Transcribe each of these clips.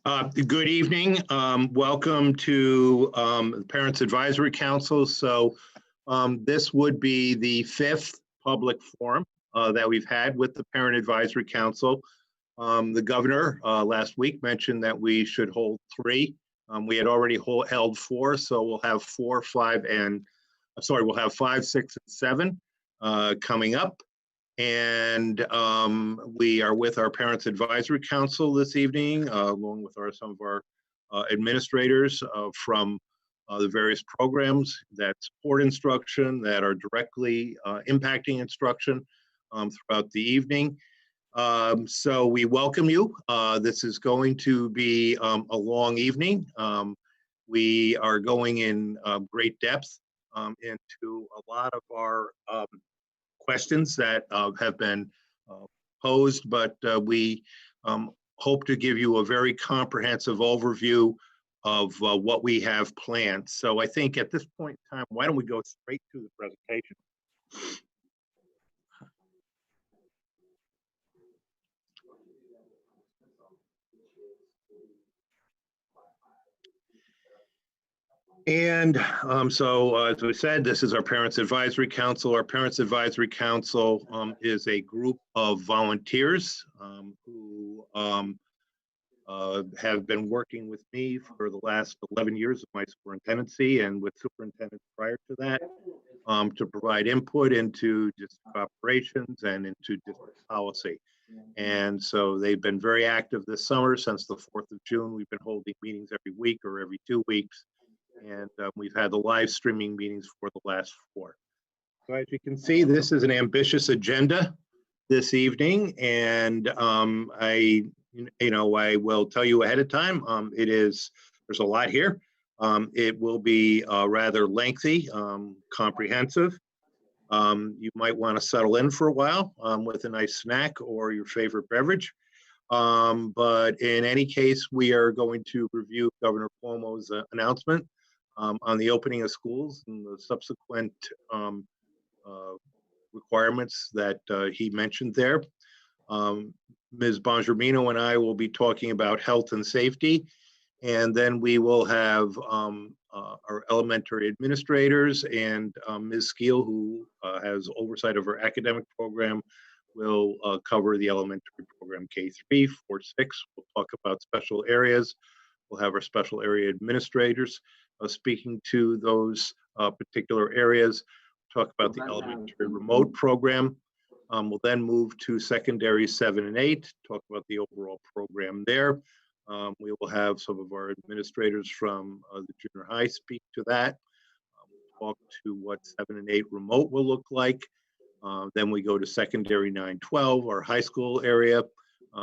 Good evening. Welcome to the Parents Advisory Council. This would be the fifth public forum that we've had with the Parent Advisory Council. The governor last week mentioned that we should hold three. We had already held four, so we'll have we'll have 5, 6, and 7 coming up. And we are with our Parents Advisory Council this evening, along with some of our administrators from the various programs that support instruction, that are directly impacting instruction throughout the evening. So we welcome you. This is going to be a long evening. We are going in great depth into a lot of our questions that have been posed, but we hope to give you a very comprehensive overview of what we have planned. So I think at this point in time, why don't we go straight to the presentation? And so as we said, this is our Parents Advisory Council. Our Parents Advisory Council is a group of volunteers who have been working with me for the last 11 years of my superintendency and with superintendents prior to that to provide input into district operations and into district policy. And so they've been very active this summer. Since the 4th of June, we've been holding meetings every week or every 2 weeks. And we've had the live streaming meetings for the last 4. So as you can see, this is an ambitious agenda this evening, and I will tell you ahead of time. There's a lot here. It will be rather lengthy, comprehensive. You might want to settle in for a while with a nice snack or your favorite beverage. But in any case, we are going to review Governor Cuomo's announcement on the opening of schools and the subsequent requirements that he mentioned there. Ms. Bongermino and I will be talking about health and safety, and then we will have our elementary administrators and Ms. Skeel, who has oversight of our academic program, will cover the elementary program K-3, 4, 6. We'll talk about special areas. We'll have our special area administrators speaking to those particular areas. Talk about the elementary remote program. We'll then move to secondary 7 and 8, talk about the overall program there. We will have some of our administrators from the junior high speak to that. We'll talk to what 7 and 8 remote will look like. Then we go to secondary 9-12, our high school area.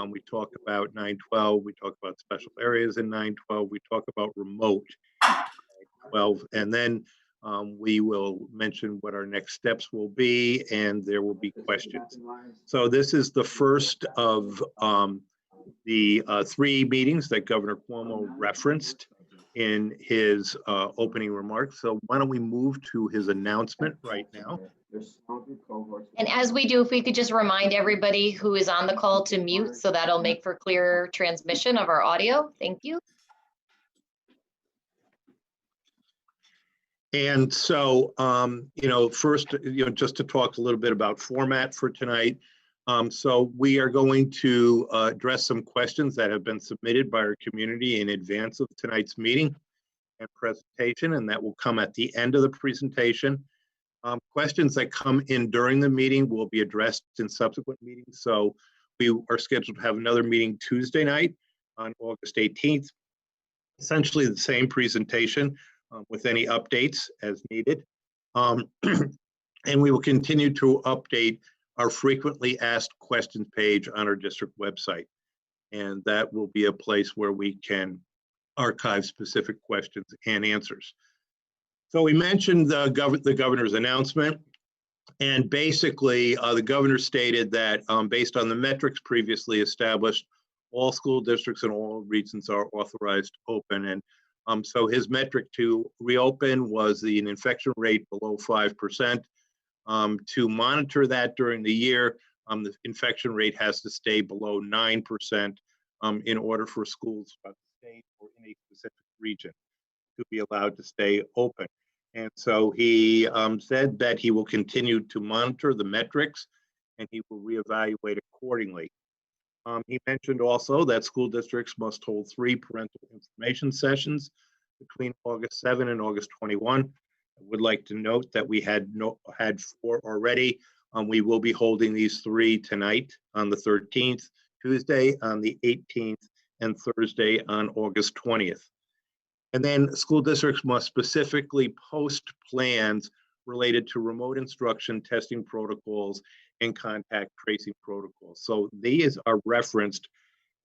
We talk about 9-12, we talk about special areas in 9-12, we talk about remote 12, and then we will mention what our next steps will be, and there will be questions. So this is the first of the 3 meetings that Governor Cuomo referenced in his opening remarks. So why don't we move to his announcement right now? And as we do, if we could just remind everybody who is on the call to mute, so that'll make for clearer transmission of our audio. Thank you. And so, first, just to talk a little bit about format for tonight. So we are going to address some questions that have been submitted by our community in advance of tonight's meeting and presentation, and that will come at the end of the presentation. Questions that come in during the meeting will be addressed in subsequent meetings. So we are scheduled to have another meeting Tuesday night on August 18th. Essentially the same presentation with any updates as needed. And we will continue to update our frequently asked questions page on our district website. And that will be a place where we can archive specific questions and answers. So we mentioned the governor's announcement, and basically the governor stated that based on the metrics previously established, all school districts in all regions are authorized to open. And so his metric to reopen was an infection rate below 5%. To monitor that during the year, the infection rate has to stay below 9% in order for schools state or in a specific region to be allowed to stay open. And so he said that he will continue to monitor the metrics and he will reevaluate accordingly. He mentioned also that school districts must hold 3 parental information sessions between August 7 and August 21. I would like to note that we had 4 already. We will be holding these 3 tonight on the 13th, Tuesday on the 18th, and Thursday on August 20th. And then school districts must specifically post plans related to remote instruction, testing protocols, and contact tracing protocols. So these are referenced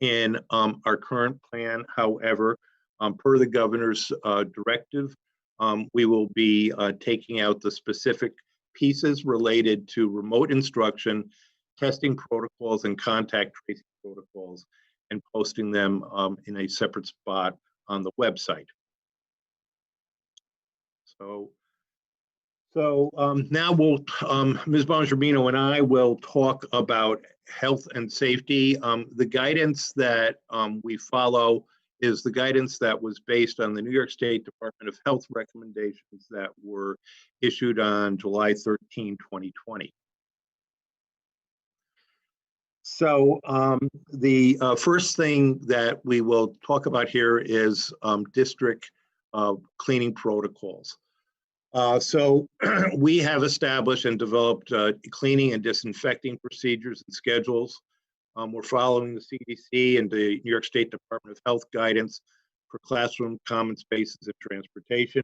in our current plan. However, per the governor's directive, we will be taking out the specific pieces related to remote instruction, testing protocols, and contact tracing protocols, and posting them in a separate spot on the website. So now we'll, Ms. Bongermino and I will talk about health and safety. The guidance that we follow is the guidance that was based on the New York State Department of Health recommendations that were issued on July 13, 2020. So the first thing that we will talk about here is district cleaning protocols. So we have established and developed cleaning and disinfecting procedures and schedules. We're following the CDC and the New York State Department of Health guidance for classroom, common spaces, and transportation.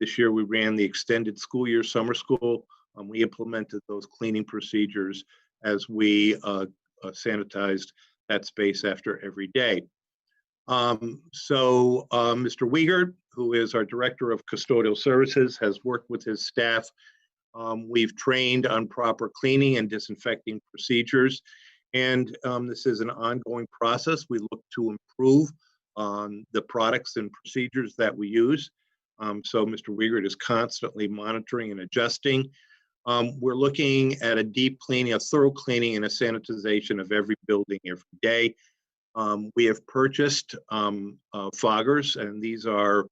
This year we ran the extended school year summer school. We implemented those cleaning procedures as we sanitized that space after every day. Mr. Wiegert, who is our Director of Custodial Services, has worked with his staff. We've trained on proper cleaning and disinfecting procedures, and this is an ongoing process. We look to improve on the products and procedures that we use. So Mr. Wiegert is constantly monitoring and adjusting. We're looking at a deep cleaning, a thorough cleaning, and a sanitization of every building every day. We have purchased foggers, and these are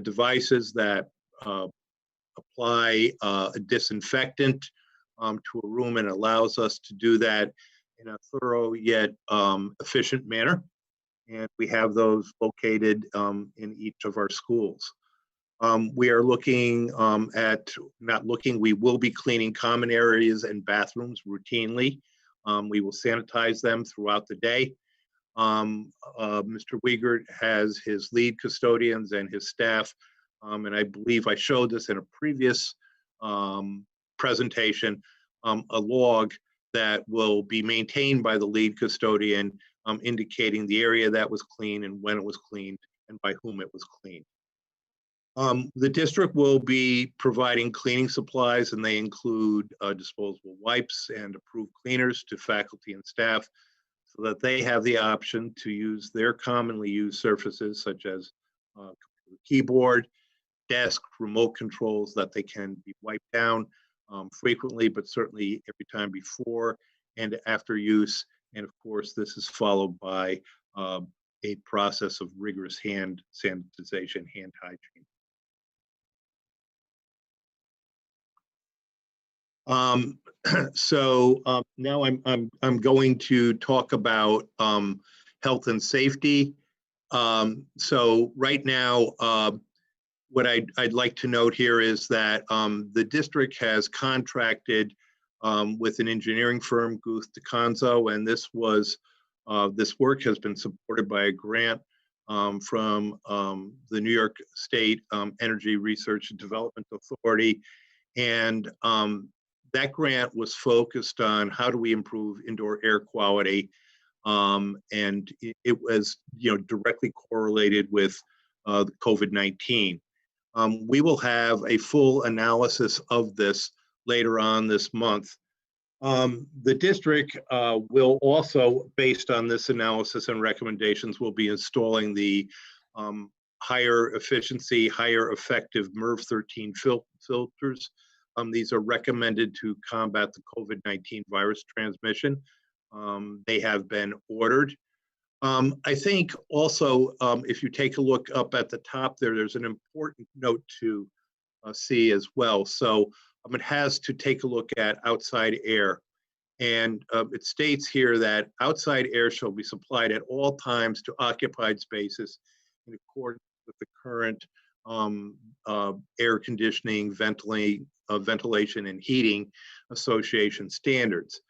devices that apply a disinfectant to a room and allows us to do that in a thorough yet efficient manner. And we have those located in each of our schools. We are looking we will be cleaning common areas and bathrooms routinely. We will sanitize them throughout the day. Mr. Wiegert has his lead custodians and his staff, and I believe I showed this in a previous presentation, a log that will be maintained by the lead custodian, indicating the area that was cleaned and when it was cleaned and by whom it was cleaned. The district will be providing cleaning supplies, and they include disposable wipes and approved cleaners to faculty and staff, so that they have the option to use their commonly used surfaces such as keyboard, desk, remote controls, that they can be wiped down frequently, but certainly every time before and after use. And of course, this is followed by a process of rigorous hand sanitization, hand hygiene. Now I'm going to talk about health and safety. So right now, what I'd like to note here is that the district has contracted with an engineering firm, Guth DeConzo, and this work has been supported by a grant from the New York State Energy Research and Development Authority. And that grant was focused on how do we improve indoor air quality, and it was directly correlated with COVID-19. We will have a full analysis of this later on this month. The district will also, based on this analysis and recommendations, will be installing the higher efficiency, higher effective MERV 13 filters. These are recommended to combat the COVID-19 virus transmission. They have been ordered. I think also, if you take a look up at the top there, there's an important note to see as well. So it has to take a look at outside air. And it states here that outside air shall be supplied at all times to occupied spaces in accordance with the current air conditioning, ventilation, and heating association standards.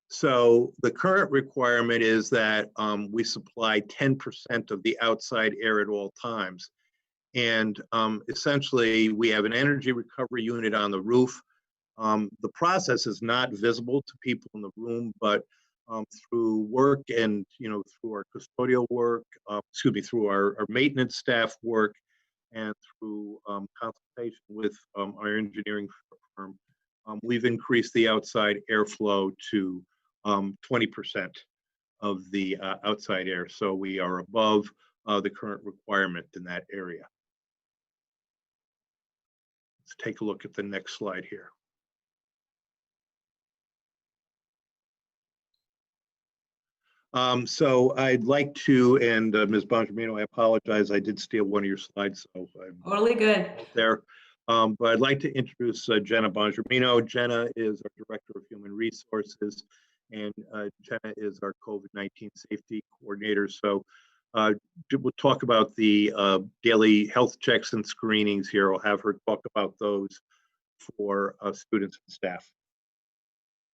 So the current requirement is that we supply 10% of the outside air at all times. And essentially, we have an energy recovery unit on the roof. The process is not visible to people in the room, but through work and, through our custodial work, through our maintenance staff work, and through consultation with our engineering firm, we've increased the outside airflow to 20% of the outside air. So we are above the current requirement in that area. Let's take a look at the next slide here. So I'd like to, and Ms. Bongiorino, I apologize, I did steal one of your slides, so I'm totally good there. But I'd like to introduce Jenna Bongiorino. Jenna is our Director of Human Resources, and Jenna is our COVID-19 Safety Coordinator. So we'll talk about the daily health checks and screenings here. I'll have her talk about those for students and staff.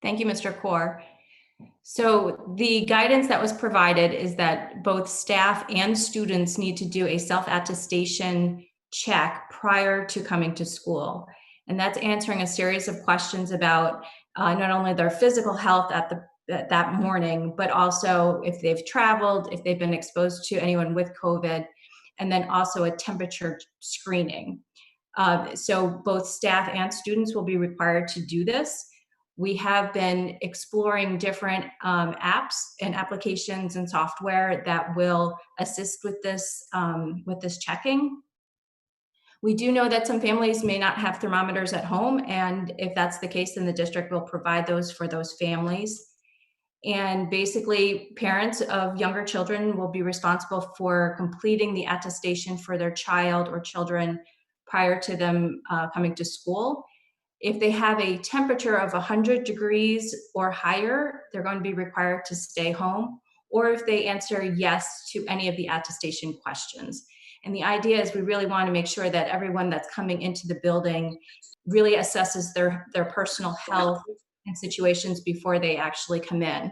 Thank you, Mr. Kaur. So the guidance that was provided is that both staff and students need to do a self-attestation check prior to coming to school. And that's answering a series of questions about not only their physical health at that morning, but also if they've traveled, if they've been exposed to anyone with COVID, and then also a temperature screening. So both staff and students will be required to do this. We have been exploring different apps and applications and software that will assist with this checking. We do know that some families may not have thermometers at home, and if that's the case, then the district will provide those for those families. And basically, parents of younger children will be responsible for completing the attestation for their child or children prior to them coming to school. If they have a temperature of 100 degrees or higher, they're going to be required to stay home, or if they answer yes to any of the attestation questions. And the idea is we really want to make sure that everyone that's coming into the building really assesses their personal health and situations before they actually come in.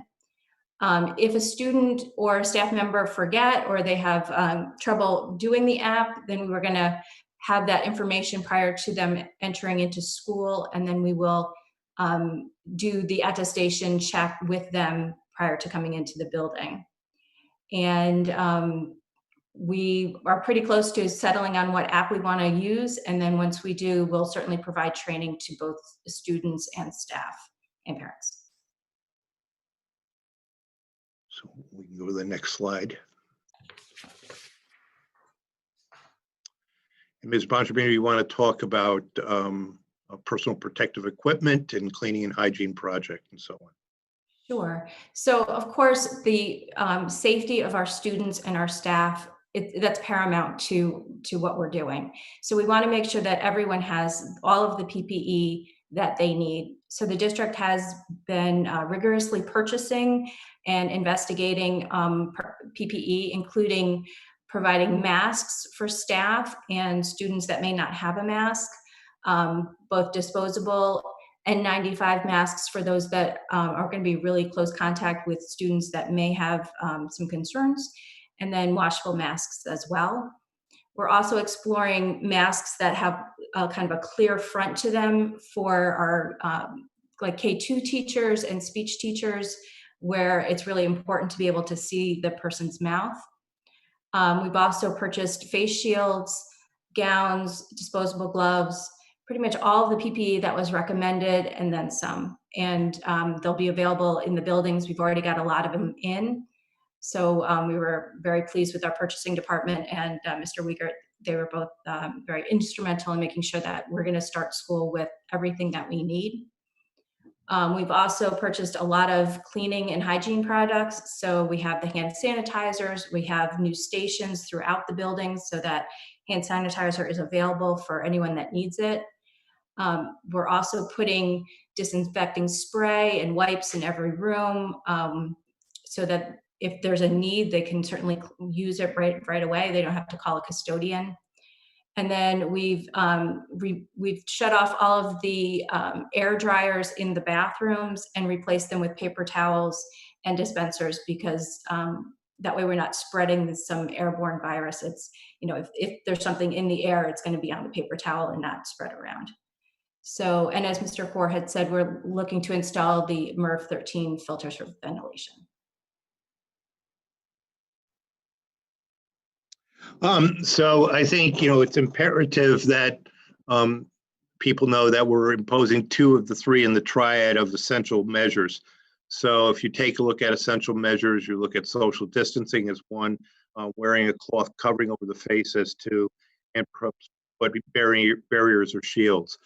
If a student or a staff member forget or they have trouble doing the app, then we're going to have that information prior to them entering into school, and then we will do the attestation check with them prior to coming into the building. And we are pretty close to settling on what app we want to use, and then once we do, we'll certainly provide training to both the students and staff and parents. So we can go to the next slide. And Ms. Bongiorino, you want to talk about personal protective equipment and cleaning and hygiene project and so on. Sure. So of course, the safety of our students and our staff, that's paramount to what we're doing. So we want to make sure that everyone has all of the PPE that they need. So the district has been rigorously purchasing and investigating PPE, including providing masks for staff and students that may not have a mask, both disposable N95 masks for those that are going to be really close contact with students that may have some concerns, and then washable masks as well. We're also exploring masks that have kind of a clear front to them for our like K2 teachers and speech teachers, where it's really important to be able to see the person's mouth. We've also purchased face shields, gowns, disposable gloves, pretty much all of the PPE that was recommended, and then some. And they'll be available in the buildings. We've already got a lot of them in. So we were very pleased with our purchasing department and Mr. Wiegert. They were both very instrumental in making sure that we're going to start school with everything that we need. We've also purchased a lot of cleaning and hygiene products. So we have the hand sanitizers, we have new stations throughout the building so that hand sanitizer is available for anyone that needs it. We're also putting disinfecting spray and wipes in every room so that if there's a need, they can certainly use it right away. They don't have to call a custodian. And then we've shut off all of the air dryers in the bathrooms and replaced them with paper towels and dispensers because that way we're not spreading some airborne virus. It's, if there's something in the air, it's going to be on the paper towel and not spread around. So, and as Mr. Kaur had said, we're looking to install the MERV 13 filters for ventilation. So I think, it's imperative that people know that we're imposing 2 of the 3 in the triad of essential measures. So if you take a look at essential measures, you look at social distancing as 1, wearing a cloth covering over the face as 2, and put barriers or shields.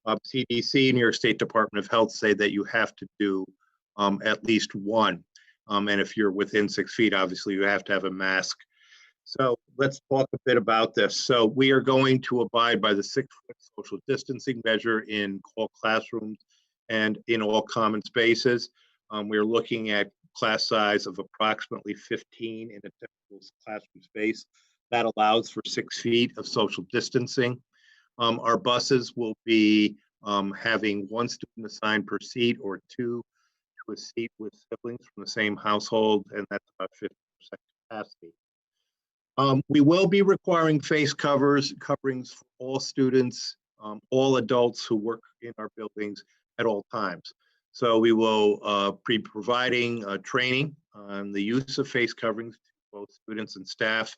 CDC, New York State Department of Health say that you have to do at least 1. And if you're within 6 feet, obviously you have to have a mask. So let's talk a bit about this. So we are going to abide by the 6-foot social distancing measure in all classrooms and in all common spaces. We're looking at class size of approximately 15 in a typical classroom space. That allows for 6 feet of social distancing. Our buses will be having 1 student assigned per seat or 2 to a seat with siblings from the same household, and that's about 50% capacity. We will be requiring face coverings for all students, all adults who work in our buildings at all times. So we will be providing training on the use of face coverings to both students and staff.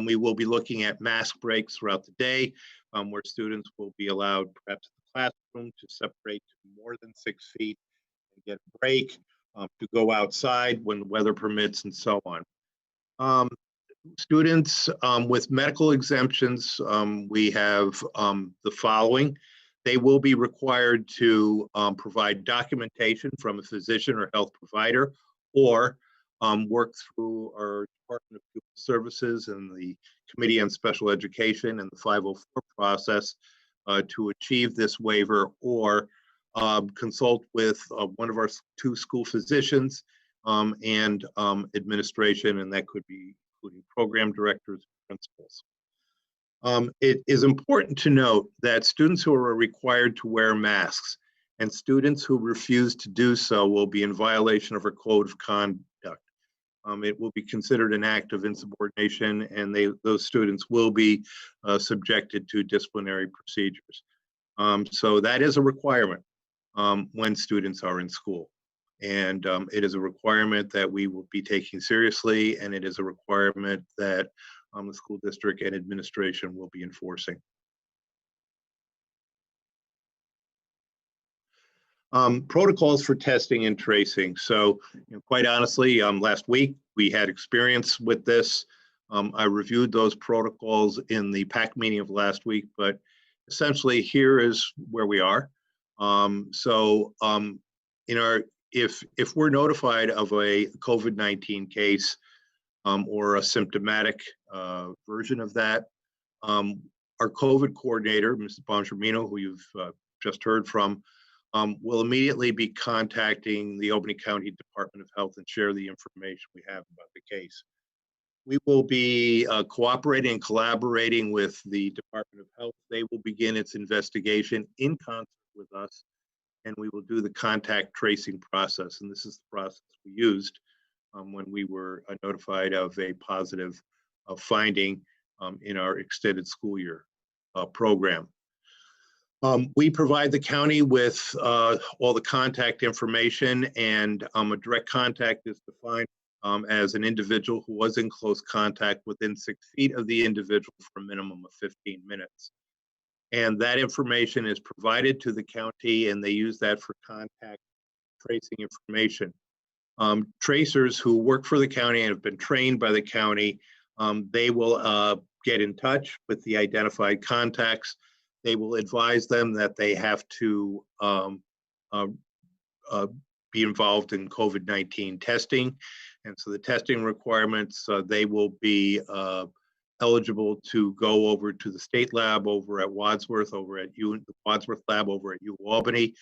We will be looking at mask breaks throughout the day, where students will be allowed perhaps in the classroom to separate to more than 6 feet and get a break, to go outside when weather permits, and so on. Students with medical exemptions, we have the following. They will be required to provide documentation from a physician or health provider, or work through our Department of Pupil Services and the Committee on Special Education and the 504 process to achieve this waiver, or consult with one of our 2 school physicians and administration, and that could be including program directors and principals. It is important to note that students who are required to wear masks and students who refuse to do so will be in violation of our code of conduct. It will be considered an act of insubordination, and those students will be subjected to disciplinary procedures. So that is a requirement when students are in school. And it is a requirement that we will be taking seriously, and it is a requirement that the school district and administration will be enforcing. Protocols for testing and tracing. So, quite honestly, last week we had experience with this. I reviewed those protocols in the PAC meeting of last week, but essentially here is where we are. If we're notified of a COVID-19 case or a symptomatic version of that, our COVID coordinator, Mrs. Bongermino, who you've just heard from, will immediately be contacting the Albany County Department of Health and share the information we have about the case. We will be cooperating and collaborating with the Department of Health. They will begin its investigation in concert with us, and we will do the contact tracing process. And this is the process we used when we were notified of a positive finding in our extended school year program. We provide the county with all the contact information, and a direct contact is defined as an individual who was in close contact within 6 feet of the individual for a minimum of 15 minutes. And that information is provided to the county, and they use that for contact tracing information. Tracers who work for the county and have been trained by the county, they will get in touch with the identified contacts. They will advise them that they have to be involved in COVID-19 testing. And so the testing requirements, they will be eligible to go over to the state lab over at Wadsworth, the Wadsworth lab over at U Albany.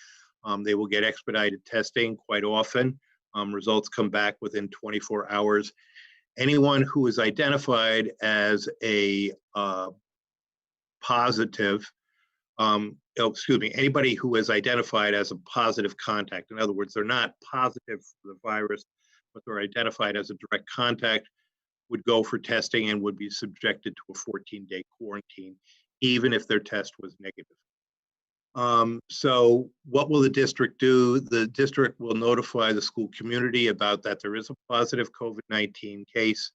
They will get expedited testing quite often. Results come back within 24 hours. Anyone who is identified as a positive, anybody who is identified as a positive contact, in other words, they're not positive for the virus, but they're identified as a direct contact, would go for testing and would be subjected to a 14-day quarantine, even if their test was negative. So what will the district do? The district will notify the school community about that there is a positive COVID-19 case.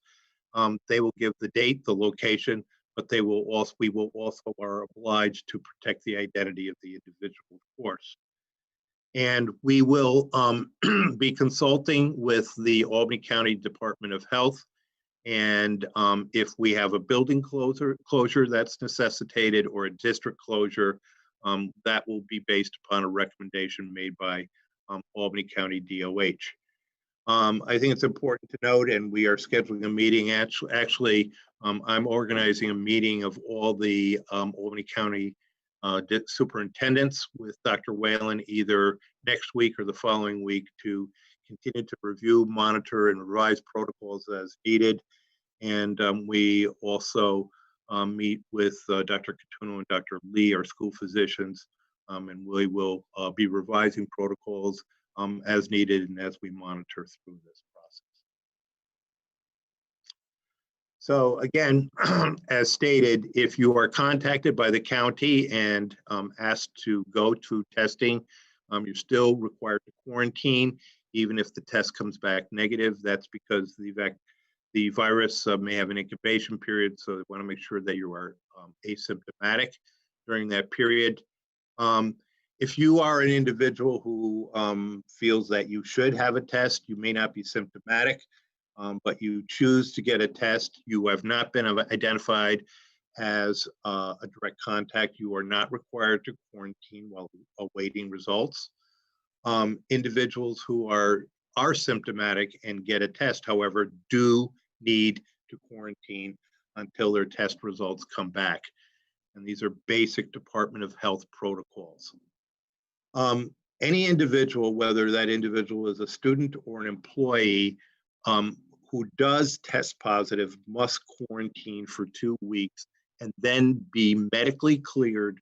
They will give the date, the location, but we will also are obliged to protect the identity of the individual, of course. And we will be consulting with the Albany County Department of Health. And if we have a building closure that's necessitated or a district closure, that will be based upon a recommendation made by Albany County DOH. I think it's important to note, and we are scheduling a meeting. Actually, I'm organizing a meeting of all the Albany County superintendents with Dr. Whalen either next week or the following week to continue to review, monitor, and revise protocols as needed. And we also meet with Dr. Catuno and Dr. Lee, our school physicians, and we will be revising protocols as needed and as we monitor through this process. So again, as stated, if you are contacted by the county and asked to go to testing, you're still required to quarantine, even if the test comes back negative. That's because the virus may have an incubation period, so they want to make sure that you are asymptomatic during that period. If you are an individual who feels that you should have a test, you may not be symptomatic, but you choose to get a test, you have not been identified as a direct contact, you are not required to quarantine while awaiting results. Individuals who are symptomatic and get a test, however, do need to quarantine until their test results come back. And these are basic Department of Health protocols. Any individual, whether that individual is a student or an employee who does test positive, must quarantine for 2 weeks and then be medically cleared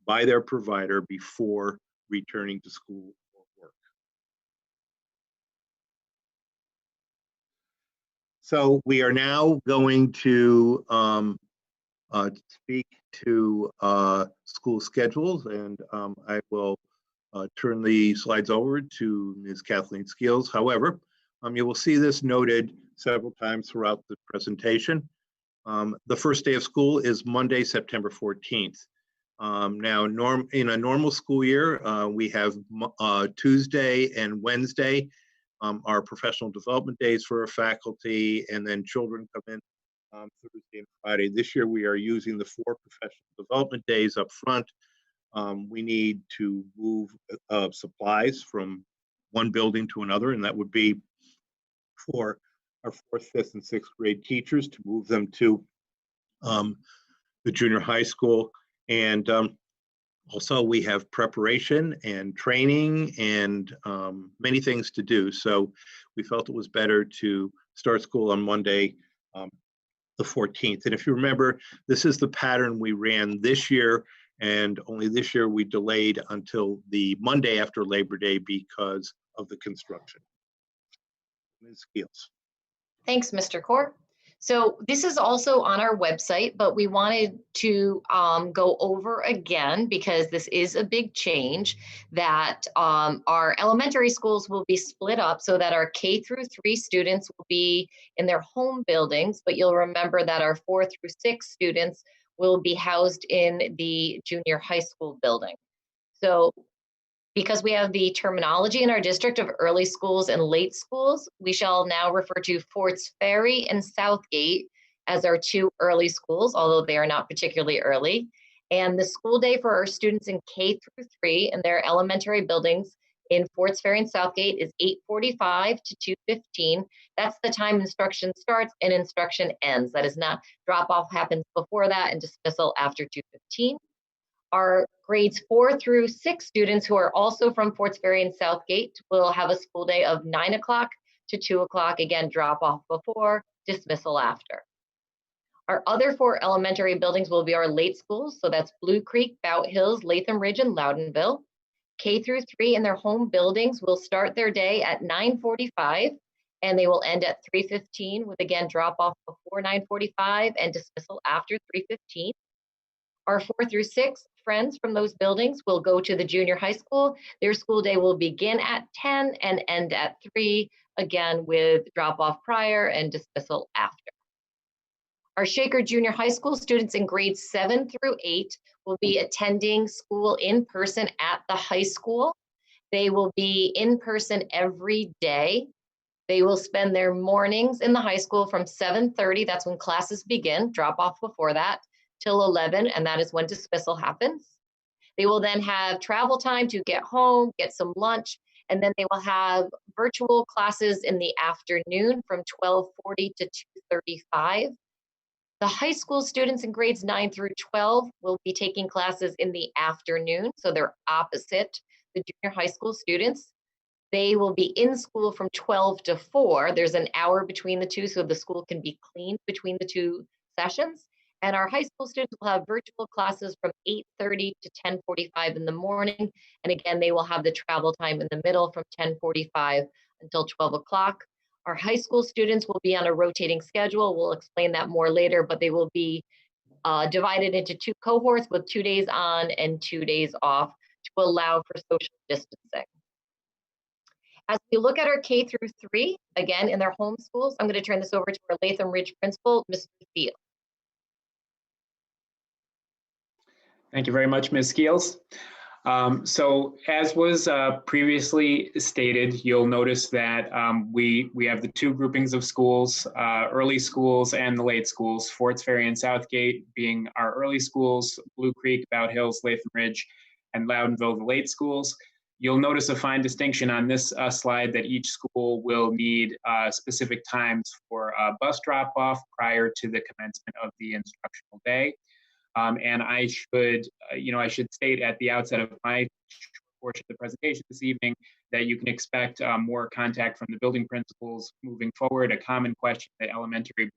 by their provider before returning to school or work. So we are now going to speak to school schedules, and I will turn the slides over to Ms. Kathleen Skeels. However, you will see this noted several times throughout the presentation. The first day of school is Monday, September 14th. Now, in a normal school year, we have Tuesday and Wednesday are professional development days for our faculty, and then children come in Thursday and Friday. This year, we are using the 4 professional development days up front. We need to move supplies from one building to another, and that would be for our 4th, 5th, and 6th grade teachers to move them to the junior high school. And also we have preparation and training and many things to do. So we felt it was better to start school on Monday, the 14th. And if you remember, this is the pattern we ran this year, and only this year we delayed until the Monday after Labor Day because of the construction. Ms. Skeels. Thanks, Mr. Kaur. So this is also on our website, but we wanted to go over again, because this is a big change, that our elementary schools will be split up so that our K through 3 students will be in their home buildings, but you'll remember that our 4 through 6 students will be housed in the junior high school building. So because we have the terminology in our district of early schools and late schools, we shall now refer to Forts Ferry and Southgate as our 2 early schools, although they are not particularly early. And the school day for our students in K through 3 in their elementary buildings in Forts Ferry and Southgate is 8:45 to 2:15. That's the time instruction starts and instruction ends. That is not, drop off happens before that and dismissal after 2:15. Our grades 4 through 6 students who are also from Forts Ferry and Southgate will have a school day of 9 o'clock to 2 o'clock. Again, drop off before, dismissal after. Our other 4 elementary buildings will be our late schools. So that's Blue Creek, Bout Hills, Latham Ridge, and Loudonville. K through 3 in their home buildings will start their day at 9:45 and they will end at 3:15 with, again, drop off before 9:45 and dismissal after 3:15. Our 4 through 6 friends from those buildings will go to the junior high school. Their school day will begin at 10 and end at 3, again with drop off prior and dismissal after. Our Shaker Junior High School students in grades 7 through 8 will be attending school in person at the high school. They will be in person every day. They will spend their mornings in the high school from 7:30, that's when classes begin, drop off before that, till 11, and that is when dismissal happens. They will then have travel time to get home, get some lunch, and then they will have virtual classes in the afternoon from 12:40 to 2:35. The high school students in grades 9 through 12 will be taking classes in the afternoon, so they're opposite the junior high school students. They will be in school from 12 to 4. There's an hour between the two, so the school can be cleaned between the two sessions. And our high school students will have virtual classes from 8:30 to 10:45 in the morning. And again, they will have the travel time in the middle from 10:45 until 12 o'clock. Our high school students will be on a rotating schedule. We'll explain that more later, but they will be divided into 2 cohorts with 2 days on and 2 days off to allow for social distancing. As we look at our K through 3, again, in their home schools, I'm going to turn this over to our Latham Ridge principal, Mr. Thiel. Thank you very much, Ms. Skeels. So as was previously stated, you'll notice that we have the 2 groupings of schools, early schools and the late schools, Forts Ferry and Southgate being our early schools, Blue Creek, Bout Hills, Latham Ridge, and Loudonville, the late schools. You'll notice a fine distinction on this slide that each school will need specific times for bus drop-off prior to the commencement of the instructional day. And I should state at the outset of my portion of the presentation this evening that you can expect more contact from the building principals moving forward. A common question that elementary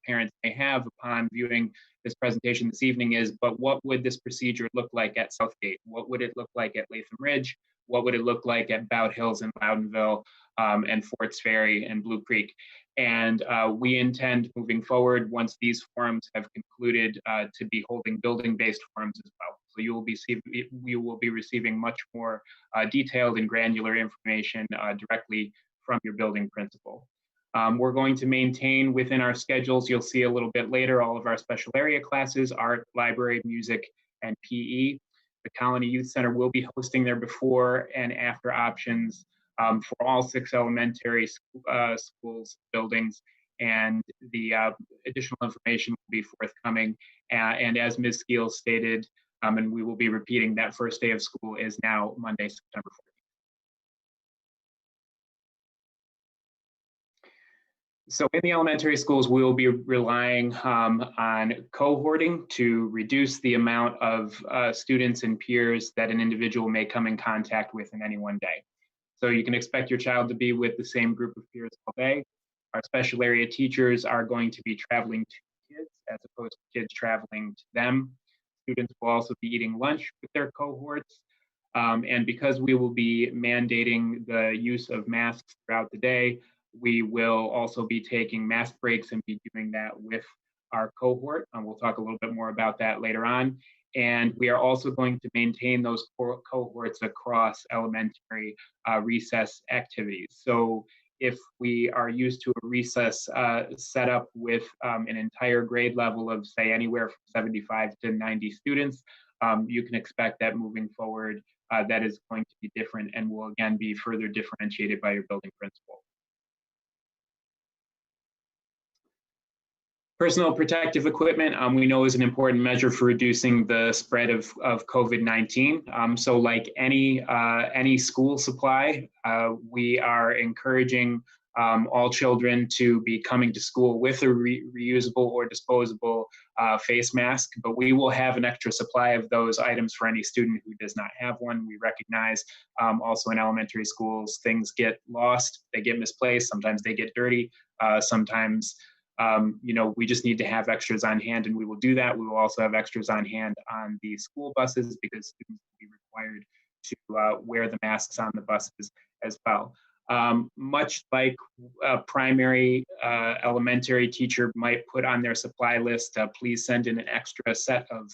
parents may have upon viewing this presentation this evening is, but what would this procedure look like at Southgate? What would it look like at Latham Ridge? What would it look like at Bout Hills and Loudonville and Forts Ferry and Blue Creek? And we intend moving forward, once these forums have concluded, to be holding building-based forums as well. So you will be receiving much more detailed and granular information directly from your building principal. We're going to maintain within our schedules, you'll see a little bit later, all of our special area classes, art, library, music, and PE. The Colony Youth Center will be hosting their before and after options for all 6 elementary schools buildings, and the additional information will be forthcoming. And as Ms. Skeels stated, and we will be repeating, that first day of school is now Monday, September 14th. So in the elementary schools, we will be relying on cohorting to reduce the amount of students and peers that an individual may come in contact with in any one day. So you can expect your child to be with the same group of peers all day. Our special area teachers are going to be traveling to kids as opposed to kids traveling to them. Students will also be eating lunch with their cohorts. And because we will be mandating the use of masks throughout the day, we will also be taking mask breaks and be doing that with our cohort. And we'll talk a little bit more about that later on. And we are also going to maintain those cohorts across elementary recess activities. So if we are used to a recess setup with an entire grade level of, say, anywhere from 75 to 90 students, you can expect that moving forward, that is going to be different and will again be further differentiated by your building principal. Personal protective equipment, we know is an important measure for reducing the spread of COVID-19. So like any school supply, we are encouraging all children to be coming to school with a reusable or disposable face mask, but we will have an extra supply of those items for any student who does not have one. We recognize also in elementary schools, things get lost, they get misplaced, sometimes they get dirty, sometimes we just need to have extras on hand, and we will do that. We will also have extras on hand on the school buses because students will be required to wear the masks on the buses as well. Much like a primary elementary teacher might put on their supply list, please send in an extra set of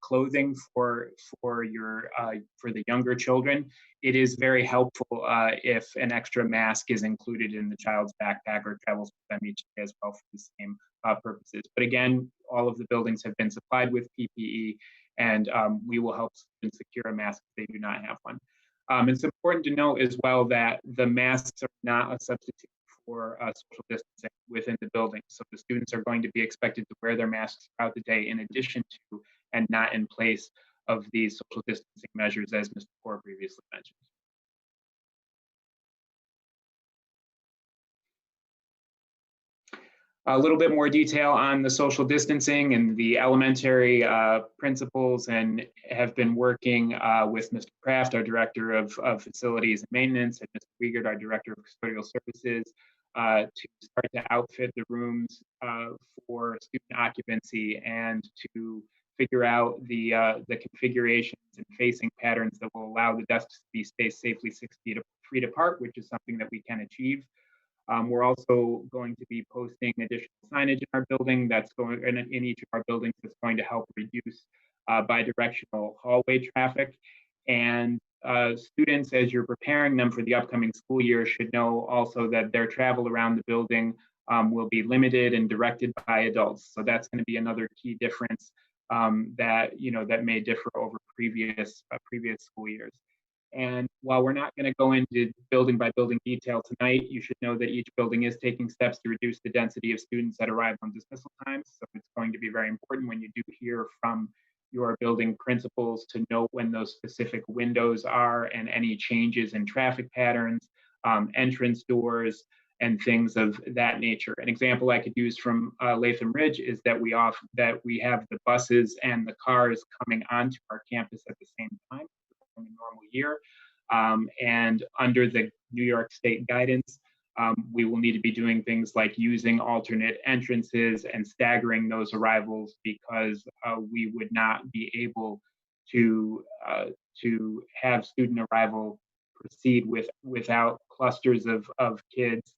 clothing for the younger children. It is very helpful if an extra mask is included in the child's backpack or travels with them each day as well for the same purposes. But again, all of the buildings have been supplied with PPE, and we will help students secure a mask if they do not have one. It's important to note as well that the masks are not a substitute for social distancing within the building. So the students are going to be expected to wear their masks throughout the day in addition to and not in place of these social distancing measures, as Mr. Kaur previously mentioned. A little bit more detail on the social distancing and the elementary principals, and have been working with Mr. Kraft, our Director of Facilities and Maintenance, and Mr. Wiegert, our Director of Custodial Services, to start to outfit the rooms for student occupancy and to figure out the configurations and facing patterns that will allow the desks to be spaced safely 6 feet apart, which is something that we can achieve. We're also going to be posting additional signage in our building that's going in each of our buildings that's going to help reduce bidirectional hallway traffic. And students, as you're preparing them for the upcoming school year, should know also that their travel around the building will be limited and directed by adults. So that's going to be another key difference that may differ over previous school years. And while we're not going to go into building by building detail tonight, you should know that each building is taking steps to reduce the density of students that arrive on dismissal times. So it's going to be very important when you do hear from your building principals to note when those specific windows are and any changes in traffic patterns, entrance doors, and things of that nature. An example I could use from Latham Ridge is that we have the buses and the cars coming onto our campus at the same time in a normal year. And under the New York State guidance, we will need to be doing things like using alternate entrances and staggering those arrivals, because we would not be able to have student arrival proceed without clusters of kids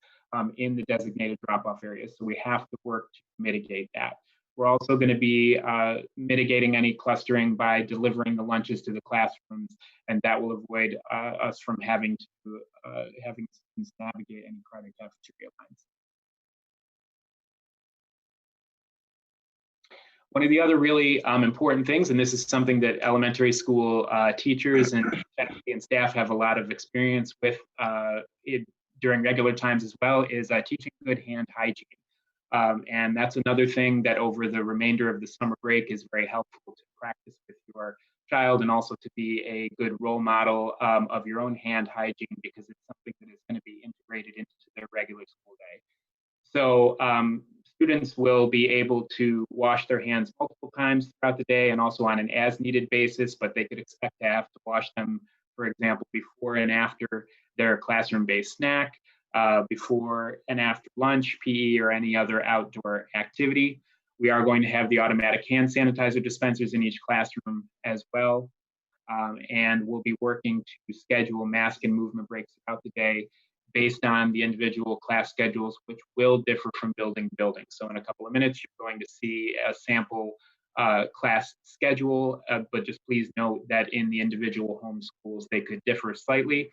in the designated drop-off areas. So we have to work to mitigate that. We're also going to be mitigating any clustering by delivering the lunches to the classrooms, and that will avoid us from having students navigate any crowded cafeteria lines. One of the other really important things, and this is something that elementary school teachers and faculty and staff have a lot of experience with during regular times as well, is teaching good hand hygiene. And that's another thing that over the remainder of the summer break is very helpful to practice with your child, and also to be a good role model of your own hand hygiene, because it's something that is going to be integrated into their regular school day. So students will be able to wash their hands multiple times throughout the day and also on an as needed basis, but they could expect to have to wash them, for example, before and after their classroom-based snack, before and after lunch, PE, or any other outdoor activity. We are going to have the automatic hand sanitizer dispensers in each classroom as well. And we'll be working to schedule mask and movement breaks throughout the day based on the individual class schedules, which will differ from building to building. So in a couple of minutes, you're going to see a sample class schedule, but just please note that in the individual home schools, they could differ slightly.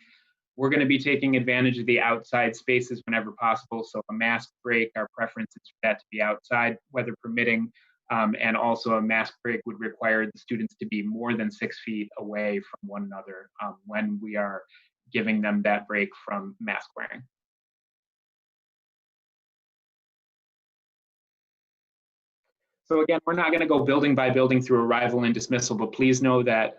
We're going to be taking advantage of the outside spaces whenever possible. So a mask break, our preference is for that to be outside, weather permitting. And also a mask break would require the students to be more than 6 feet away from one another when we are giving them that break from mask wearing. So again, we're not going to go building by building through arrival and dismissal, but please know that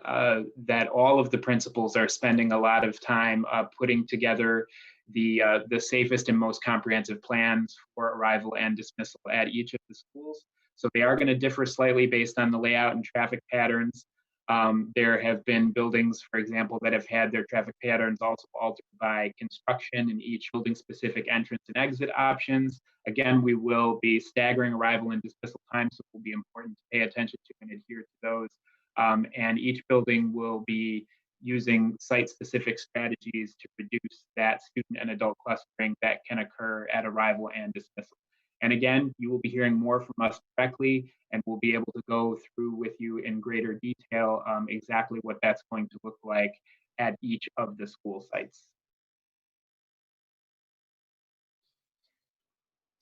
that all of the principals are spending a lot of time putting together the safest and most comprehensive plans for arrival and dismissal at each of the schools. So they are going to differ slightly based on the layout and traffic patterns. There have been buildings, for example, that have had their traffic patterns also altered by construction in each building specific entrance and exit options. Again, we will be staggering arrival and dismissal times, so it will be important to pay attention to and adhere to those. And each building will be using site-specific strategies to reduce that student and adult clustering that can occur at arrival and dismissal. And again, you will be hearing more from us directly, and we'll be able to go through with you in greater detail exactly what that's going to look like at each of the school sites.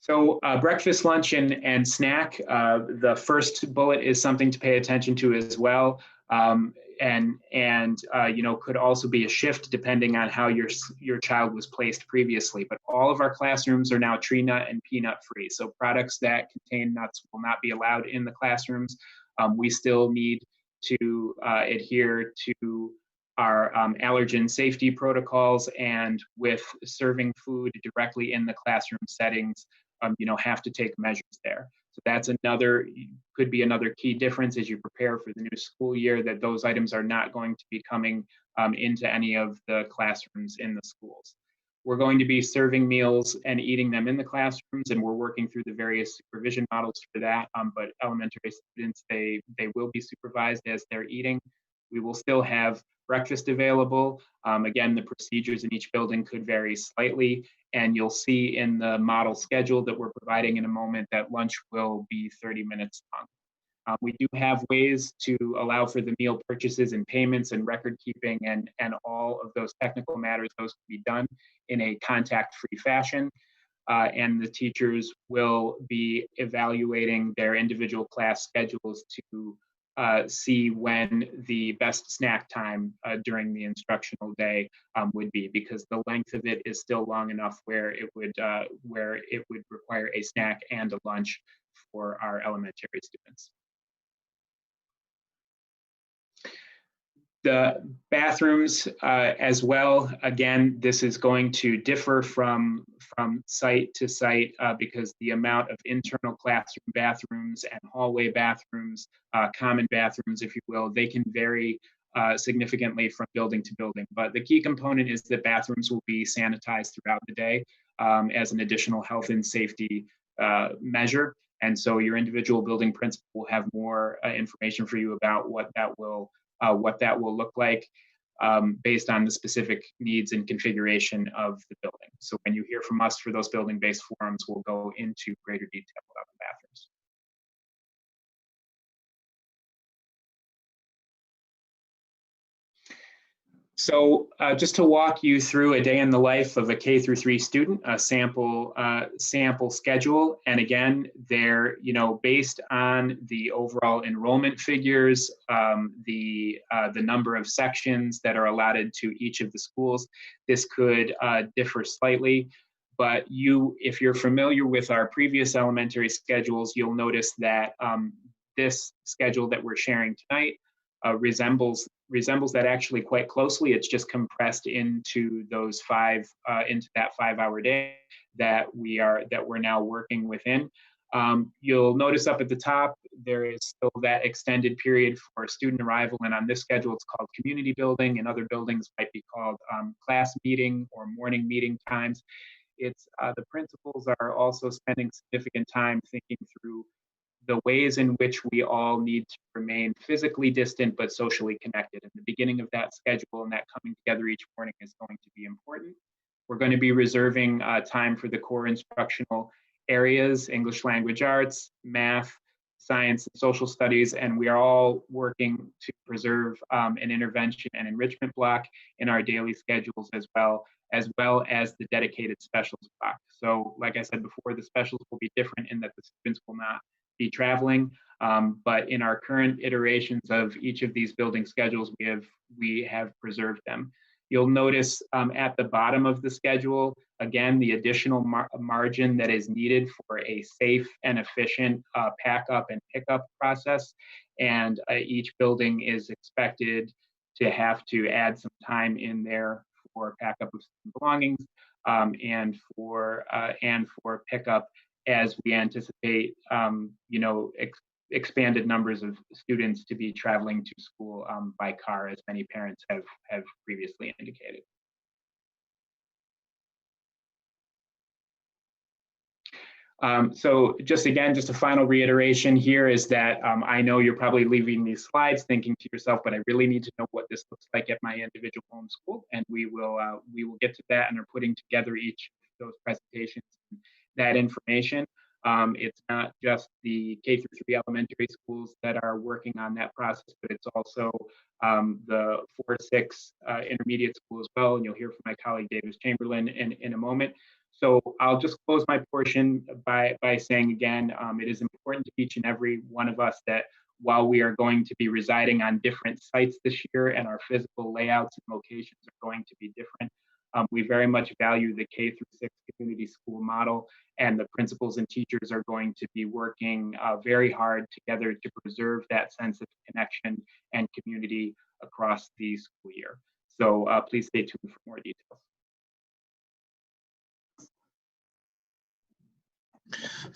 So breakfast, lunch, and snack. The first bullet is something to pay attention to as well. You know, could also be a shift depending on how your child was placed previously. But all of our classrooms are now tree nut and peanut free. So products that contain nuts will not be allowed in the classrooms. We still need to adhere to our allergen safety protocols, and with serving food directly in the classroom settings, you know, have to take measures there. So that's could be another key difference as you prepare for the new school year, that those items are not going to be coming into any of the classrooms in the schools. We're going to be serving meals and eating them in the classrooms, and we're working through the various supervision models for that. But elementary students, they will be supervised as they're eating. We will still have breakfast available. Again, the procedures in each building could vary slightly, and you'll see in the model schedule that we're providing in a moment that lunch will be 30 minutes long. We do have ways to allow for the meal purchases and payments and record keeping and all of those technical matters. Those can be done in a contact-free fashion. And the teachers will be evaluating their individual class schedules to see when the best snack time during the instructional day would be, because the length of it is still long enough where it would require a snack and a lunch for our elementary students. The bathrooms as well, again, this is going to differ from site to site because the amount of internal classroom bathrooms and hallway bathrooms, common bathrooms, if you will, they can vary significantly from building to building. But the key component is that bathrooms will be sanitized throughout the day as an additional health and safety measure. And so your individual building principal will have more information for you about what that will look like based on the specific needs and configuration of the building. So when you hear from us for those building-based forums, we'll go into greater detail about the bathrooms. So just to walk you through a day in the life of a K through 3 student, a sample schedule. And again, they're based on the overall enrollment figures, the number of sections that are allotted to each of the schools. This could differ slightly, but if you're familiar with our previous elementary schedules, you'll notice that this schedule that we're sharing tonight resembles that actually quite closely. It's just compressed into those into that 5-hour day that we're now working within. You'll notice up at the top there is still that extended period for student arrival, and on this schedule it's called community building, and other buildings might be called class meeting or morning meeting times. It's the principals are also spending significant time thinking through the ways in which we all need to remain physically distant but socially connected. And the beginning of that schedule and that coming together each morning is going to be important. We're going to be reserving time for the core instructional areas: English language arts, math, science, and social studies, and we are all working to preserve an intervention and enrichment block in our daily schedules as well as the dedicated specials block. So like I said before, the specials will be different in that the students will not be traveling, but in our current iterations of each of these building schedules, we have preserved them. You'll notice at the bottom of the schedule again, the additional margin that is needed for a safe and efficient pack up and pickup process. And each building is expected to have to add some time in there for pack up of belongings and for pickup as we anticipate, expanded numbers of students to be traveling to school by car, as many parents have previously indicated. So just a final reiteration here is that I know you're probably leaving these slides thinking to yourself, but I really need to know what this looks like at my individual home school, and we will get to that and are putting together each of those presentations, that information. It's not just the K-3 elementary schools that are working on that process, but it's also the 4-6 intermediate school as well, and you'll hear from my colleague Davis Chamberlain in a moment. So I'll just close my portion by saying again, it is important to each and every one of us that while we are going to be residing on different sites this year and our physical layouts and locations are going to be different, we very much value the K-6 community school model, and the principals and teachers are going to be working very hard together to preserve that sense of connection and community across the school year. So please stay tuned for more details.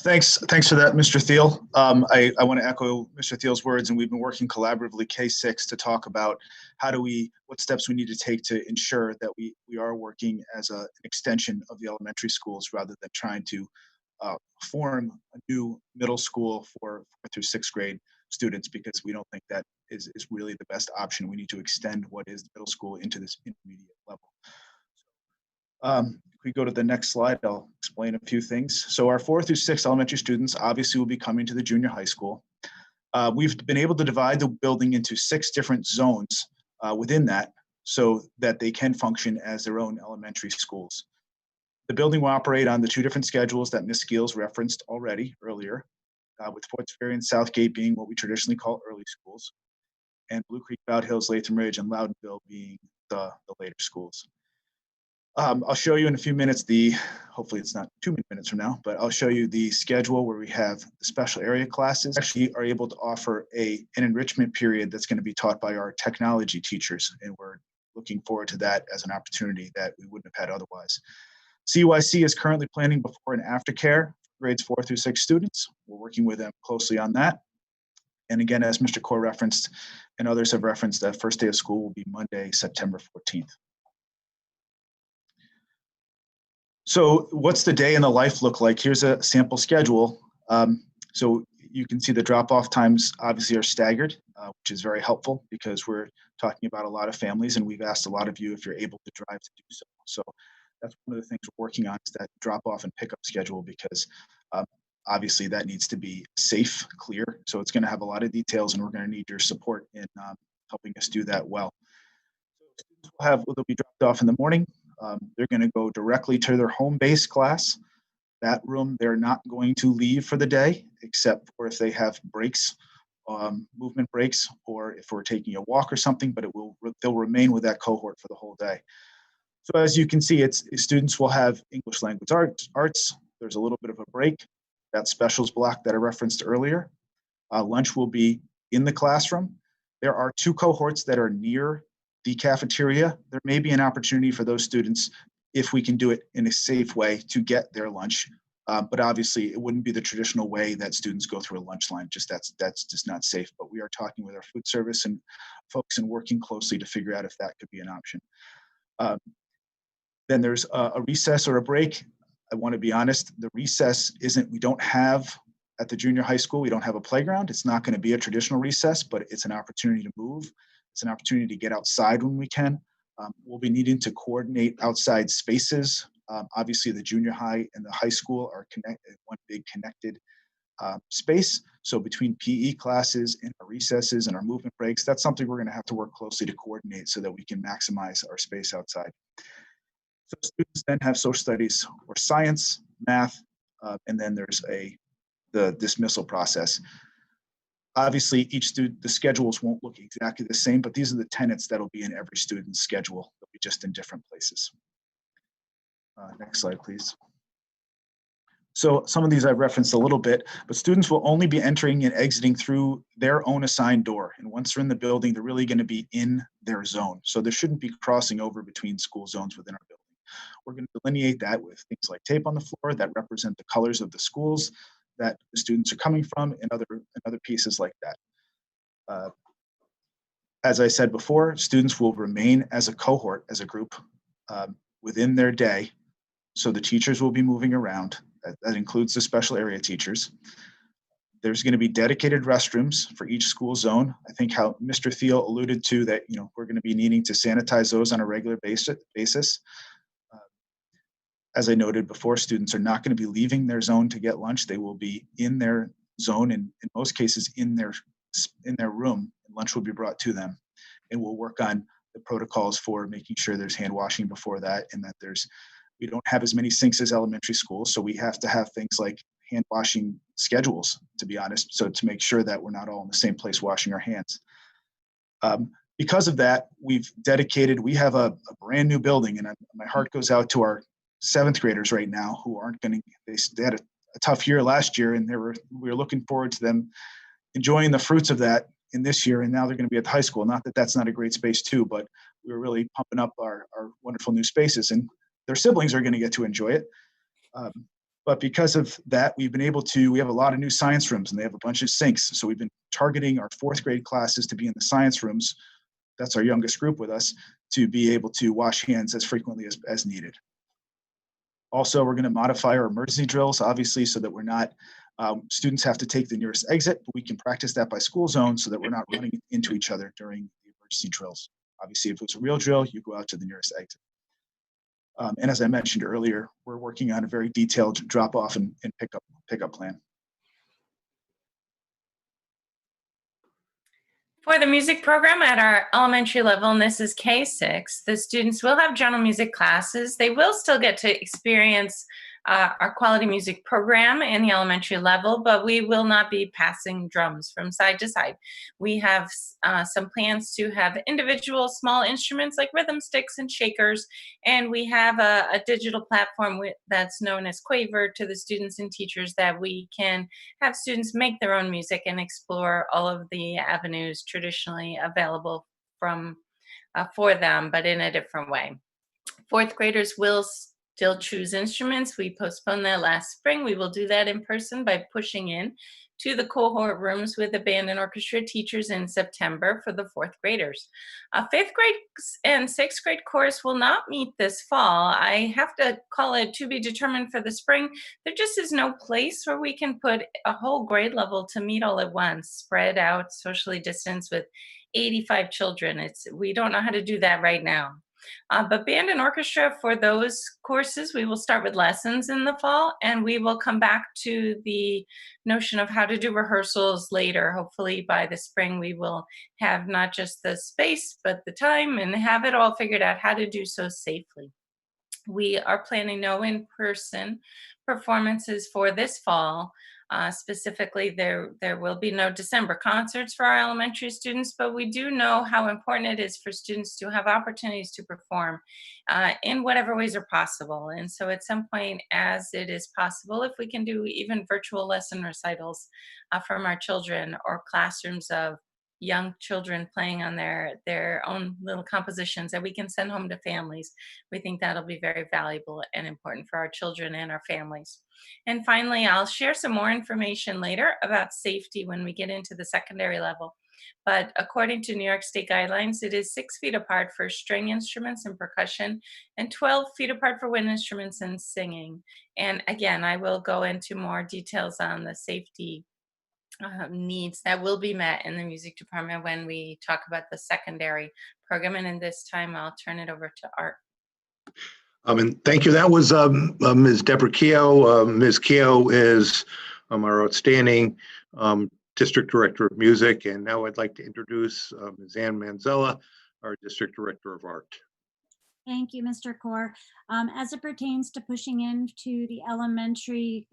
Thanks for that, Mr. Thiel. I want to echo Mr. Thiel's words, and we've been working collaboratively K-6 to talk about what steps we need to take to ensure that we are working as an extension of the elementary schools rather than trying to form a new middle school for 4th through 6th grade students, because we don't think that is really the best option. We need to extend what is the middle school into this intermediate level. If we go to the next slide, I'll explain a few things. So our 4th through 6th elementary students obviously will be coming to the junior high school. We've been able to divide the building into 6 different zones within that so that they can function as their own elementary schools. The building will operate on the 2 different schedules that Ms. Skeels referenced earlier, with Forts Ferry and Southgate being what we traditionally call early schools, and Blue Creek, Bowed Hills, Latham Ridge, and Loudonville being the later schools. I'll show you in a few minutes hopefully it's not too many minutes from now, but I'll show you the schedule where we have the special area classes. Actually are able to offer an enrichment period that's going to be taught by our technology teachers, and we're looking forward to that as an opportunity that we wouldn't have had otherwise. CYC is currently planning before and after care for grades 4 through 6 students. We're working with them closely on that. And again, as Mr. Core referenced and others have referenced, that first day of school will be Monday, September 14th. So what's the day in the life look like? Here's a sample schedule. So you can see the drop-off times obviously are staggered, which is very helpful because we're talking about a lot of families, and we've asked a lot of you if you're able to drive to do so. So that's one of the things we're working on, is that drop-off and pickup schedule, because obviously that needs to be safe, clear. So it's going to have a lot of details, and we're going to need your support in helping us do that well. So students they'll be dropped off in the morning. They're going to go directly to their home-based class. That room they're not going to leave for the day, except for if they have breaks, movement breaks, or if we're taking a walk or something, but they'll remain with that cohort for the whole day. So as you can see, students will have English language arts. There's a little bit of a break, that specials block that I referenced earlier. Lunch will be in the classroom. There are 2 cohorts that are near the cafeteria. There may be an opportunity for those students, if we can do it in a safe way, to get their lunch. But obviously it wouldn't be the traditional way that students go through a lunch line. That's just not safe. But we are talking with our food service and folks and working closely to figure out if that could be an option. Then there's a recess or a break. I want to be honest, the recess we don't have at the junior high school, we don't have a playground. It's not going to be a traditional recess, but it's an opportunity to move. It's an opportunity to get outside when we can. We'll be needing to coordinate outside spaces. Obviously, the junior high and the high school are one big connected space. So between PE classes and our recesses and our movement breaks, that's something we're going to have to work closely to coordinate so that we can maximize our space outside. So students then have social studies or science, math, and then there's the dismissal process. Obviously, the schedules won't look exactly the same, but these are the tenets that'll be in every student's schedule. They'll be just in different places. Next slide, please. So some of these I've referenced a little bit, but students will only be entering and exiting through their own assigned door. And once they're in the building, they're really going to be in their zone. So there shouldn't be crossing over between school zones within our building. We're going to delineate that with things like tape on the floor that represent the colors of the schools that the students are coming from, and other pieces like that. As I said before, students will remain as a cohort, as a group within their day. So the teachers will be moving around. That includes the special area teachers. There's going to be dedicated restrooms for each school zone. I think how Mr. Thiel alluded to that, we're going to be needing to sanitize those on a regular basis. As I noted before, students are not going to be leaving their zone to get lunch. They will be in their zone, and in most cases in their room. Lunch will be brought to them, and we'll work on the protocols for making sure there's hand washing before that, and that we don't have as many sinks as elementary schools, so we have to have things like hand washing schedules, to be honest, so to make sure that we're not all in the same place washing our hands. Because of that, we have a brand new building, and my heart goes out to our 7th graders right now who aren't going to, they had a tough year last year, and we were looking forward to them enjoying the fruits of that in this year, and now they're going to be at the high school. Not that that's not a great space too, but we were really pumping up our wonderful new spaces, and their siblings are going to get to enjoy it. But because of that, we have a lot of new science rooms, and they have a bunch of sinks. So we've been targeting our 4th grade classes to be in the science rooms. That's our youngest group with us, to be able to wash hands as frequently as needed. Also, we're going to modify our emergency drills, obviously, so that we're not, students have to take the nearest exit, but we can practice that by school zone so that we're not running into each other during the emergency drills. Obviously, if it was a real drill, you go out to the nearest exit. And as I mentioned earlier, we're working on a very detailed drop-off and pickup plan. For the music program at our elementary level, and this is K6, the students will have general music classes. They will still get to experience our quality music program in the elementary level, but we will not be passing drums from side to side. We have some plans to have individual small instruments like rhythm sticks and shakers, and we have a digital platform that's known as Quaver to the students and teachers that we can have students make their own music and explore all of the avenues traditionally available for them, but in a different way. 4th graders will still choose instruments. We postponed that last spring. We will do that in person by pushing in to the cohort rooms with the band and orchestra teachers in September for the 4th graders. 5th grade and 6th grade chorus will not meet this fall. I have to call it to be determined for the spring. There just is no place where we can put a whole grade level to meet all at once, spread out, socially distanced with 85 children. We don't know how to do that right now. But band and orchestra, for those courses, we will start with lessons in the fall, and we will come back to the notion of how to do rehearsals later. Hopefully by the spring, we will have not just the space, but the time, and have it all figured out how to do so safely. We are planning no in-person performances for this fall. Specifically, there will be no December concerts for our elementary students, but we do know how important it is for students to have opportunities to perform in whatever ways are possible. And so at some point, as it is possible, if we can do even virtual lesson recitals from our children, or classrooms of young children playing on their own little compositions that we can send home to families, we think that'll be very valuable and important for our children and our families. And finally, I'll share some more information later about safety when we get into the secondary level. But according to New York State guidelines, it is 6 feet apart for string instruments and percussion, and 12 feet apart for wind instruments and singing. And again, I will go into more details on the safety needs that will be met in the music department when we talk about the secondary program. And in this time, I'll turn it over to Art. And thank you. That was Ms. Deborah Keogh. Ms. Keogh is our outstanding District Director of Music. And now I'd like to introduce Ms. Ann Manzella, our District Director of Art. Thank you, Mr. Core. As it pertains to pushing into the elementary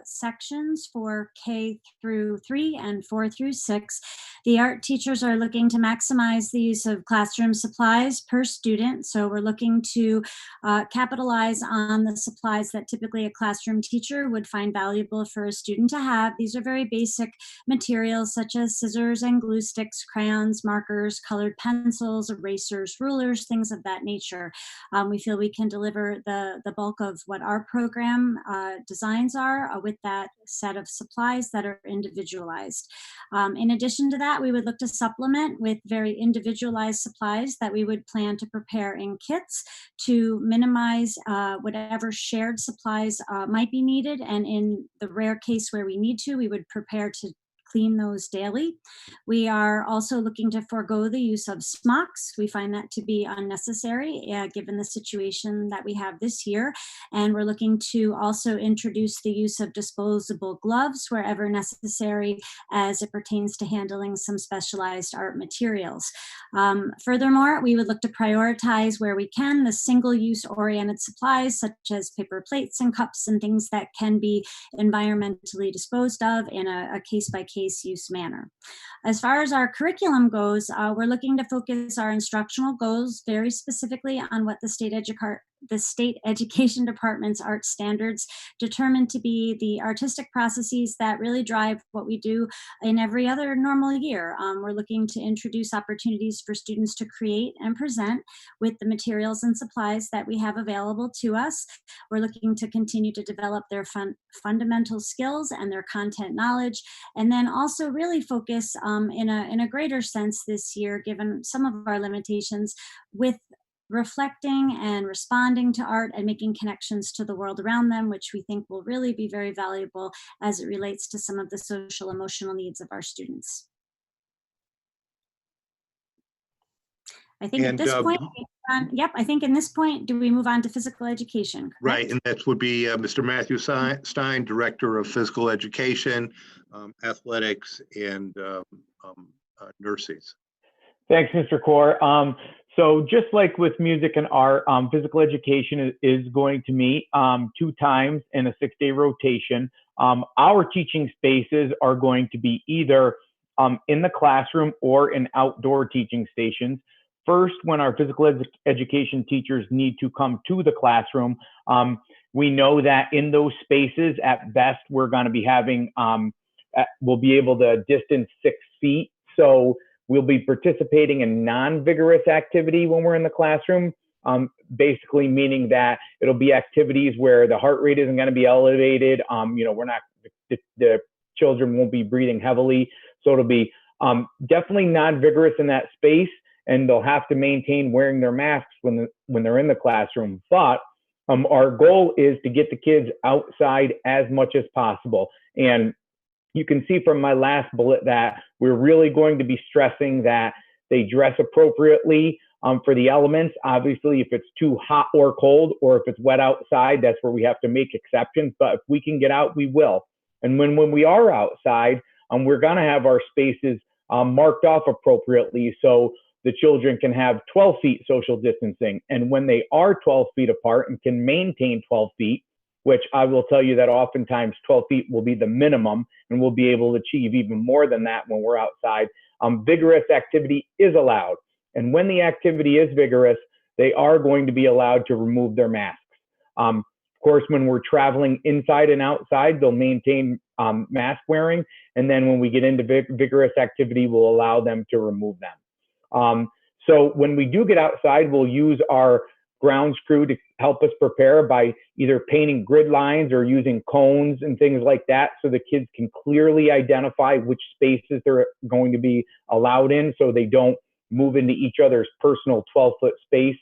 sections for K through 3 and 4 through 6, the art teachers are looking to maximize the use of classroom supplies per student. So we're looking to capitalize on the supplies that typically a classroom teacher would find valuable for a student to have. These are very basic materials such as scissors and glue sticks, crayons, markers, colored pencils, erasers, rulers, things of that nature. We feel we can deliver the bulk of what our program designs are with that set of supplies that are individualized. In addition to that, we would look to supplement with very individualized supplies that we would plan to prepare in kits to minimize whatever shared supplies might be needed. And in the rare case where we need to, we would prepare to clean those daily. We are also looking to forego the use of smocks. We find that to be unnecessary given the situation that we have this year. And we're looking to also introduce the use of disposable gloves wherever necessary as it pertains to handling some specialized art materials. Furthermore, we would look to prioritize where we can the single-use oriented supplies such as paper plates and cups and things that can be environmentally disposed of in a case-by-case use manner. As far as our curriculum goes, we're looking to focus our instructional goals very specifically on what the state education department's art standards determined to be the artistic processes that really drive what we do in every other normal year. We're looking to introduce opportunities for students to create and present with the materials and supplies that we have available to us. We're looking to continue to develop their fundamental skills and their content knowledge, and then also really focus in a greater sense this year, given some of our limitations, with reflecting and responding to art and making connections to the world around them, which we think will really be very valuable as it relates to some of the social emotional needs of our students. I think at this point, I think in this point, do we move on to physical education? Correct? Right, and that would be Mr. Matthew Stein, Director of Physical Education, Athletics, and Nurses. Thanks, Mr. Core. So just like with music and art, physical education is going to meet 2 times in a 6-day rotation. Our teaching spaces are going to be either in the classroom or in outdoor teaching stations. First, when our physical education teachers need to come to the classroom, we know that in those spaces, at best, we're going to be having, we'll be able to distance 6 feet. So we'll be participating in non-vigorous activity when we're in the classroom, basically meaning that it'll be activities where the heart rate isn't going to be elevated. We're not, the children won't be breathing heavily. So it'll be definitely non-vigorous in that space, and they'll have to maintain wearing their masks when they're in the classroom. But our goal is to get the kids outside as much as possible. And you can see from my last bullet that we're really going to be stressing that they dress appropriately for the elements. Obviously, if it's too hot or cold, or if it's wet outside, that's where we have to make exceptions. But if we can get out, we will. And when we are outside, we're going to have our spaces marked off appropriately so the children can have 12 feet social distancing. And when they are 12 feet apart and can maintain 12 feet, which I will tell you that oftentimes 12 feet will be the minimum, and we'll be able to achieve even more than that when we're outside. Vigorous activity is allowed. And when the activity is vigorous, they are going to be allowed to remove their masks. Of course, when we're traveling inside and outside, they'll maintain mask wearing. And then when we get into vigorous activity, we'll allow them to remove them. So when we do get outside, we'll use our grounds crew to help us prepare by either painting grid lines or using cones and things like that, so the kids can clearly identify which spaces they're going to be allowed in, so they don't move into each other's personal 12-foot space.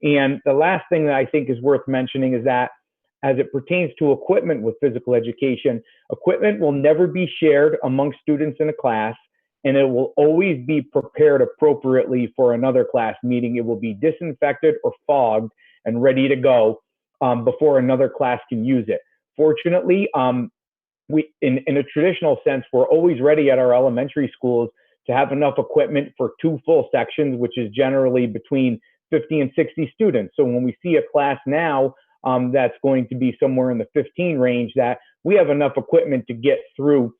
And the last thing that I think is worth mentioning is that as it pertains to equipment with physical education, equipment will never be shared among students in a class, and it will always be prepared appropriately for another class, meaning it will be disinfected or fogged and ready to go before another class can use it. Fortunately, in a traditional sense, we're always ready at our elementary schools to have enough equipment for 2 full sections, which is generally between 50 and 60 students. So when we see a class now that's going to be somewhere in the 15 range, that we have enough equipment to get through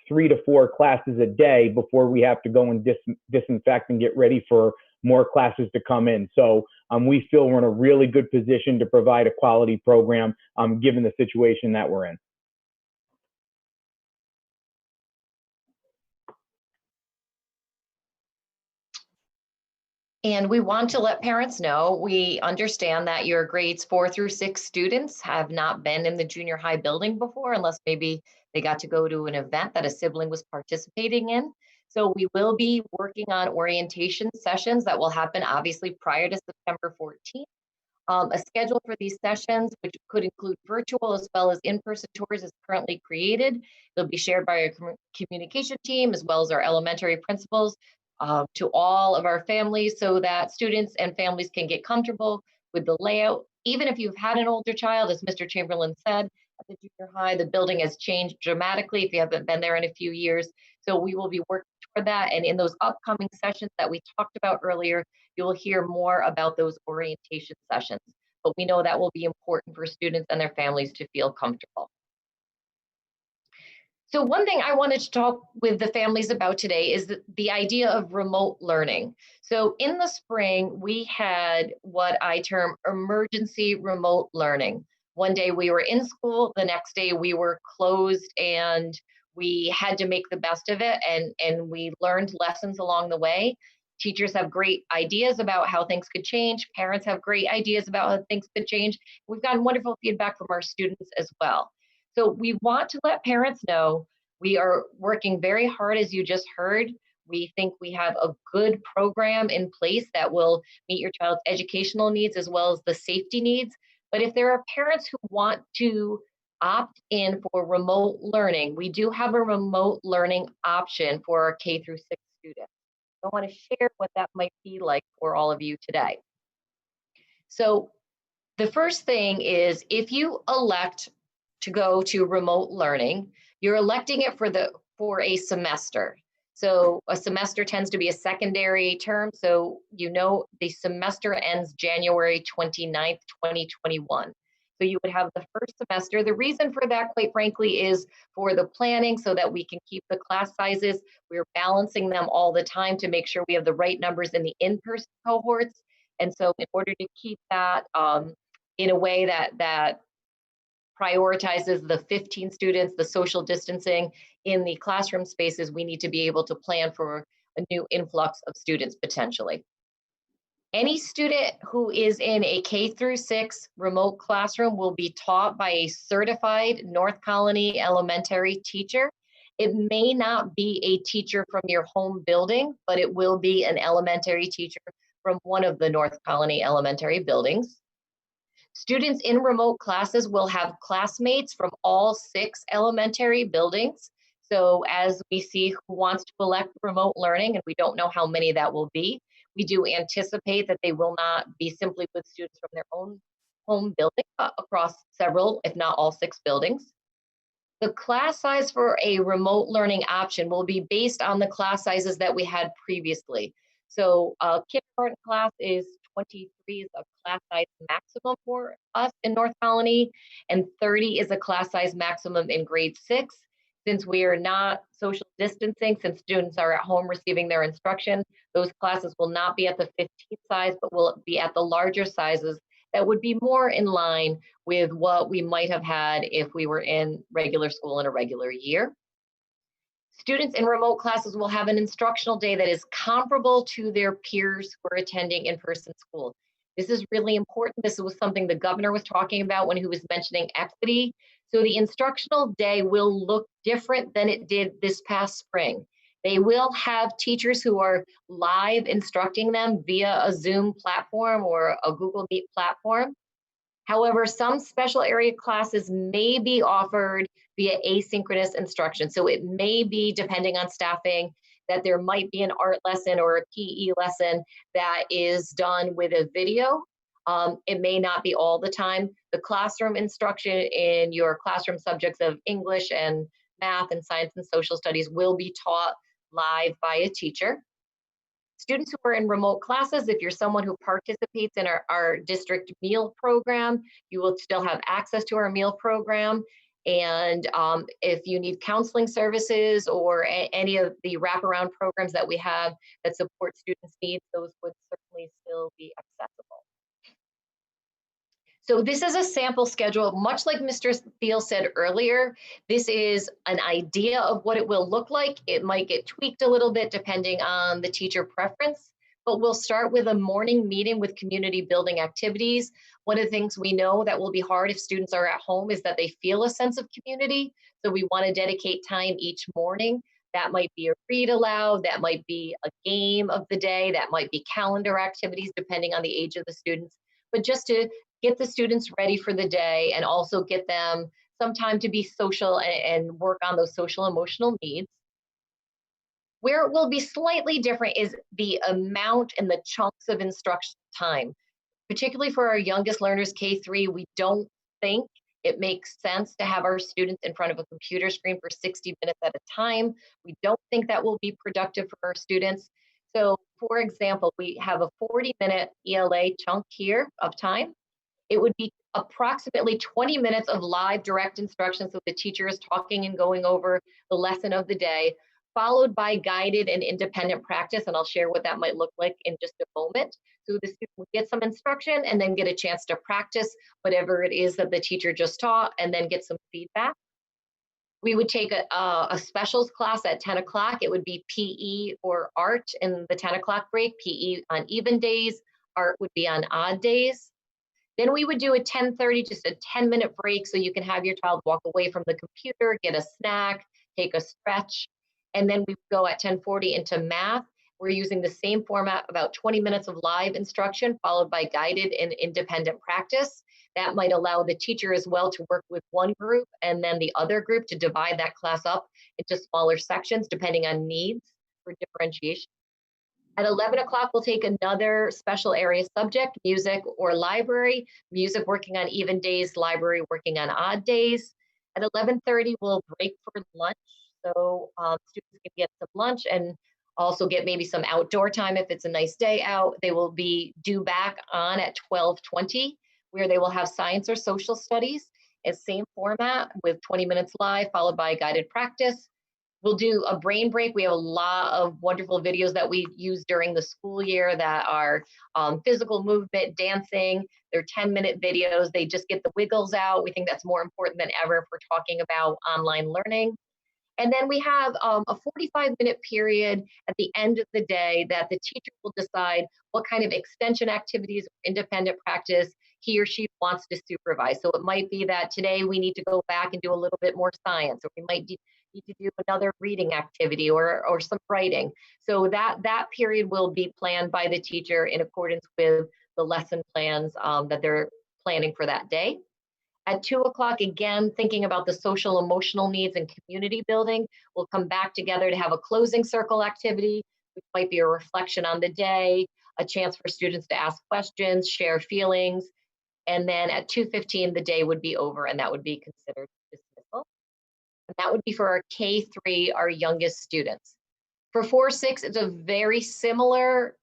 3 to 4 classes a day before we have to go and disinfect and get ready for more classes to come in. So we feel we're in a really good position to provide a quality program given the situation that we're in. And we want to let parents know, we understand that your grades 4 through 6 students have not been in the junior high building before, unless maybe they got to go to an event that a sibling was participating in. So we will be working on orientation sessions that will happen obviously prior to September 14th. A schedule for these sessions, which could include virtual as well as in-person tours, is currently created. It'll be shared by our communication team as well as our elementary principals to all of our families, so that students and families can get comfortable with the layout. Even if you've had an older child, as Mr. Chamberlain said, at the junior high, the building has changed dramatically if you haven't been there in a few years. So we will be working toward that. And in those upcoming sessions that we talked about earlier, you will hear more about those orientation sessions. But we know that will be important for students and their families to feel comfortable. So one thing I wanted to talk with the families about today is the idea of remote learning. So in the spring, we had what I term emergency remote learning. One day we were in school, the next day we were closed, and we had to make the best of it, and we learned lessons along the way. Teachers have great ideas about how things could change. Parents have great ideas about how things could change. We've gotten wonderful feedback from our students as well. So we want to let parents know we are working very hard, as you just heard. We think we have a good program in place that will meet your child's educational needs as well as the safety needs. But if there are parents who want to opt in for remote learning, we do have a remote learning option for our K through 6 students. I want to share what that might be like for all of you today. So the first thing is, if you elect to go to remote learning, you're electing it for a semester. So a semester tends to be a secondary term. So you know the semester ends January 29th, 2021. So you would have the first semester. The reason for that, quite frankly, is for the planning so that we can keep the class sizes. We're balancing them all the time to make sure we have the right numbers in the in-person cohorts. And so in order to keep that in a way that prioritizes the 15 students, the social distancing in the classroom spaces, we need to be able to plan for a new influx of students potentially. Any student who is in a K through 6 remote classroom will be taught by a certified North Colony elementary teacher. It may not be a teacher from your home building, but it will be an elementary teacher from one of the North Colony elementary buildings. Students in remote classes will have classmates from all 6 elementary buildings. So as we see who wants to elect remote learning, and we don't know how many that will be, we do anticipate that they will not be simply with students from their own home building, but across several, if not all 6 buildings. The class size for a remote learning option will be based on the class sizes that we had previously. So kindergarten class is 23 is a class size maximum for us in North Colony, and 30 is a class size maximum in grade 6. Since we are not social distancing, since students are at home receiving their instruction, those classes will not be at the 15 size, but will be at the larger sizes that would be more in line with what we might have had if we were in regular school in a regular year. Students in remote classes will have an instructional day that is comparable to their peers who are attending in-person school. This is really important. This was something the governor was talking about when he was mentioning equity. So the instructional day will look different than it did this past spring. They will have teachers who are live instructing them via a Zoom platform or a Google Meet platform. However, some special area classes may be offered via asynchronous instruction. So it may be, depending on staffing, that there might be an art lesson or a PE lesson that is done with a video. It may not be all the time. The classroom instruction in your classroom subjects of English and math and science and social studies will be taught live by a teacher. Students who are in remote classes, if you're someone who participates in our district meal program, you will still have access to our meal program. And if you need counseling services or any of the wraparound programs that we have that support students' needs, those would certainly still be accessible. So this is a sample schedule, much like Mr. Thiel said earlier. This is an idea of what it will look like. It might get tweaked a little bit depending on the teacher preference, but we'll start with a morning meeting with community building activities. One of the things we know that will be hard if students are at home is that they feel a sense of community. So we want to dedicate time each morning. That might be a read aloud, that might be a game of the day, that might be calendar activities depending on the age of the students, but just to get the students ready for the day and also get them some time to be social and work on those social emotional needs. Where it will be slightly different is the amount and the chunks of instruction time. Particularly for our youngest learners, K3, we don't think it makes sense to have our students in front of a computer screen for 60 minutes at a time. We don't think that will be productive for our students. So for example, we have a 40-minute ELA chunk here of time. It would be approximately 20 minutes of live direct instruction. So the teacher is talking and going over the lesson of the day, followed by guided and independent practice. And I'll share what that might look like in just a moment. So the student will get some instruction and then get a chance to practice whatever it is that the teacher just taught and then get some feedback. We would take a specials class at 10 o'clock. It would be PE or art in the 10 o'clock break, PE on even days, art would be on odd days. Then we would do a 10:30, just a 10-minute break so you can have your child walk away from the computer, get a snack, take a stretch. And then we go at 10:40 into math. We're using the same format, about 20 minutes of live instruction, followed by guided and independent practice. That might allow the teacher as well to work with one group and then the other group to divide that class up into smaller sections, depending on needs for differentiation. At 11 o'clock, we'll take another special area subject, music or library, music working on even days, library working on odd days. At 11:30, we'll break for lunch. So students can get some lunch and also get maybe some outdoor time if it's a nice day out. They will be due back on at 12:20, where they will have science or social studies, as same format with 20 minutes live, followed by guided practice. We'll do a brain break. We have a lot of wonderful videos that we use during the school year that are physical movement, dancing. They're 10-minute videos. They just get the wiggles out. We think that's more important than ever if we're talking about online learning. And then we have a 45-minute period at the end of the day that the teacher will decide what kind of extension activities or independent practice he or she wants to supervise. So it might be that today we need to go back and do a little bit more science, or we might need to do another reading activity or some writing. So that period will be planned by the teacher in accordance with the lesson plans that they're planning for that day. At 2 o'clock, again, thinking about the social emotional needs and community building, we'll come back together to have a closing circle activity, which might be a reflection on the day, a chance for students to ask questions, share feelings. And then at 2:15, the day would be over and that would be considered dismissal. And that would be for our K3, our youngest students. For 4-6, it's a very similar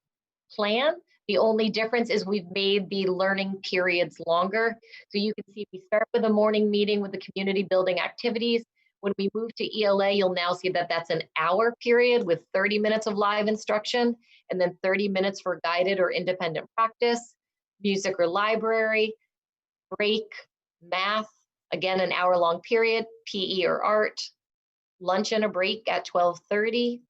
plan. The only difference is we've made the learning periods longer. So you can see we start with a morning meeting with the community building activities. When we move to ELA, you'll now see that that's an hour period with 30 minutes of live instruction and then 30 minutes for guided or independent practice, music or library, break, math, again, an hour-long period, PE or art, lunch and a break at 12:30.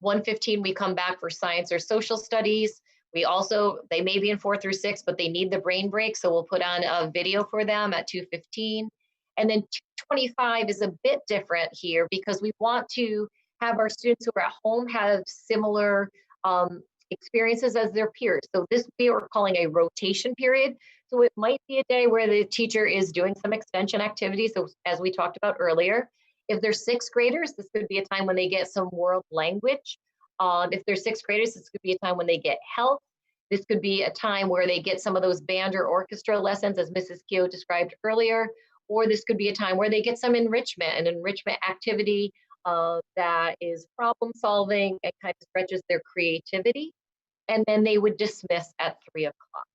1:15, we come back for science or social studies. They may be in 4 through 6, but they need the brain break. So we'll put on a video for them at 2:15. And then 2:25 is a bit different here because we want to have our students who are at home have similar experiences as their peers. So this we are calling a rotation period. So it might be a day where the teacher is doing some extension activities. So as we talked about earlier, if they're 6th graders, this could be a time when they get some world language. If they're 6th graders, this could be a time when they get health. This could be a time where they get some of those band or orchestra lessons, as Mrs. Keogh described earlier. Or this could be a time where they get some enrichment, an enrichment activity that is problem solving and kind of stretches their creativity. And then they would dismiss at 3 o'clock.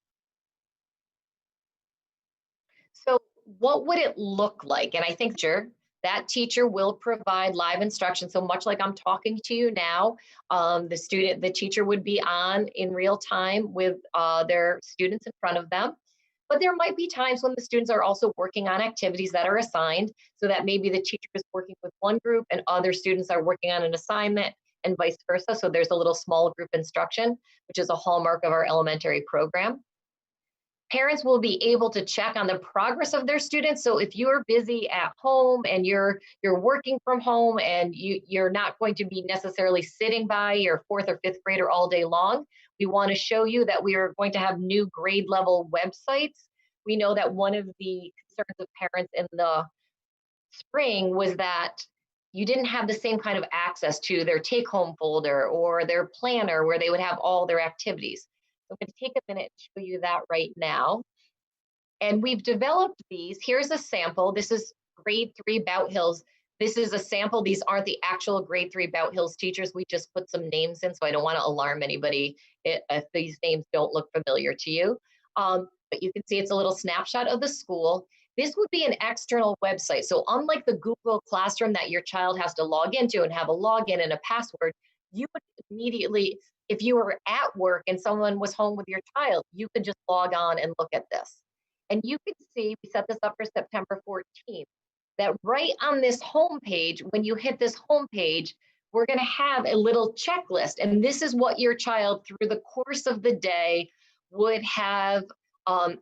So what would it look like? And I think that teacher will provide live instruction. So much like I'm talking to you now, the teacher would be on in real time with their students in front of them. But there might be times when the students are also working on activities that are assigned, so that maybe the teacher is working with one group and other students are working on an assignment and vice versa. So there's a little small group instruction, which is a hallmark of our elementary program. Parents will be able to check on the progress of their students. So if you're busy at home and you're working from home and you're not going to be necessarily sitting by your 4th or 5th grader all day long, we want to show you that we are going to have new grade level websites. We know that one of the concerns of parents in the spring was that you didn't have the same kind of access to their take-home folder or their planner where they would have all their activities. So I'm going to take a minute to show you that right now. And we've developed these. Here's a sample. This is grade 3 Bout Hills. This is a sample. These aren't the actual grade 3 Bout Hills teachers. We just put some names in, so I don't want to alarm anybody if these names don't look familiar to you. But you can see it's a little snapshot of the school. This would be an external website. So unlike the Google Classroom that your child has to log into and have a login and a password, you would immediately, if you were at work and someone was home with your child, you could just log on and look at this. And you can see, we set this up for September 14th, that right on this home page, when you hit this home page, we're going to have a little checklist. And this is what your child through the course of the day would have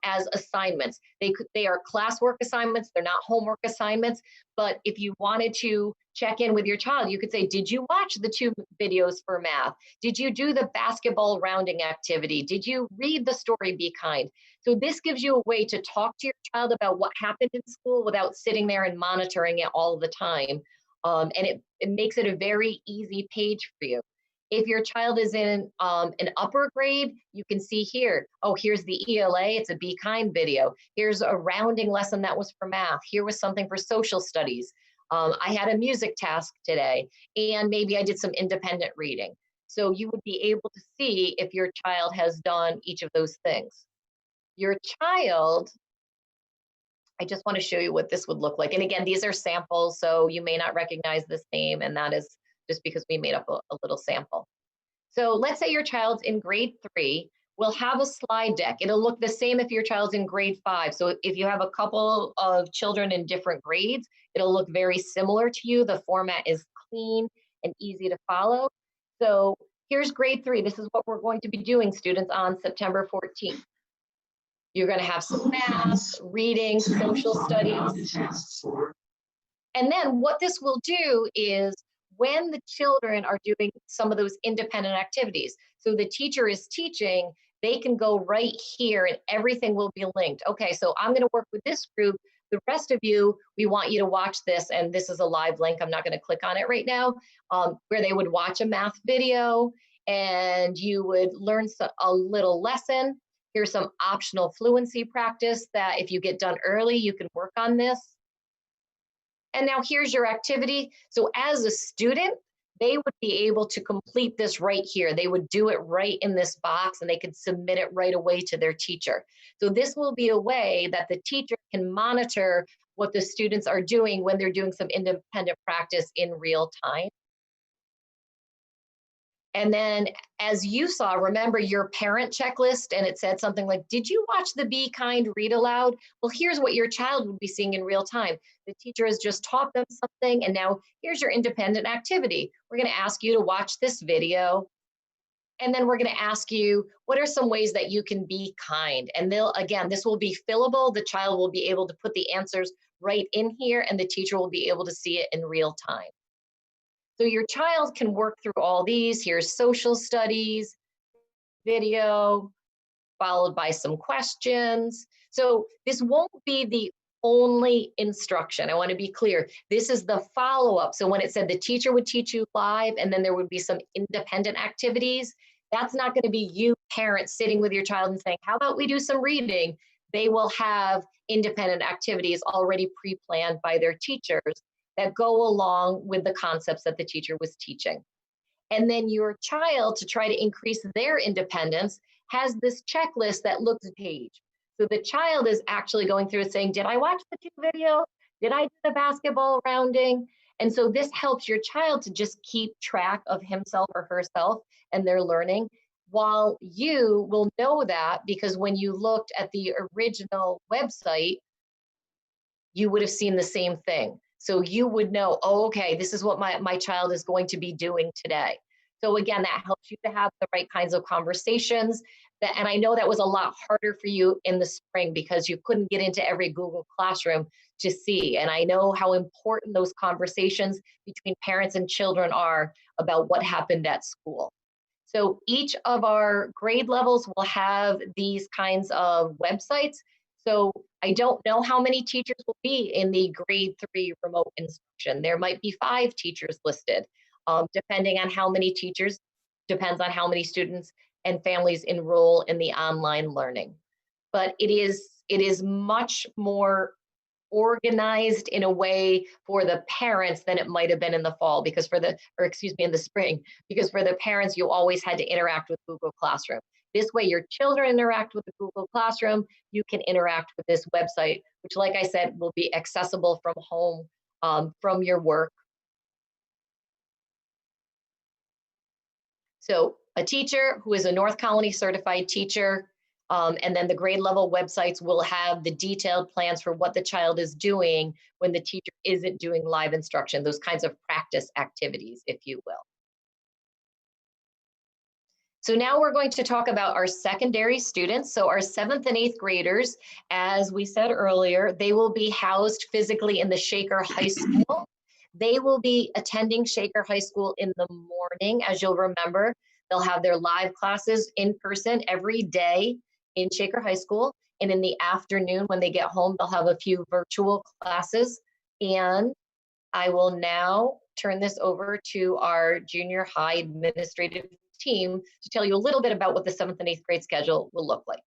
as assignments. They are classwork assignments, they're not homework assignments, but if you wanted to check in with your child, you could say, did you watch the 2 videos for math? Did you do the basketball rounding activity? Did you read the story Be Kind? So this gives you a way to talk to your child about what happened in school without sitting there and monitoring it all the time. And it makes it a very easy page for you. If your child is in an upper grade, you can see here, oh, here's the ELA, it's a Be Kind video. Here's a rounding lesson that was for math. Here was something for social studies. I had a music task today, and maybe I did some independent reading. So you would be able to see if your child has done each of those things. Your child, I just want to show you what this would look like. And again, these are samples, so you may not recognize this name, and that is just because we made up a little sample. So let's say your child's in grade 3, we'll have a slide deck. It'll look the same if your child's in grade 5. So if you have a couple of children in different grades, it'll look very similar to you. The format is clean and easy to follow. So here's grade 3. This is what we're going to be doing, students, on September 14th. You're going to have some math, reading, social studies. And then what this will do is when the children are doing some of those independent activities, so the teacher is teaching, they can go right here and everything will be linked. Okay, so I'm going to work with this group. The rest of you, we want you to watch this. And this is a live link. I'm not going to click on it right now, where they would watch a math video and you would learn a little lesson. Here's some optional fluency practice that if you get done early, you can work on this. And now here's your activity. So as a student, they would be able to complete this right here. They would do it right in this box and they could submit it right away to their teacher. So this will be a way that the teacher can monitor what the students are doing when they're doing some independent practice in real time. And then as you saw, remember your parent checklist, and it said something like, did you watch the Be Kind read aloud? Well, here's what your child would be seeing in real time. The teacher has just taught them something, and now here's your independent activity. We're going to ask you to watch this video, and then we're going to ask you, what are some ways that you can be kind? And again, this will be fillable. The child will be able to put the answers right in here, and the teacher will be able to see it in real time. So your child can work through all these. Here's social studies, video, followed by some questions. So this won't be the only instruction. I want to be clear. This is the follow-up. So when it said the teacher would teach you live and then there would be some independent activities, that's not going to be you parents sitting with your child and saying, how about we do some reading? They will have independent activities already pre-planned by their teachers. that go along with the concepts that the teacher was teaching. And then your child, to try to increase their independence, has this checklist that looks page. So the child is actually going through and saying, did I watch the 2 video? Did I do the basketball rounding? And so this helps your child to just keep track of himself or herself and their learning, while you will know that because when you looked at the original website, you would have seen the same thing. So you would know, oh, okay, this is what my child is going to be doing today. So again, that helps you to have the right kinds of conversations. And I know that was a lot harder for you in the spring because you couldn't get into every Google Classroom to see. And I know how important those conversations between parents and children are about what happened at school. So each of our grade levels will have these kinds of websites. So I don't know how many teachers will be in the grade 3 remote instruction. There might be 5 teachers listed, depending on how many teachers, depends on how many students and families enroll in the online learning. But it is much more organized in a way for the parents than it might have been in the fall, because in the spring, because for the parents, you always had to interact with Google Classroom. This way your children interact with the Google Classroom, you can interact with this website, which like I said, will be accessible from home, from your work. So a teacher who is a North Colony certified teacher, and then the grade level websites will have the detailed plans for what the child is doing when the teacher isn't doing live instruction, those kinds of practice activities, if you will. So now we're going to talk about our secondary students. So our 7th and 8th graders, as we said earlier, they will be housed physically in the Shaker High School. They will be attending Shaker High School in the morning. As you'll remember, they'll have their live classes in person every day in Shaker High School. And in the afternoon, when they get home, they'll have a few virtual classes. And I will now turn this over to our junior high administrative team to tell you a little bit about what the 7th and 8th grade schedule will look like.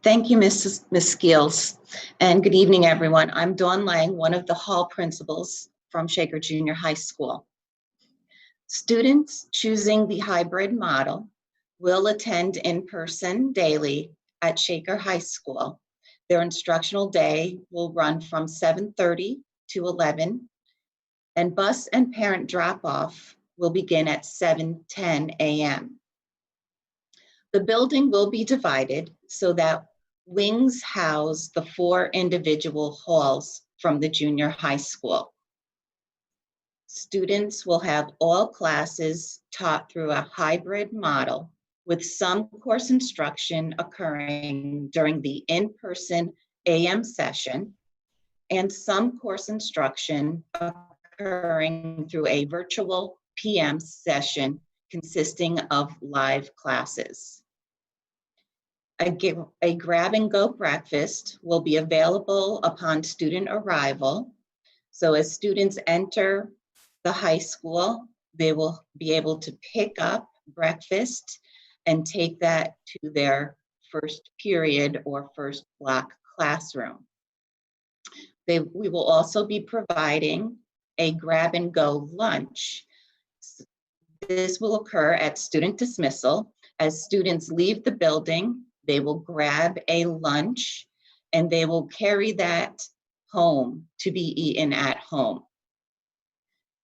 Thank you, Ms. Skeels, and good evening, everyone. I'm Dawn Lang, one of the hall principals from Shaker Junior High School. Students choosing the hybrid model will attend in person daily at Shaker High School. Their instructional day will run from 7:30 to 11, and bus and parent drop-off will begin at 7:10 a.m. The building will be divided so that wings house the 4 individual halls from the junior high school. Students will have all classes taught through a hybrid model, with some course instruction occurring during the in-person AM session and some course instruction occurring through a virtual PM session consisting of live classes. A grab-and-go breakfast will be available upon student arrival. So as students enter the high school, they will be able to pick up breakfast and take that to their first period or first block classroom. We will also be providing a grab-and-go lunch. This will occur at student dismissal. As students leave the building, they will grab a lunch and they will carry that home to be eaten at home.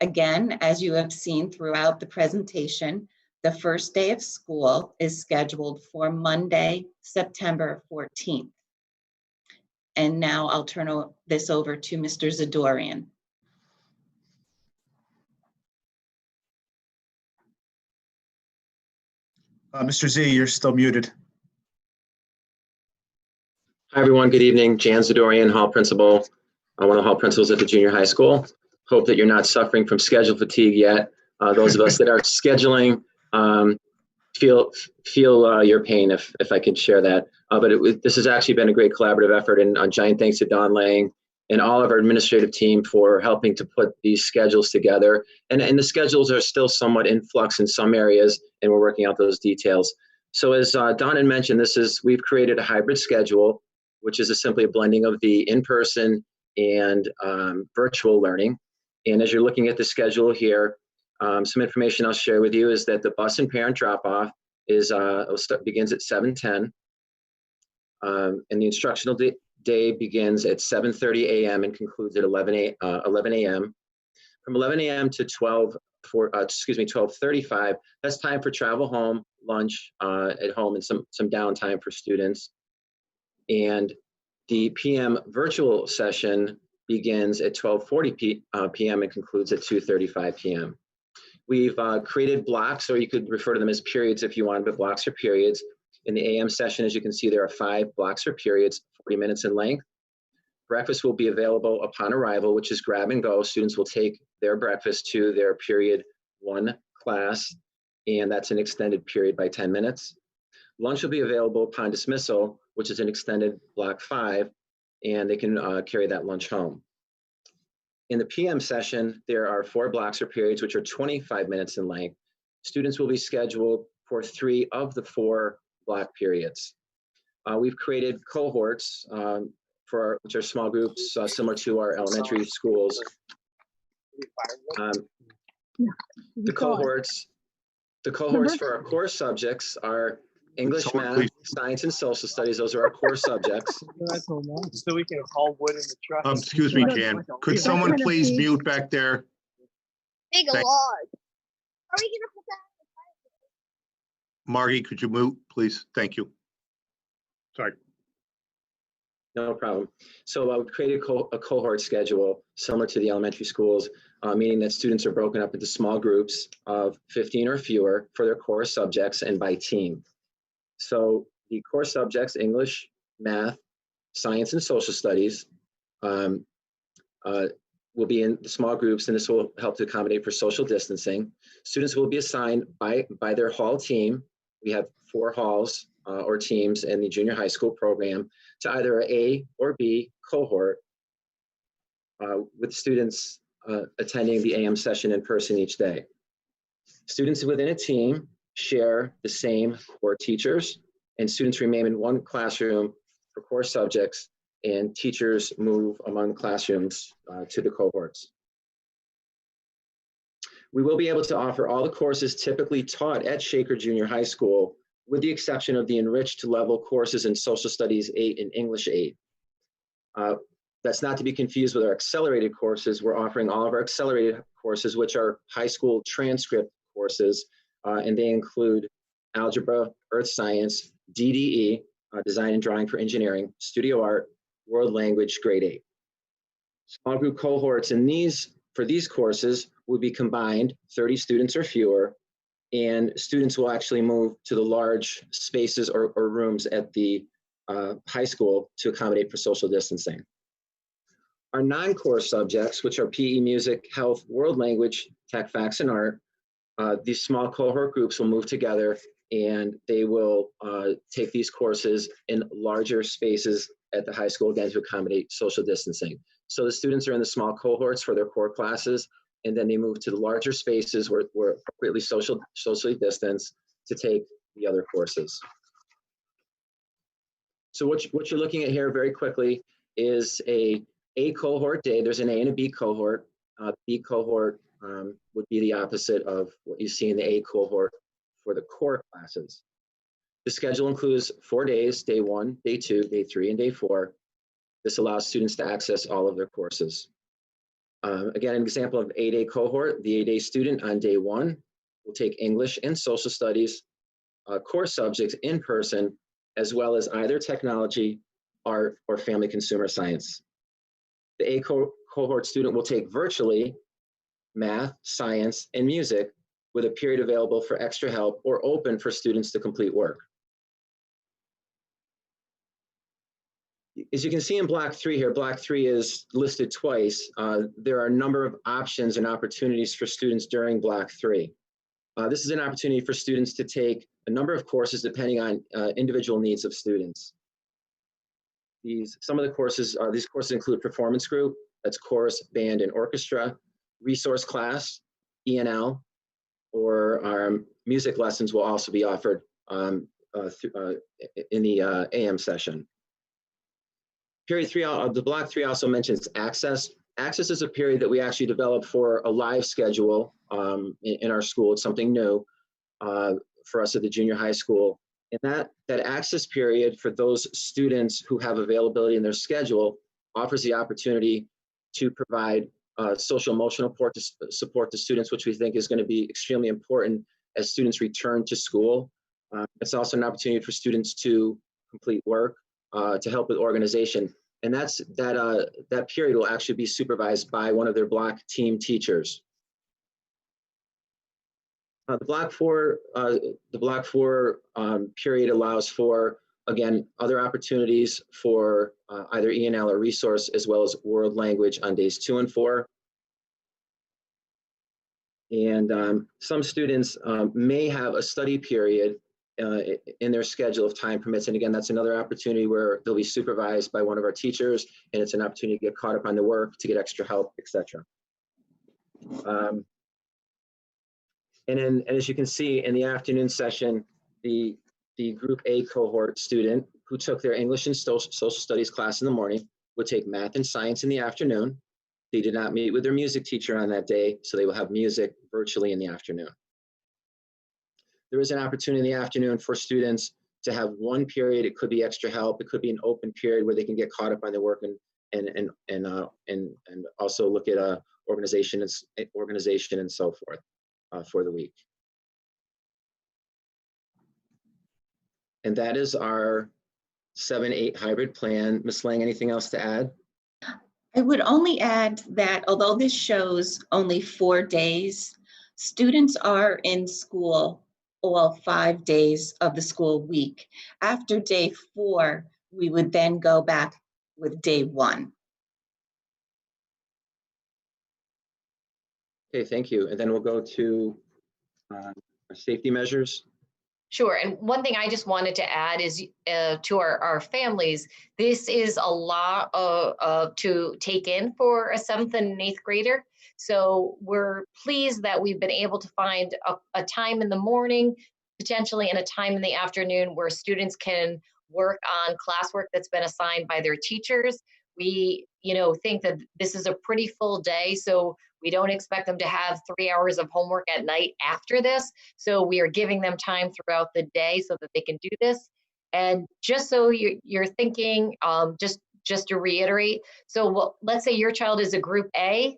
Again, as you have seen throughout the presentation, the first day of school is scheduled for Monday, September 14th. And now I'll turn this over to Mr. Zadorian. Mr. Z, you're still muted. Hi, everyone. Good evening. Jan Zadorian, hall principal, one of the hall principals at the junior high school. Hope that you're not suffering from schedule fatigue yet. Those of us that are scheduling feel your pain, if I could share that. But this has actually been a great collaborative effort, and a giant thanks to Dawn Lang and all of our administrative team for helping to put these schedules together. And the schedules are still somewhat in flux in some areas, and we're working out those details. So as Dawn had mentioned, we've created a hybrid schedule, which is simply a blending of the in-person and virtual learning. And as you're looking at the schedule here, some information I'll share with you is that the bus and parent drop-off begins at 7:10. And the instructional day begins at 7:30 a.m. and concludes at 11 a.m. From 11 a.m. to 12:35, that's time for travel home, lunch at home, and some downtime for students. And the PM virtual session begins at 12:40 p.m. and concludes at 2:35 p.m. We've created blocks, or you could refer to them as periods if you want, but blocks or periods. In the AM session, as you can see, there are 5 blocks or periods, 40 minutes in length. Breakfast will be available upon arrival, which is grab and go. Students will take their breakfast to their period 1 class, and that's an extended period by 10 minutes. Lunch will be available upon dismissal, which is an extended block 5, and they can carry that lunch home. In the PM session, there are 4 blocks or periods, which are 25 minutes in length. Students will be scheduled for 3 of the 4 block periods. We've created cohorts which are small groups similar to our elementary schools. The cohorts for our core subjects are English, math, science, and social studies. Those are our core subjects. So we can haul wood in the truck. Excuse me, Jan. Could someone please mute back there? Big log. Are we gonna put that? Margie, could you mute, please? Thank you. Sorry. No problem. So we've created a cohort schedule similar to the elementary schools, meaning that students are broken up into small groups of 15 or fewer for their core subjects and by team. So the core subjects, English, math, science, and social studies, will be in the small groups, and this will help to accommodate for social distancing. Students will be assigned by their hall team. We have 4 halls or teams in the junior high school program to either A or B cohort with students attending the AM session in person each day. Students within a team share the same core teachers, and students remain in one classroom for core subjects, and teachers move among the classrooms to the cohorts. We will be able to offer all the courses typically taught at Shaker Junior High School, with the exception of the enriched level courses in Social Studies 8 and English 8. That's not to be confused with our accelerated courses. We're offering all of our accelerated courses, which are high school transcript courses, and they include algebra, earth science, DDE, design and drawing for engineering, studio art, world language, grade 8. Small group cohorts for these courses will be combined, 30 students or fewer, and students will actually move to the large spaces or rooms at the high school to accommodate for social distancing. Our non-core subjects, which are PE, music, health, world language, tech, facts, and art, these small cohort groups will move together, and they will take these courses in larger spaces at the high school, again, to accommodate social distancing. So the students are in the small cohorts for their core classes, and then they move to the larger spaces where appropriately socially distanced to take the other courses. So what you're looking at here very quickly is a cohort day. There's an A and a B cohort. B cohort would be the opposite of what you see in the A cohort for the core classes. The schedule includes 4 days, day 1, day 2, day 3, and day 4. This allows students to access all of their courses. Again, an example of 8A cohort, the 8A student on day 1 will take English and social studies core subjects in person, as well as either technology, art, or family consumer science. The A cohort student will take virtually math, science, and music, with a period available for extra help or open for students to complete work. As you can see in block 3 here, block 3 is listed twice. There are a number of options and opportunities for students during block 3. This is an opportunity for students to take a number of courses depending on individual needs of students. Some of the courses, these courses include performance group, that's chorus, band, and orchestra, resource class, ENL, or our music lessons will also be offered in the AM session. Period 3, the block 3 also mentions access. Access is a period that we actually developed for a live schedule in our school. It's something new for us at the junior high school. And that access period for those students who have availability in their schedule offers the opportunity to provide social emotional support to students, which we think is going to be extremely important as students return to school. It's also an opportunity for students to complete work, to help with organization. And that period will actually be supervised by one of their block team teachers. The block four period allows for, again, other opportunities for either E&L or resource, as well as world language on days 2 and 4. And some students may have a study period in their schedule if time permits. And again, that's another opportunity where they'll be supervised by one of our teachers, and it's an opportunity to get caught up on the work, to get extra help, etc. And as you can see in the afternoon session, the Group A cohort student who took their English and social studies class in the morning would take math and science in the afternoon. They did not meet with their music teacher on that day, so they will have music virtually in the afternoon. There is an opportunity in the afternoon for students to have one period. It could be extra help. It could be an open period where they can get caught up on their work and also look at organization and so forth for the week. And that is our 7-8 hybrid plan. Ms. Lang, anything else to add? I would only add that although this shows only 4 days, students are in school all 5 days of the school week. After day 4, we would then go back with day 1. Okay, thank you. And then we'll go to our safety measures. Sure. And one thing I just wanted to add is to our families, this is a lot to take in for a 7th and 8th grader. So we're pleased that we've been able to find a time in the morning, potentially in a time in the afternoon, where students can work on classwork that's been assigned by their teachers. We, think that this is a pretty full day, so we don't expect them to have 3 hours of homework at night after this. So we are giving them time throughout the day so that they can do this. And just so you're thinking, just to reiterate, so let's say your child is a group A.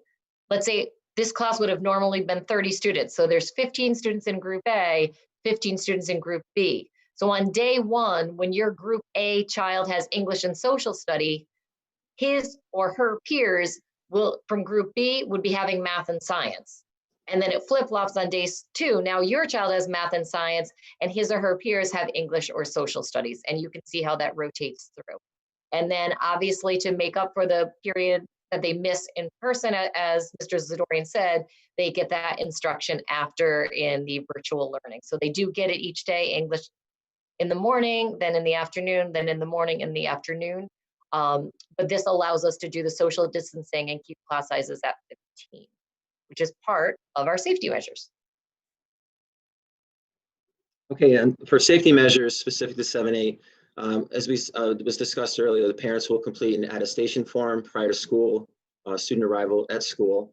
Let's say this class would have normally been 30 students. So there's 15 students in group A, 15 students in group B. So on day 1, when your group A child has English and social study, his or her peers from group B would be having math and science. And then it flip-flops on day 2. Now your child has math and science, and his or her peers have English or social studies. And you can see how that rotates through. And then obviously, to make up for the period that they miss in person, as Mr. Zadorian said, they get that instruction after in the virtual learning. So they do get it each day, English in the morning, then in the afternoon, then in the morning, in the afternoon. But this allows us to do the social distancing and keep class sizes at 15, which is part of our safety measures. Okay, and for safety measures specific to 7-8, as was discussed earlier, the parents will complete an attestation form prior to school, student arrival at school.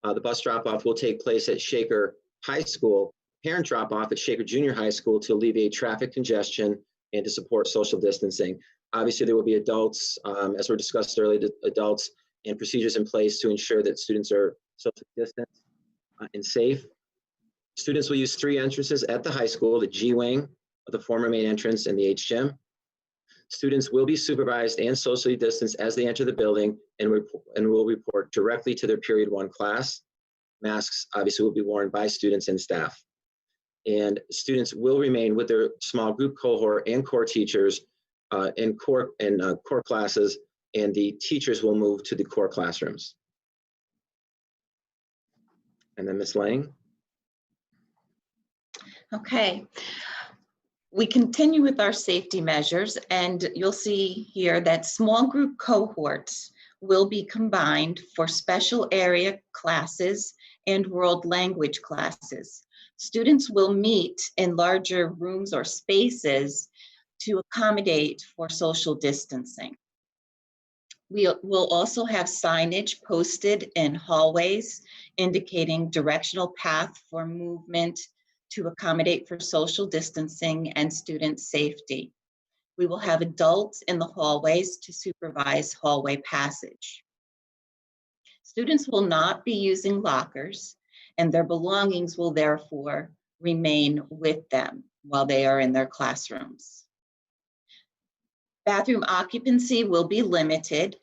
The bus drop-off will take place at Shaker High School, parent drop-off at Shaker Junior High School to alleviate traffic congestion and to support social distancing. Obviously, there will be adults, as were discussed earlier, adults and procedures in place to ensure that students are social distanced and safe. Students will use 3 entrances at the high school: the G wing, the former main entrance, and the H gym. Students will be supervised and socially distanced as they enter the building and will report directly to their period 1 class. Masks obviously will be worn by students and staff. And students will remain with their small group cohort and core teachers in core classes, and the teachers will move to the core classrooms. And then Ms. Lang. Okay. We continue with our safety measures, and you'll see here that small group cohorts will be combined for special area classes and world language classes. Students will meet in larger rooms or spaces to accommodate for social distancing. We will also have signage posted in hallways indicating directional path for movement to accommodate for social distancing and student safety. We will have adults in the hallways to supervise hallway passage. Students will not be using lockers, and their belongings will therefore remain with them while they are in their classrooms. Bathroom occupancy will be limited,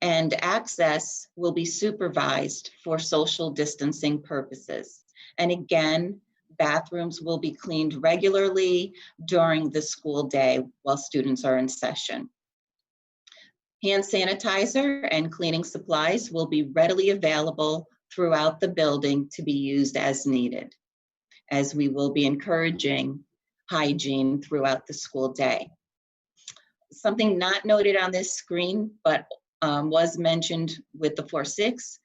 and access will be supervised for social distancing purposes. And again, bathrooms will be cleaned regularly during the school day while students are in session. Hand sanitizer and cleaning supplies will be readily available throughout the building to be used as needed, as we will be encouraging hygiene throughout the school day. Something not noted on this screen, but was mentioned with the 4-6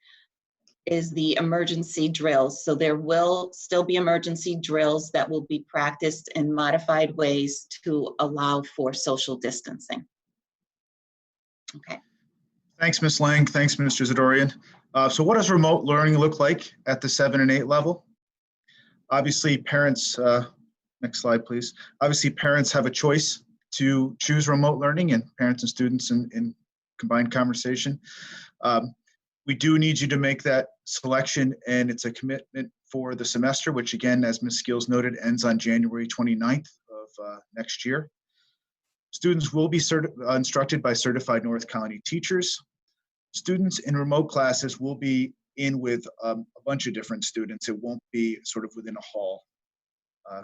is the emergency drills. So there will still be emergency drills that will be practiced in modified ways to allow for social distancing. Okay. Thanks, Ms. Lang. Thanks, Mr. Zadorian. So what does remote learning look like at the 7 and 8 level? Obviously, parents, next slide, please. Obviously, parents have a choice to choose remote learning, and parents and students in combined conversation. We do need you to make that selection, and it's a commitment for the semester, which again, as Ms. Skills noted, ends on January 29th of next year. Students will be instructed by certified North County teachers. Students in remote classes will be in with a bunch of different students. It won't be sort of within a hall.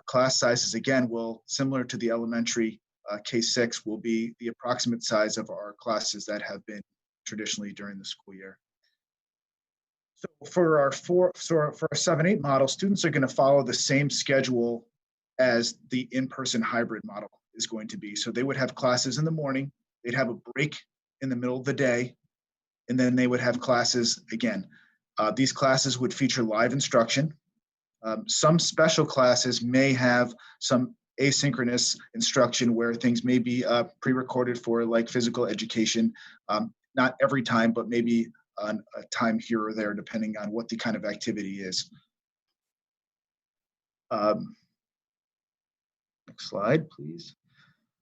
Class sizes, again, will, similar to the elementary K-6, will be the approximate size of our classes that have been traditionally during the school year. So for our 7-8 model, students are going to follow the same schedule as the in-person hybrid model is going to be. So they would have classes in the morning, they'd have a break in the middle of the day, and then they would have classes again. These classes would feature live instruction. Some special classes may have some asynchronous instruction where things may be pre-recorded for like physical education. Not every time, but maybe on a time here or there, depending on what the kind of activity is. Next slide, please.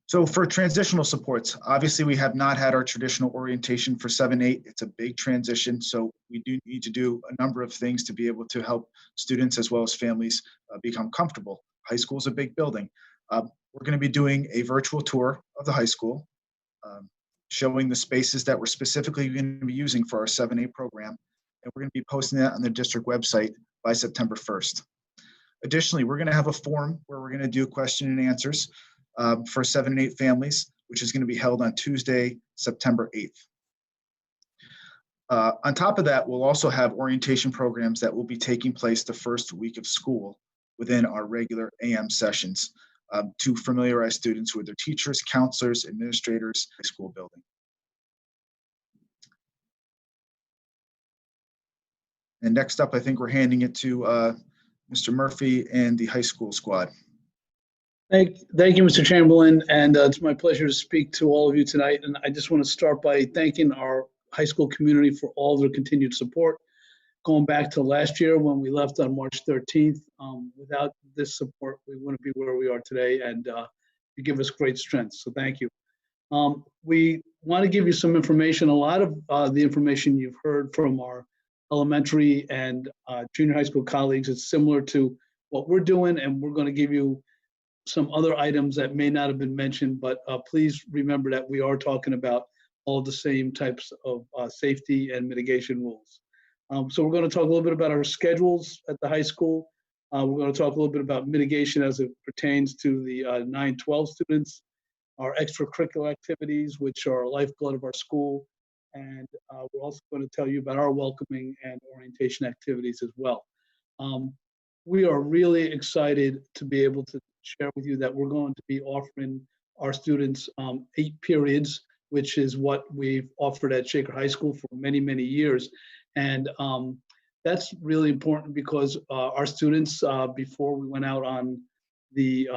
So for transitional supports, obviously we have not had our traditional orientation for 7-8. It's a big transition, so we do need to do a number of things to be able to help students as well as families become comfortable. High school is a big building. We're going to be doing a virtual tour of the high school, showing the spaces that we're specifically going to be using for our 7-8 program, and we're going to be posting that on the district website by September 1st. Additionally, we're going to have a forum where we're going to do question and answers for 7 and 8 families, which is going to be held on Tuesday, September 8th. On top of that, we'll also have orientation programs that will be taking place the first week of school within our regular AM sessions to familiarize students with their teachers, counselors, administrators, high school building. And next up, I think we're handing it to Mr. Murphy and the high school squad. Thank you, Mr. Chamberlain, and it's my pleasure to speak to all of you tonight. And I just want to start by thanking our high school community for all their continued support. Going back to last year when we left on March 13th, without this support, we wouldn't be where we are today, and you give us great strength, so thank you. We want to give you some information. A lot of the information you've heard from our elementary and junior high school colleagues is similar to what we're doing, and we're going to give you some other items that may not have been mentioned, but please remember that we are talking about all the same types of safety and mitigation rules. So we're going to talk a little bit about our schedules at the high school. We're going to talk a little bit about mitigation as it pertains to the 9-12 students, our extracurricular activities, which are a lifeblood of our school. And we're also going to tell you about our welcoming and orientation activities as well. We are really excited to be able to share with you that we're going to be offering our students 8 periods, which is what we've offered at Shaker High School for many, many years. And that's really important because our students, before we went out on the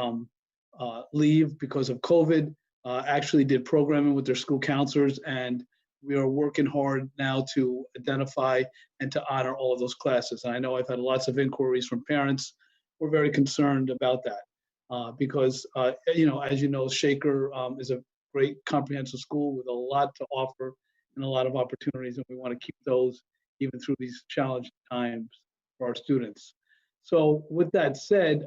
leave because of COVID, actually did programming with their school counselors, and we are working hard now to identify and to honor all of those classes. And I know I've had lots of inquiries from parents. We're very concerned about that because, as you know, Shaker is a great comprehensive school with a lot to offer and a lot of opportunities, and we want to keep those even through these challenging times for our students. So with that said,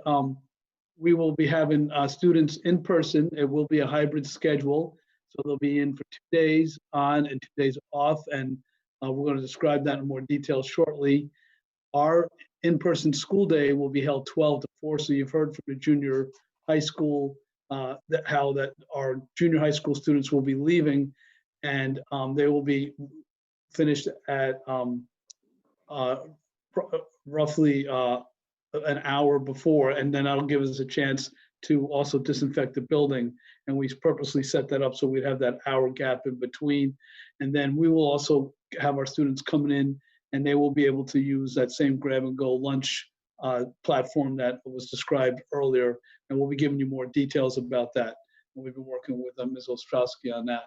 we will be having students in person. It will be a hybrid schedule. So they'll be in for 2 days on and 2 days off. And we're going to describe that in more detail shortly. Our in-person school day will be held 12 to 4. So you've heard from the junior high school how that our junior high school students will be leaving, and they will be finished at roughly an hour before, and then that'll give us a chance to also disinfect the building. And we purposely set that up so we'd have that hour gap in between. And then we will also have our students coming in, and they will be able to use that same grab and go lunch platform that was described earlier. And we'll be giving you more details about that. And we've been working with Ms. Ostrowski on that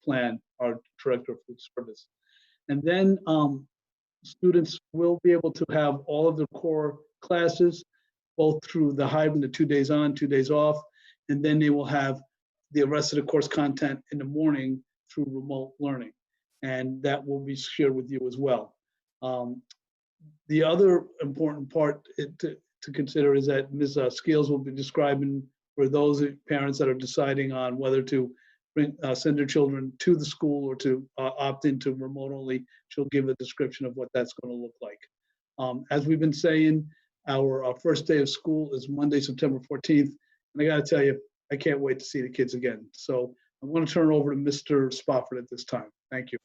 plan, our Director of Food Service. And then students will be able to have all of their core classes, both through the hybrid, the 2 days on, 2 days off, and then they will have the rest of the course content in the morning through remote learning. And that will be shared with you as well. The other important part to consider is that Ms. Scales will be describing for those parents that are deciding on whether to send their children to the school or to opt into remote only. She'll give a description of what that's going to look like. As we've been saying, our first day of school is Monday, September 14th. And I got to tell you, I can't wait to see the kids again. So I'm going to turn it over to Mr. Spofford at this time. Thank you.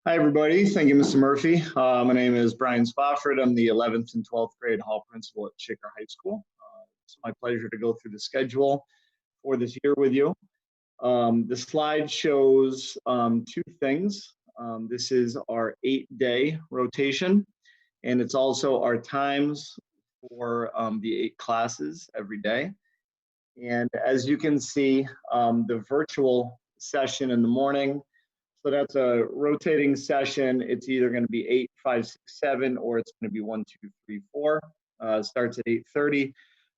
Hi, everybody. Thank you, Mr. Murphy. My name is Brian Spofford. I'm the 11th and 12th grade hall principal at Shaker High School. It's my pleasure to go through the schedule for this year with you. The slide shows 2 things. This is our 8-day rotation, and it's also our times for the 8 classes every day. And as you can see, the virtual session in the morning, so that's a rotating session. It's either going to be 8, 5, 6, 7, or it's going to be 1, 2, 3, 4. Starts at 8:30.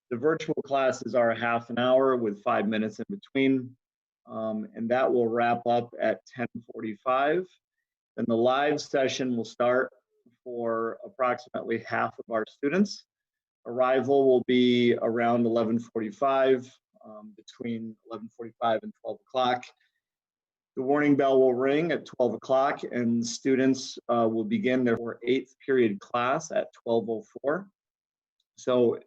The virtual classes are a half an hour with 5 minutes in between, and that will wrap up at 10:45. Then the live session will start for approximately half of our students. Arrival will be around 11:45, between 11:45 and 12 o'clock. The warning bell will ring at 12 o'clock, and students will begin their 8th period class at 12:04. So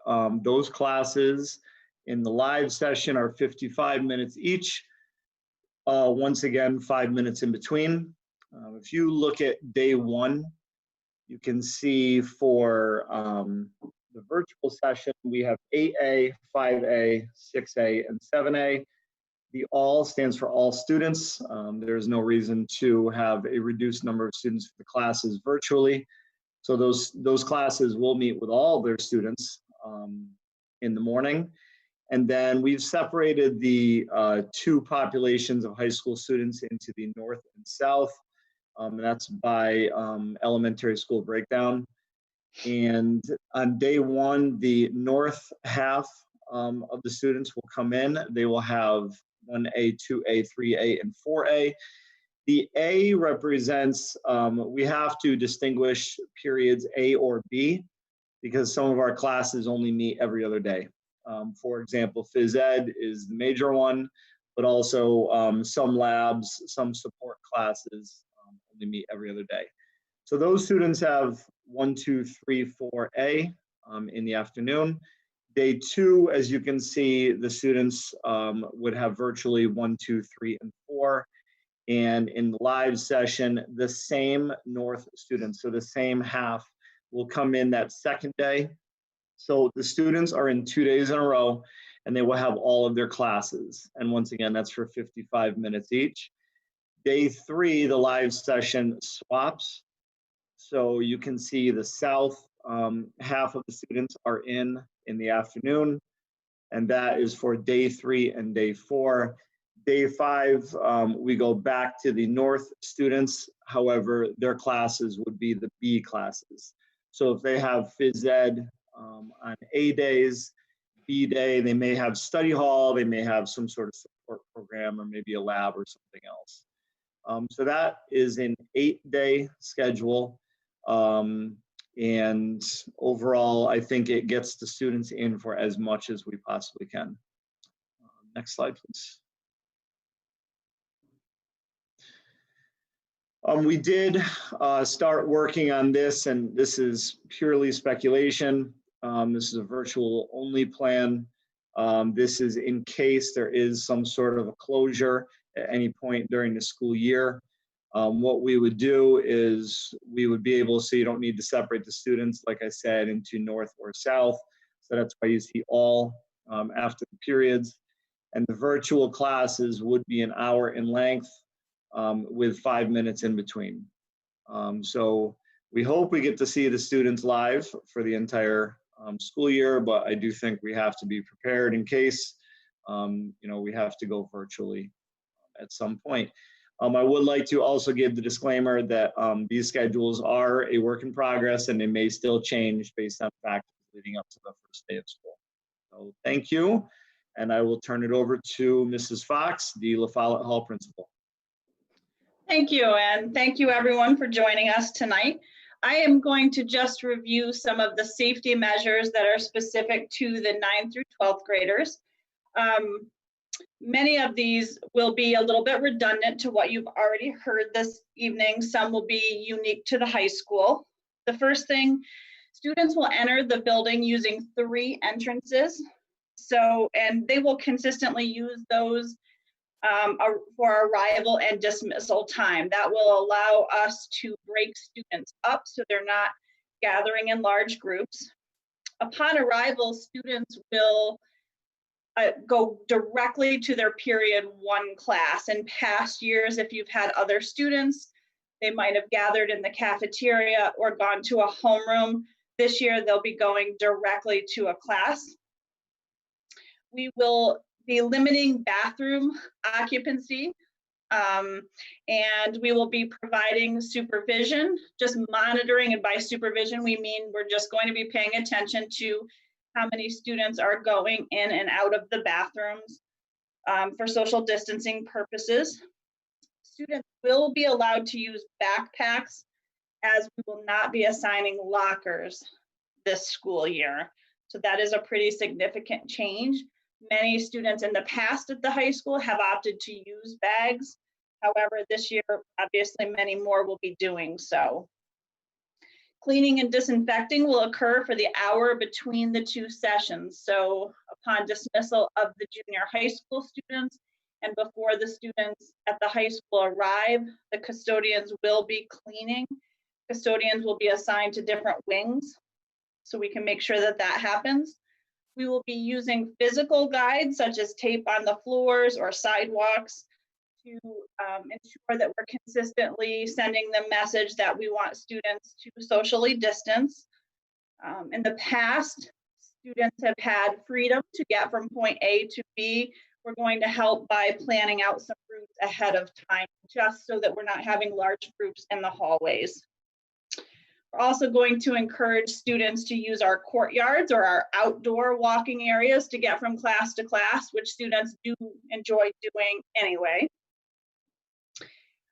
those classes in the live session are 55 minutes each. Once again, 5 minutes in between. If you look at day 1, you can see for the virtual session, we have 8A, 5A, 6A, and 7A. The all stands for all students. There is no reason to have a reduced number of students for the classes virtually. So those classes will meet with all their students in the morning. And then we've separated the 2 populations of high school students into the north and south. And that's by elementary school breakdown. And on day 1, the north half of the students will come in. They will have 1A, 2A, 3A, and 4A. The A represents, we have to distinguish periods A or B because some of our classes only meet every other day. For example, phys ed is the major one, but also some labs, some support classes only meet every other day. So those students have 1, 2, 3, 4A in the afternoon. Day 2, as you can see, the students would have virtually 1, 2, 3, and 4. And in the live session, the same north students, so the same half, will come in that second day. So the students are in 2 days in a row, and they will have all of their classes. And once again, that's for 55 minutes each. Day 3, the live session swaps. So you can see the south half of the students are in the afternoon, and that is for day 3 and day 4. Day 5, we go back to the North students. However, their classes would be the B classes. So if they have phys ed on A days, B day, they may have study hall, they may have some sort of support program, or maybe a lab or something else. So that is an 8-day schedule. And overall, I think it gets the students in for as much as we possibly can. Next slide, please. We did start working on this, and this is purely speculation. This is a virtual only plan. This is in case there is some sort of a closure at any point during the school year. What we would do is we would be able, so you don't need to separate the students, like I said, into North or South. So that's why you see all after the periods. And the virtual classes would be an hour in length with 5 minutes in between. So we hope we get to see the students live for the entire school year, but I do think we have to be prepared in case we have to go virtually at some point. I would like to also give the disclaimer that these schedules are a work in progress, and they may still change based on factors leading up to the first day of school. So thank you, and I will turn it over to Mrs. Fox, the La Follette Hall principal. Thank you, and thank you everyone for joining us tonight. I am going to just review some of the safety measures that are specific to the 9th through 12th graders. Many of these will be a little bit redundant to what you've already heard this evening. Some will be unique to the high school. The first thing, students will enter the building using 3 entrances. And they will consistently use those for arrival and dismissal time. That will allow us to break students up so they're not gathering in large groups. Upon arrival, students will go directly to their period 1 class. In past years, if you've had other students, they might have gathered in the cafeteria or gone to a homeroom. This year, they'll be going directly to a class. We will be limiting bathroom occupancy, and we will be providing supervision, just monitoring, and by supervision, we mean we're just going to be paying attention to how many students are going in and out of the bathrooms for social distancing purposes. Students will be allowed to use backpacks, as we will not be assigning lockers this school year. So that is a pretty significant change. Many students in the past at the high school have opted to use bags. However, this year, obviously many more will be doing so. Cleaning and disinfecting will occur for the hour between the 2 sessions. So upon dismissal of the junior high school students and before the students at the high school arrive, the custodians will be cleaning. Custodians will be assigned to different wings, so we can make sure that that happens. We will be using physical guides such as tape on the floors or sidewalks to ensure that we're consistently sending the message that we want students to socially distance. In the past, students have had freedom to get from point A to B. We're going to help by planning out some routes ahead of time, just so that we're not having large groups in the hallways. We're also going to encourage students to use our courtyards or our outdoor walking areas to get from class to class, which students do enjoy doing anyway.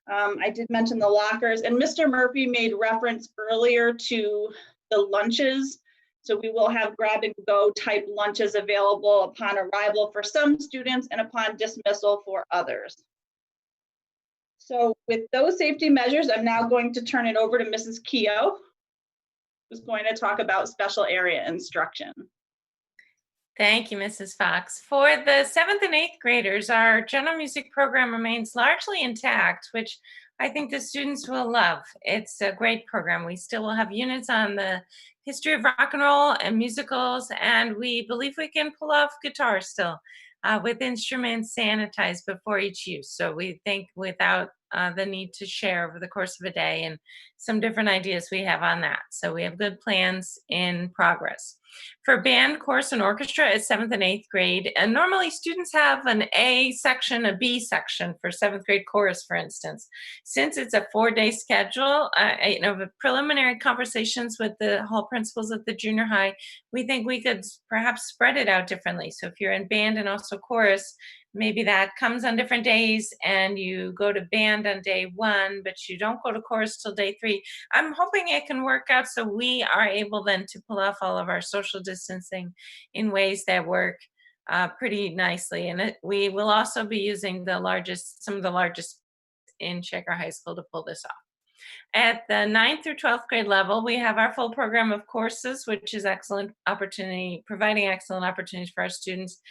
I did mention the lockers, and Mr. Murphy made reference earlier to the lunches. So we will have grab and go type lunches available upon arrival for some students and upon dismissal for others. So with those safety measures, I'm now going to turn it over to Mrs. Keough, who's going to talk about special area instruction. Thank you, Mrs. Fox. For the 7th and 8th graders, our general music program remains largely intact, which I think the students will love. It's a great program. We still will have units on the history of rock and roll and musicals, and we believe we can pull off guitar still with instruments sanitized before each use. So we think without the need to share over the course of a day, and some different ideas we have on that. So we have good plans in progress. For band, chorus, and orchestra, it's 7th and 8th grade. And normally students have an A section, a B section for 7th grade chorus, for instance. Since it's a 4-day schedule, the preliminary conversations with the hall principals at the junior high, we think we could perhaps spread it out differently. So if you're in band and also chorus, maybe that comes on different days and you go to band on day 1, but you don't go to chorus till day 3. I'm hoping it can work out so we are able then to pull off all of our social distancing in ways that work pretty nicely. And we will also be using some of the largest in Shaker High School to pull this off. At the 9th through 12th grade level, we have our full program of courses, which is providing excellent opportunities for our students.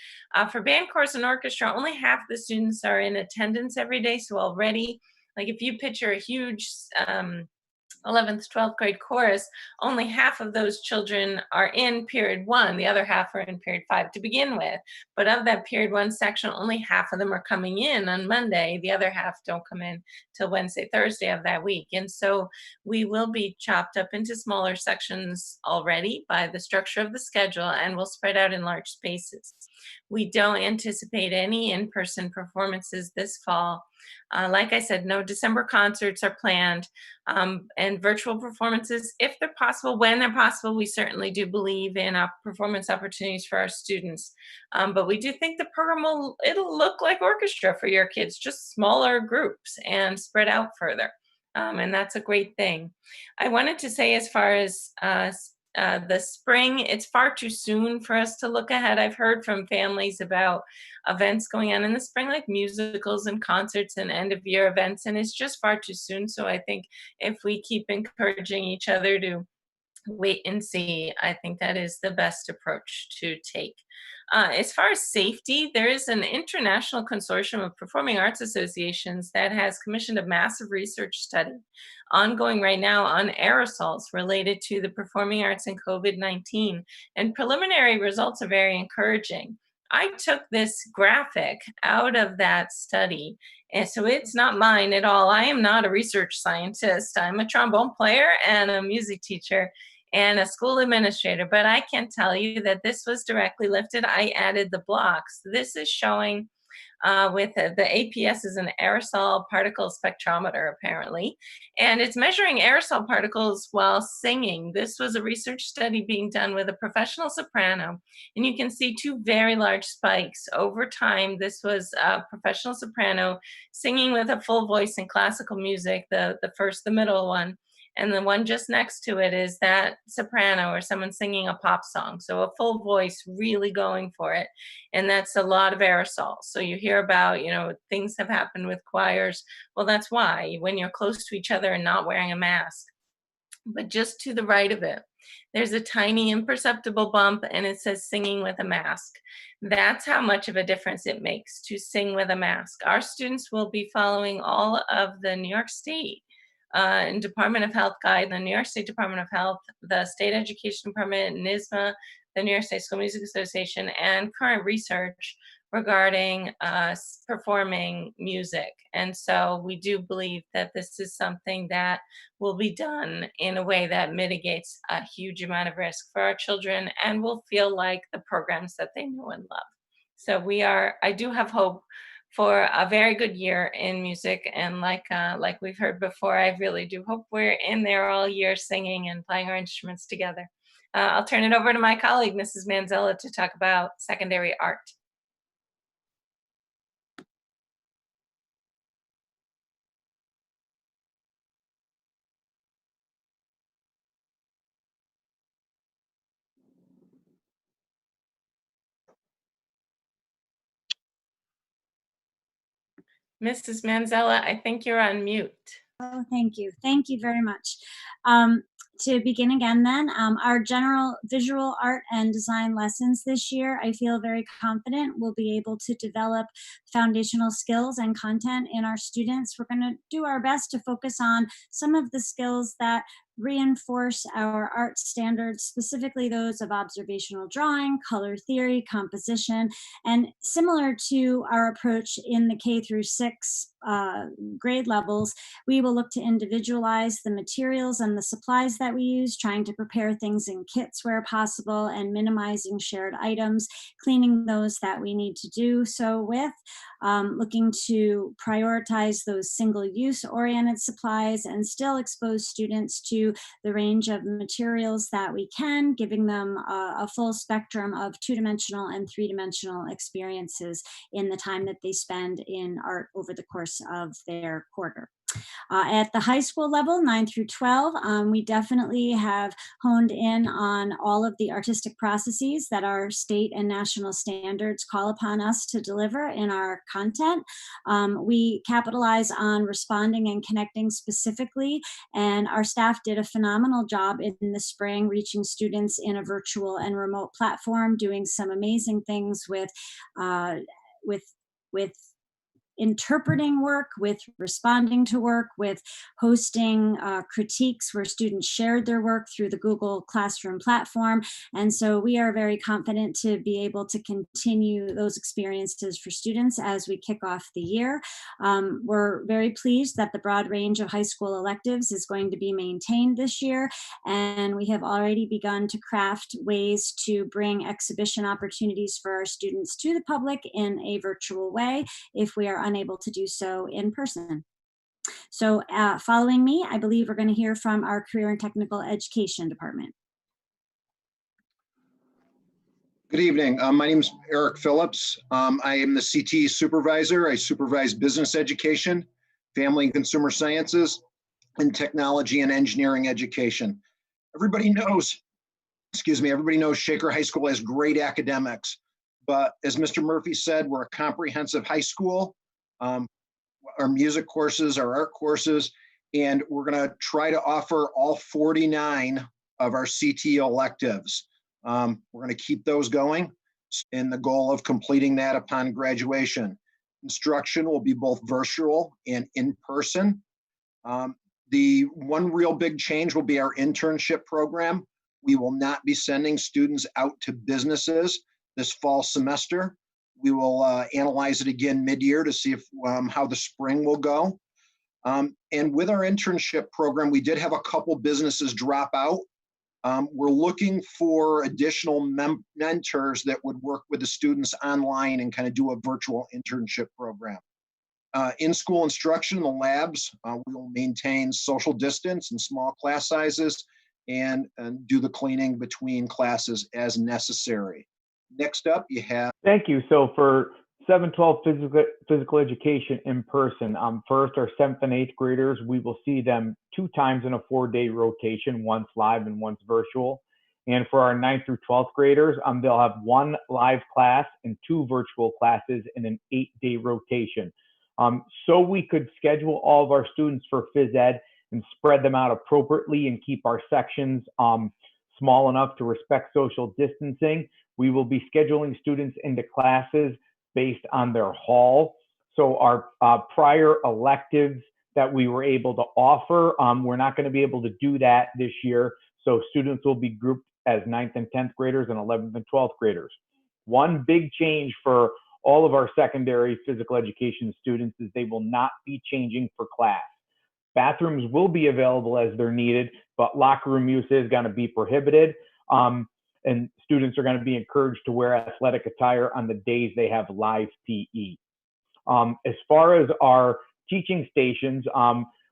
For band, chorus, and orchestra, only half the students are in attendance every day. So already, like if you picture a huge 11th, 12th grade chorus, only half of those children are in period 1. The other half are in period 5 to begin with. But of that period 1 section, only half of them are coming in on Monday. The other half don't come in till Wednesday, Thursday of that week. And so we will be chopped up into smaller sections already by the structure of the schedule, and we'll spread out in large spaces. We don't anticipate any in-person performances this fall. Like I said, no December concerts are planned, and virtual performances, if they're possible, when they're possible. We certainly do believe in performance opportunities for our students. But we do think the program it'll look like orchestra for your kids, just smaller groups and spread out further. And that's a great thing. I wanted to say, as far as the spring, it's far too soon for us to look ahead. I've heard from families about events going on in the spring, like musicals and concerts and end of year events, and it's just far too soon. So I think if we keep encouraging each other to wait and see, I think that is the best approach to take. As far as safety, there is an international consortium of performing arts associations that has commissioned a massive research study ongoing right now on aerosols related to the performing arts and COVID-19. And preliminary results are very encouraging. I took this graphic out of that study, and so it's not mine at all. I am not a research scientist. I'm a trombone player and a music teacher and a school administrator, but I can tell you that this was directly lifted. I added the blocks. This is showing with the APS is an aerosol particle spectrometer, apparently, and it's measuring aerosol particles while singing. This was a research study being done with a professional soprano, and you can see 2 very large spikes over time. This was a professional soprano singing with a full voice in classical music, the middle one. And the one just next to it is that soprano or someone singing a pop song. So a full voice really going for it. And that's a lot of aerosols. So you hear about, things have happened with choirs. Well, that's why, when you're close to each other and not wearing a mask. But just to the right of it, there's a tiny imperceptible bump and it says singing with a mask. That's how much of a difference it makes to sing with a mask. Our students will be following all of the New York State and Department of Health guide, the New York State Department of Health, the State Education Department, NYSSMA, the New York State School Music Association, and current research regarding performing music. And so we do believe that this is something that will be done in a way that mitigates a huge amount of risk for our children and will feel like the programs that they know and love. So I do have hope for a very good year in music. And like we've heard before, I really do hope we're in there all year singing and playing our instruments together. I'll turn it over to my colleague, Mrs. Manzella, to talk about secondary art. Mrs. Manzella, I think you're on mute. Oh, thank you. Thank you very much. To begin again then, our general visual art and design lessons this year, I feel very confident we'll be able to develop foundational skills and content in our students. We're going to do our best to focus on some of the skills that reinforce our art standards, specifically those of observational drawing, color theory, composition, and similar to our approach in the K through 6 grade levels, we will look to individualize the materials and the supplies that we use, trying to prepare things in kits where possible and minimizing shared items, cleaning those that we need to do so with, looking to prioritize those single-use oriented supplies and still expose students to the range of materials that we can, giving them a full spectrum of two-dimensional and three-dimensional experiences in the time that they spend in art over the course of their quarter. At the high school level, 9 through 12, we definitely have honed in on all of the artistic processes that our state and national standards call upon us to deliver in our content. We capitalize on responding and connecting specifically, and our staff did a phenomenal job in the spring, reaching students in a virtual and remote platform, doing some amazing things with interpreting work, with responding to work, with hosting critiques where students shared their work through the Google Classroom platform. And so we are very confident to be able to continue those experiences for students as we kick off the year. We're very pleased that the broad range of high school electives is going to be maintained this year. And we have already begun to craft ways to bring exhibition opportunities for our students to the public in a virtual way if we are unable to do so in person. So following me, I believe we're going to hear from our Career and Technical Education Department. Good evening. My name is Eric Phillips. I am the CTE supervisor. I supervise business education, family and consumer sciences, and technology and engineering education. Everybody knows Shaker High School has great academics, but as Mr. Murphy said, we're a comprehensive high school. Our music courses, our art courses, and we're going to try to offer all 49 of our CTE electives. We're going to keep those going in the goal of completing that upon graduation. Instruction will be both virtual and in person. The one real big change will be our internship program. We will not be sending students out to businesses this fall semester. We will analyze it again mid-year to see if how the spring will go. And with our internship program, we did have a couple businesses drop out. We're looking for additional mentors that would work with the students online and kind of do a virtual internship program. In-school instruction in the labs, we will maintain social distance and small class sizes and do the cleaning between classes as necessary. Next up, you have. Thank you. So for 7-12 physical education in person, first our 7th and 8th graders, we will see them 2 times in a 4-day rotation, once live and once virtual. And for our 9th through 12th graders, they'll have 1 live class and 2 virtual classes in an 8-day rotation. So we could schedule all of our students for phys ed and spread them out appropriately and keep our sections small enough to respect social distancing. We will be scheduling students into classes based on their hall. So our prior electives that we were able to offer, we're not going to be able to do that this year. So students will be grouped as 9th and 10th graders and 11th and 12th graders. One big change for all of our secondary physical education students is they will not be changing for class. Bathrooms will be available as they're needed, but locker room use is going to be prohibited. And students are going to be encouraged to wear athletic attire on the days they have live PE. As far as our teaching stations,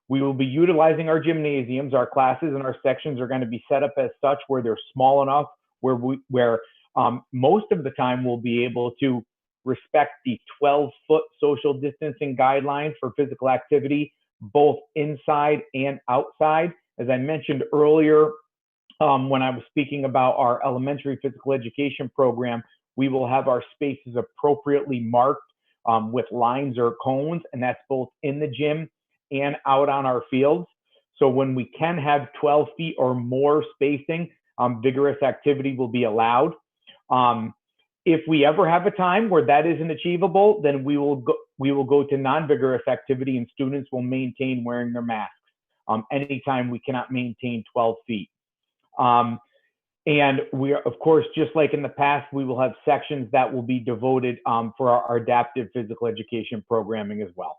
we will be utilizing our gymnasiums. Our classes and our sections are going to be set up as such where they're small enough where most of the time we'll be able to respect the 12-foot social distancing guidelines for physical activity, both inside and outside. As I mentioned earlier, when I was speaking about our elementary physical education program, we will have our spaces appropriately marked with lines or cones, and that's both in the gym and out on our fields. So when we can have 12 feet or more spacing, vigorous activity will be allowed. If we ever have a time where that isn't achievable, then we will go to non-vigorous activity and students will maintain wearing their masks. anytime we cannot maintain 12 feet. And we are, of course, just like in the past, we will have sections that will be devoted for our adaptive physical education programming as well.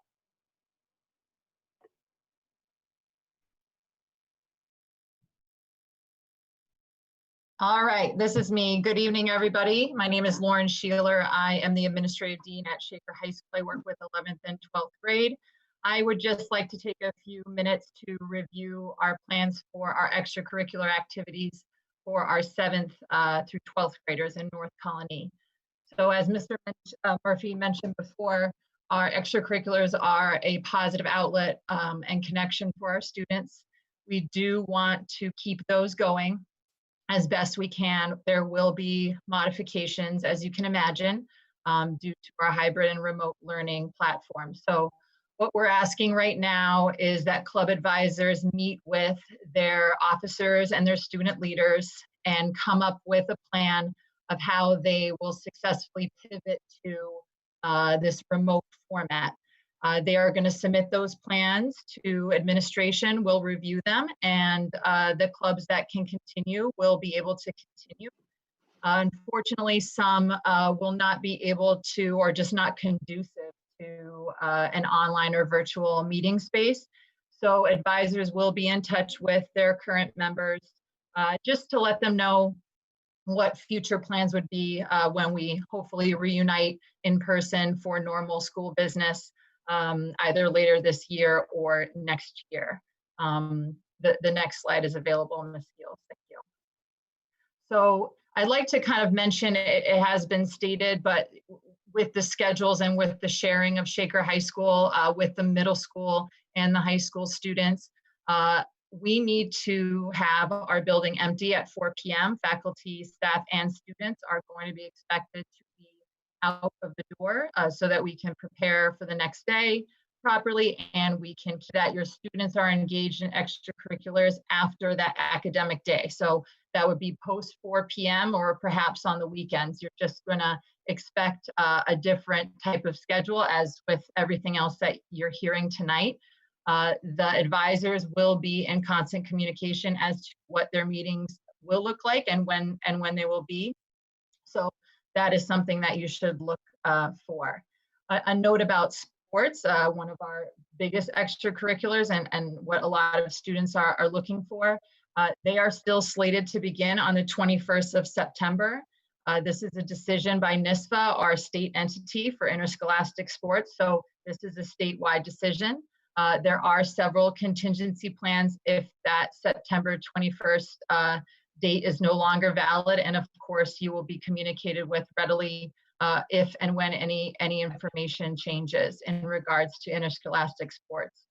All right, this is me. Good evening, everybody. My name is Lauren Sheeler. I am the Administrative Dean at Shaker High School. I work with 11th and 12th grade. I would just like to take a few minutes to review our plans for our extracurricular activities for our 7th through 12th graders in North Colony. So as Mr. Murphy mentioned before, our extracurriculars are a positive outlet and connection for our students. We do want to keep those going as best we can. There will be modifications, as you can imagine, due to our hybrid and remote learning platform. So what we're asking right now is that club advisors meet with their officers and their student leaders and come up with a plan of how they will successfully pivot to this remote format. They are going to submit those plans to administration. We'll review them, and the clubs that can continue will be able to continue. Unfortunately, some will not be able to, or just not conducive to an online or virtual meeting space. So advisors will be in touch with their current members just to let them know what future plans would be when we hopefully reunite in person for normal school business, either later this year or next year. The next slide is available in the skills. Thank you. So I'd like to kind of mention, it has been stated, but with the schedules and with the sharing of Shaker High School with the middle school and the high school students, we need to have our building empty at 4 p.m. Faculty, staff, and students are going to be expected to be out of the door so that we can prepare for the next day properly, and we can that your students are engaged in extracurriculars after that academic day. So that would be post 4 p.m. or perhaps on the weekends. You're just going to expect a different type of schedule as with everything else that you're hearing tonight. The advisors will be in constant communication as to what their meetings will look like and when they will be. So that is something that you should look for. A note about sports, one of our biggest extracurriculars and what a lot of students are looking for. They are still slated to begin on the 21st of September. This is a decision by NISFA, our state entity for interscholastic sports. So this is a statewide decision. There are several contingency plans if that September 21st date is no longer valid. And of course, you will be communicated with readily if and when any information changes in regards to interscholastic sports.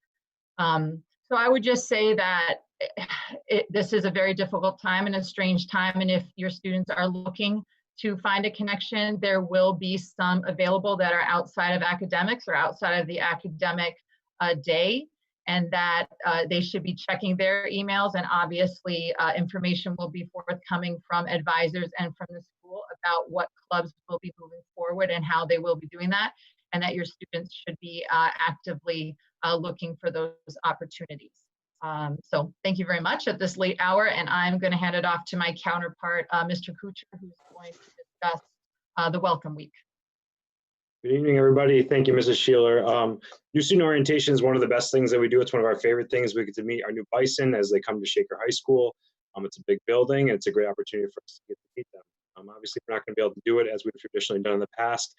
So I would just say that this is a very difficult time and a strange time. And if your students are looking to find a connection, there will be some available that are outside of academics or outside of the academic day, and that they should be checking their emails, and obviously information will be forthcoming from advisors and from the school about what clubs will be moving forward and how they will be doing that, and that your students should be actively looking for those opportunities. So thank you very much at this late hour, and I'm going to hand it off to my counterpart, Mr. Kuchar, who's going to discuss the Welcome Week. Good evening, everybody. Thank you, Mrs. Sheeler. New student orientation is one of the best things that we do. It's one of our favorite things. We get to meet our new bison as they come to Shaker High School. It's a big building, and it's a great opportunity for us to get to meet them. Obviously, we're not going to be able to do it as we've traditionally done in the past,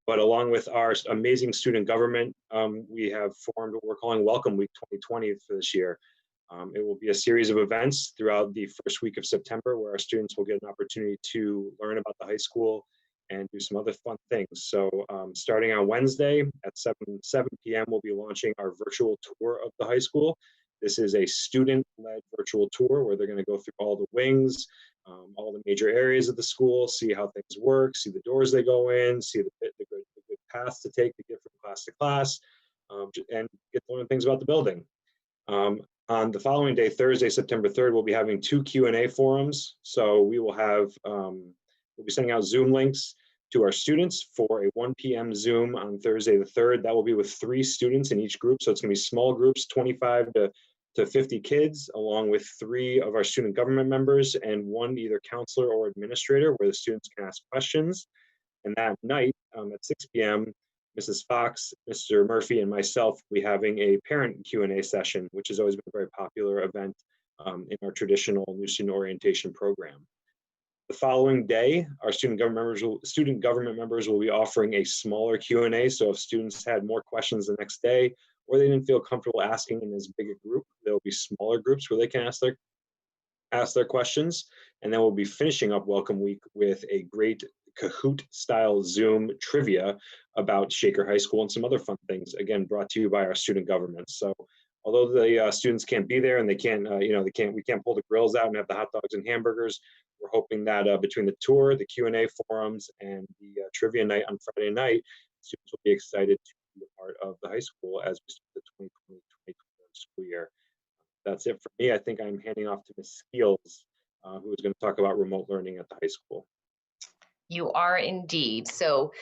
but along with our amazing student government, we have formed what we're calling Welcome Week 2020 for this year. It will be a series of events throughout the first week of September where our students will get an opportunity to learn about the high school and do some other fun things. So starting on Wednesday at 7 p.m., we'll be launching our virtual tour of the high school. This is a student-led virtual tour where they're going to go through all the wings, all the major areas of the school, see how things work, see the doors they go in, see the good paths to take to get from class to class, and get to learn things about the building. On the following day, Thursday, September 3rd, we'll be having 2 Q&A forums. So we will have, we'll be sending out Zoom links to our students for a 1 p.m. Zoom on Thursday the 3rd. That will be with 3 students in each group. So it's going to be small groups, 25 to to 50 kids, along with 3 of our student government members and 1 either counselor or administrator, where the students can ask questions. And that night at 6 p.m., Mrs. Fox, Mr. Murphy, and myself will be having a parent Q&A session, which has always been a very popular event in our traditional new student orientation program. The following day, our student government members will be offering a smaller Q&A. So if students had more questions the next day, or they didn't feel comfortable asking in as big a group, there will be smaller groups where they can ask their questions. And then we'll be finishing up Welcome Week with a great Kahoot style Zoom trivia about Shaker High School and some other fun things, again, brought to you by our student government. So although the students can't be there and they can't, we can't pull the grills out and have the hot dogs and hamburgers, we're hoping that between the tour, the Q&A forums, and the trivia night on Friday night, students will be excited to be a part of the high school as we start the 2020-2021 school year. That's it for me. I think I'm handing off to Ms. Skeels, who is going to talk about remote learning at the high school. You are indeed. So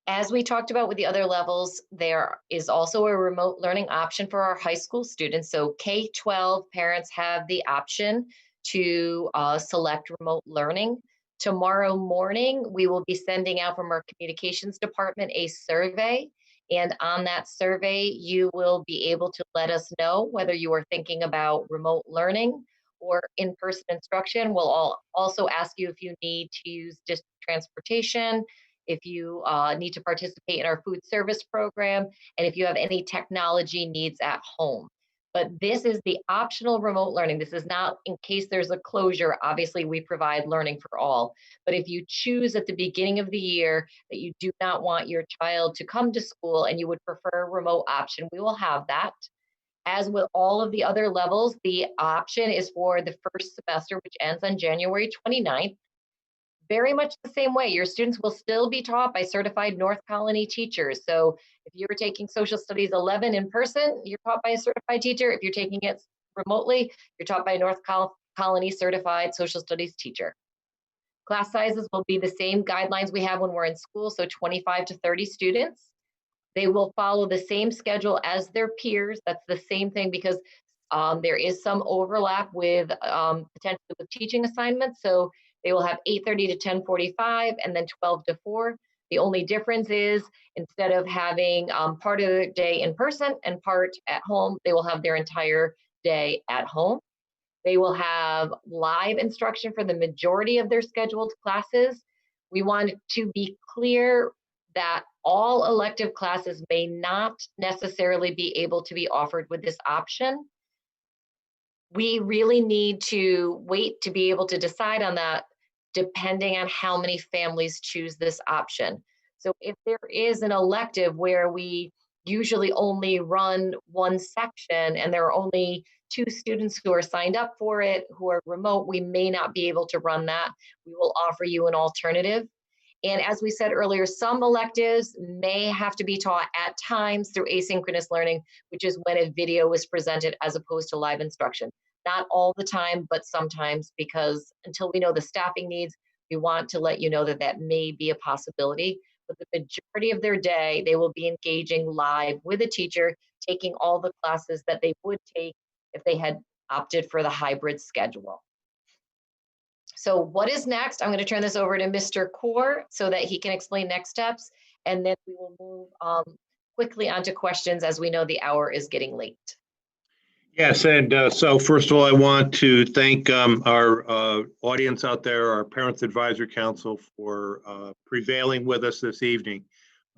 as we talked about with the other levels, there is also a remote learning option for our high school students. So K-12 parents have the option to select remote learning. Tomorrow morning, we will be sending out from our communications department a survey. And on that survey, you will be able to let us know whether you are thinking about remote learning or in-person instruction. We'll also ask you if you need to use district transportation, if you need to participate in our food service program, and if you have any technology needs at home. But this is the optional remote learning. This is not in case there's a closure. Obviously, we provide learning for all. But if you choose at the beginning of the year that you do not want your child to come to school and you would prefer a remote option, we will have that. As with all of the other levels, the option is for the first semester, which ends on January 29th. Very much the same way. Your students will still be taught by certified North Colony teachers. So if you're taking Social Studies 11 in person, you're taught by a certified teacher. If you're taking it remotely, you're taught by a North Colony certified Social Studies teacher. Class sizes will be the same guidelines we have when we're in school, so 25 to 30 students. They will follow the same schedule as their peers. That's the same thing because there is some overlap with potentially with teaching assignments. So they will have 8:30 to 10:45 and then 12 to 4. The only difference is instead of having part of the day in person and part at home, they will have their entire day at home. They will have live instruction for the majority of their scheduled classes. We want to be clear that all elective classes may not necessarily be able to be offered with this option. We really need to wait to be able to decide on that depending on how many families choose this option. So if there is an elective where we usually only run one section and there are only 2 students who are signed up for it, who are remote, we may not be able to run that. We will offer you an alternative. And as we said earlier, some electives may have to be taught at times through asynchronous learning, which is when a video is presented as opposed to live instruction. Not all the time, but sometimes, because until we know the staffing needs, we want to let you know that that may be a possibility. But the majority of their day, they will be engaging live with a teacher, taking all the classes that they would take if they had opted for the hybrid schedule. So what is next? I'm going to turn this over to Mr. Kaur so that he can explain next steps, and then we will move quickly onto questions as we know the hour is getting late. Yes, and so first of all, I want to thank our audience out there, our Parents Advisory Council, for prevailing with us this evening.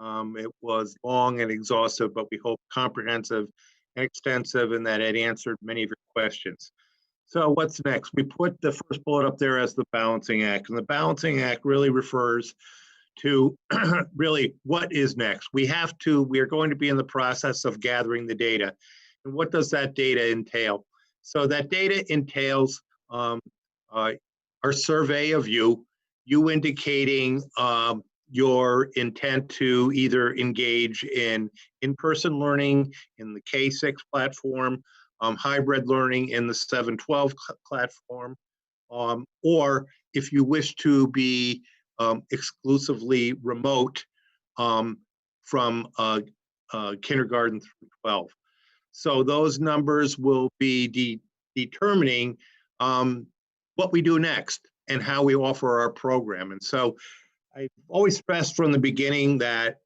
It was long and exhaustive, but we hope comprehensive and extensive, and that it answered many of your questions. So what's next? We put the first bullet up there as the balancing act, and the balancing act really refers to really what is next. We are going to be in the process of gathering the data. And what does that data entail? So that data entails our survey of you indicating your intent to either engage in-person learning in the K-6 platform, hybrid learning in the 7-12 platform, or if you wish to be exclusively remote from kindergarten through 12. So those numbers will be determining what we do next and how we offer our program. And so I've always stressed from the beginning that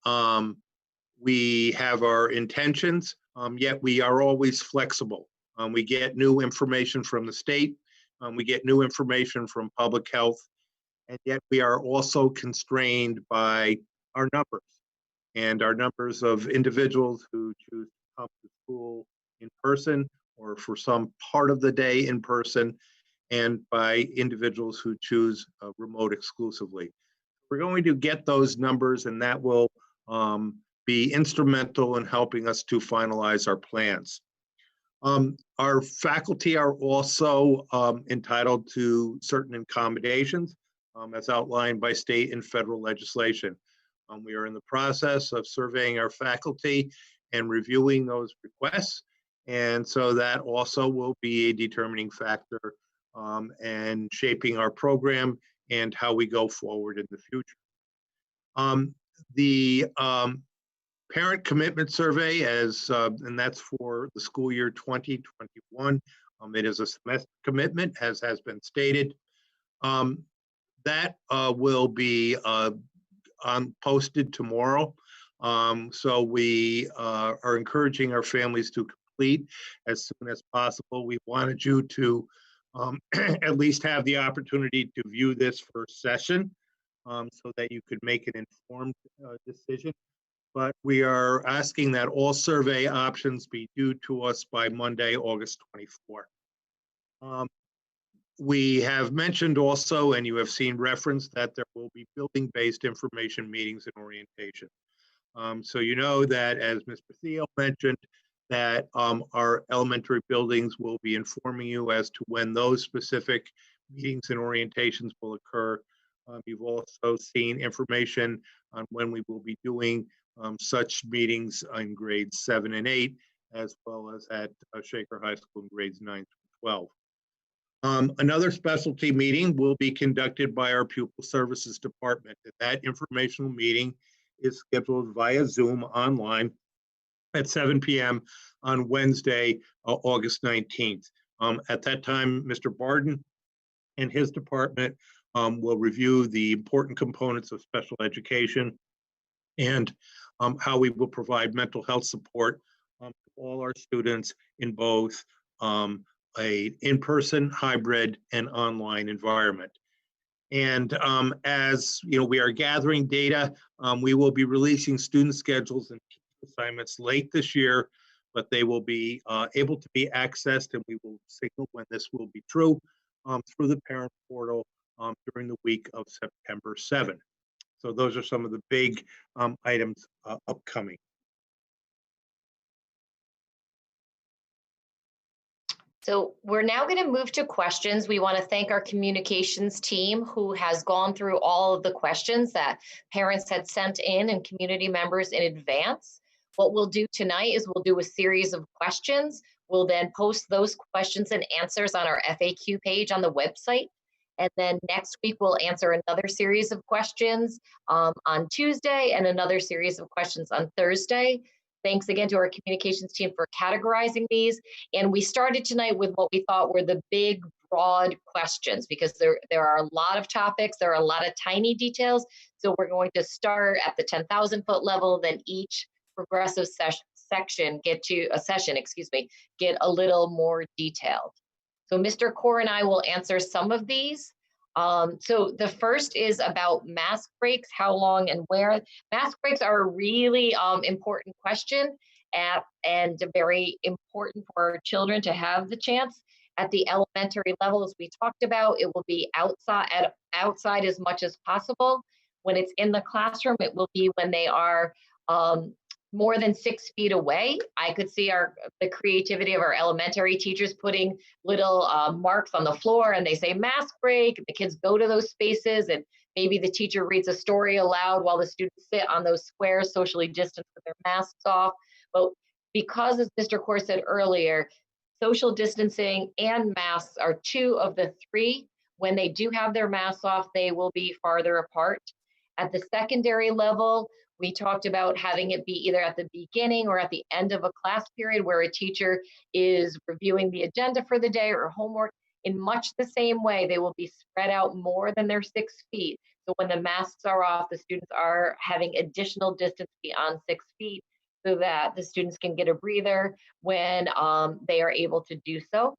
we have our intentions, yet we are always flexible. We get new information from the state, we get new information from public health, and yet we are also constrained by our numbers and our numbers of individuals who choose to come to school in person or for some part of the day in person, and by individuals who choose remote exclusively. We're going to get those numbers, and that will be instrumental in helping us to finalize our plans. Our faculty are also entitled to certain accommodations as outlined by state and federal legislation. We are in the process of surveying our faculty and reviewing those requests. And so that also will be a determining factor and shaping our program and how we go forward in the future. The parent commitment survey, and that's for the school year 2021. It is a semester commitment, as has been stated. That will be posted tomorrow. So we are encouraging our families to complete as soon as possible. We wanted you to at least have the opportunity to view this first session so that you could make an informed decision. But we are asking that all survey options be due to us by Monday, August 24. We have mentioned also, and you have seen reference, that there will be building-based information meetings and orientation. So you know that, as Mr. Theo mentioned, that our elementary buildings will be informing you as to when those specific meetings and orientations will occur. You've also seen information on when we will be doing such meetings in grades 7 and 8, as well as at Shaker High School in grades 9 through 12. Another specialty meeting will be conducted by our Pupil Services Department. That informational meeting is scheduled via Zoom online at 7 p.m. on Wednesday, August 19th. At that time, Mr. Barden and his department will review the important components of special education and how we will provide mental health support to all our students in both a in-person, hybrid, and online environment. And as you know, we are gathering data, we will be releasing student schedules and assignments late this year, but they will be able to be accessed, and we will signal when this will be true through the parent portal during the week of September 7th. So those are some of the big items upcoming. So we're now going to move to questions. We want to thank our communications team who has gone through all of the questions that parents had sent in and community members in advance. What we'll do tonight is we'll do a series of questions. We'll then post those questions and answers on our FAQ page on the website. And then next week, we'll answer another series of questions on Tuesday and another series of questions on Thursday. Thanks again to our communications team for categorizing these. And we started tonight with what we thought were the big, broad questions, because there are a lot of topics, there are a lot of tiny details. So we're going to start at the 10,000 foot level, then each progressive section get a little more detailed. So Mr. Core and I will answer some of these. So the first is about mask breaks, how long and where. Mask breaks are a really important question and very important for our children to have the chance. At the elementary level, as we talked about, it will be outside as much as possible. When it's in the classroom, it will be when they are more than 6 feet away. I could see the creativity of our elementary teachers putting little marks on the floor, and they say mask break. The kids go to those spaces, and maybe the teacher reads a story aloud while the students sit on those squares, socially distanced with their masks off. But because, as Mr. Core said earlier, social distancing and masks are 2 of the 3. When they do have their masks off, they will be farther apart. At the secondary level, we talked about having it be either at the beginning or at the end of a class period where a teacher is reviewing the agenda for the day or homework. In much the same way, they will be spread out more than their 6 feet. So when the masks are off, the students are having additional distance beyond 6 feet so that the students can get a breather when they are able to do so.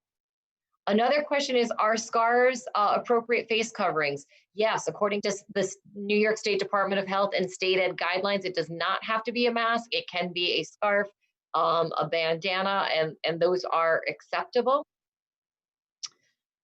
Another question is, are scarves appropriate face coverings? Yes, according to the New York State Department of Health and state ed guidelines, it does not have to be a mask. It can be a scarf, a bandana, and those are acceptable.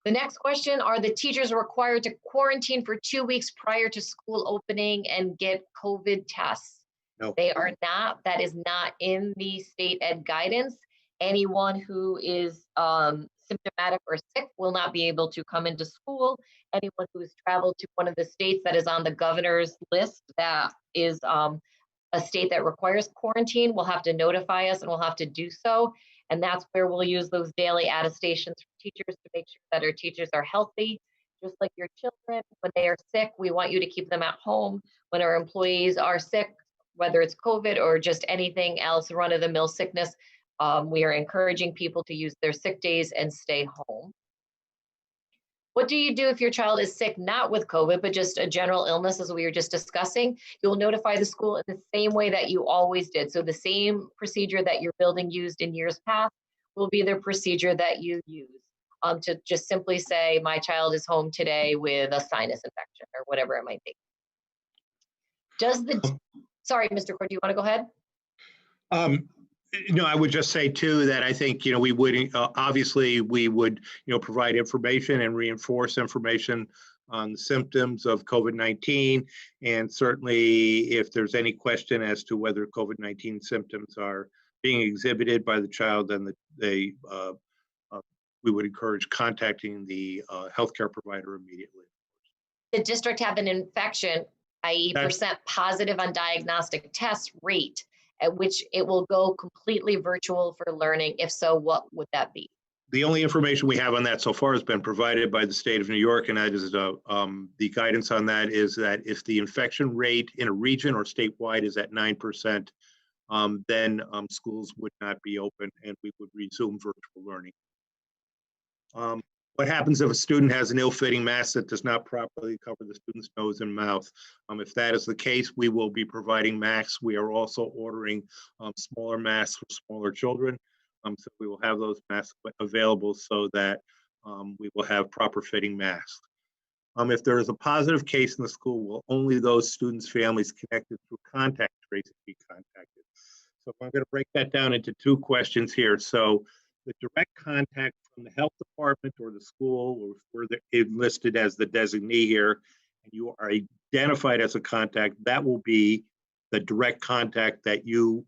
The next question, are the teachers required to quarantine for 2 weeks prior to school opening and get COVID tests? No. They are not. That is not in the state ed guidance. Anyone who is symptomatic or sick will not be able to come into school. Anyone who has traveled to one of the states that is on the governor's list that is a state that requires quarantine will have to notify us and will have to do so. And that's where we'll use those daily attestations for teachers to make sure that our teachers are healthy. Just like your children, when they are sick, we want you to keep them at home. When our employees are sick, whether it's COVID or just anything else, run-of-the-mill sickness, we are encouraging people to use their sick days and stay home. What do you do if your child is sick, not with COVID, but just a general illness, as we were just discussing? You'll notify the school in the same way that you always did. So the same procedure that your building used in years past will be the procedure that you use. To just simply say, my child is home today with a sinus infection or whatever it might be. Sorry, Mr. Cord, do you want to go ahead? No, I would just say too that I think, we would, obviously we would, provide information and reinforce information on the symptoms of COVID-19. And certainly if there's any question as to whether COVID-19 symptoms are being exhibited by the child, then we would encourage contacting the healthcare provider immediately. The district have an infection, i.e. percent positive on diagnostic test rate, at which it will go completely virtual for learning. If so, what would that be? The only information we have on that so far has been provided by the state of New York, and that is the guidance on that is that if the infection rate in a region or statewide is at 9%, then schools would not be open and we would resume virtual learning. What happens if a student has an ill-fitting mask that does not properly cover the student's nose and mouth? If that is the case, we will be providing masks. We are also ordering smaller masks for smaller children. So we will have those masks available so that we will have proper fitting masks. If there is a positive case in the school, will only those students' families connected through contact tracing be contacted? So I'm going to break that down into 2 questions here. So the direct contact from the health department or the school, or if we're enlisted as the designee here, and you are identified as a contact, that will be the direct contact that you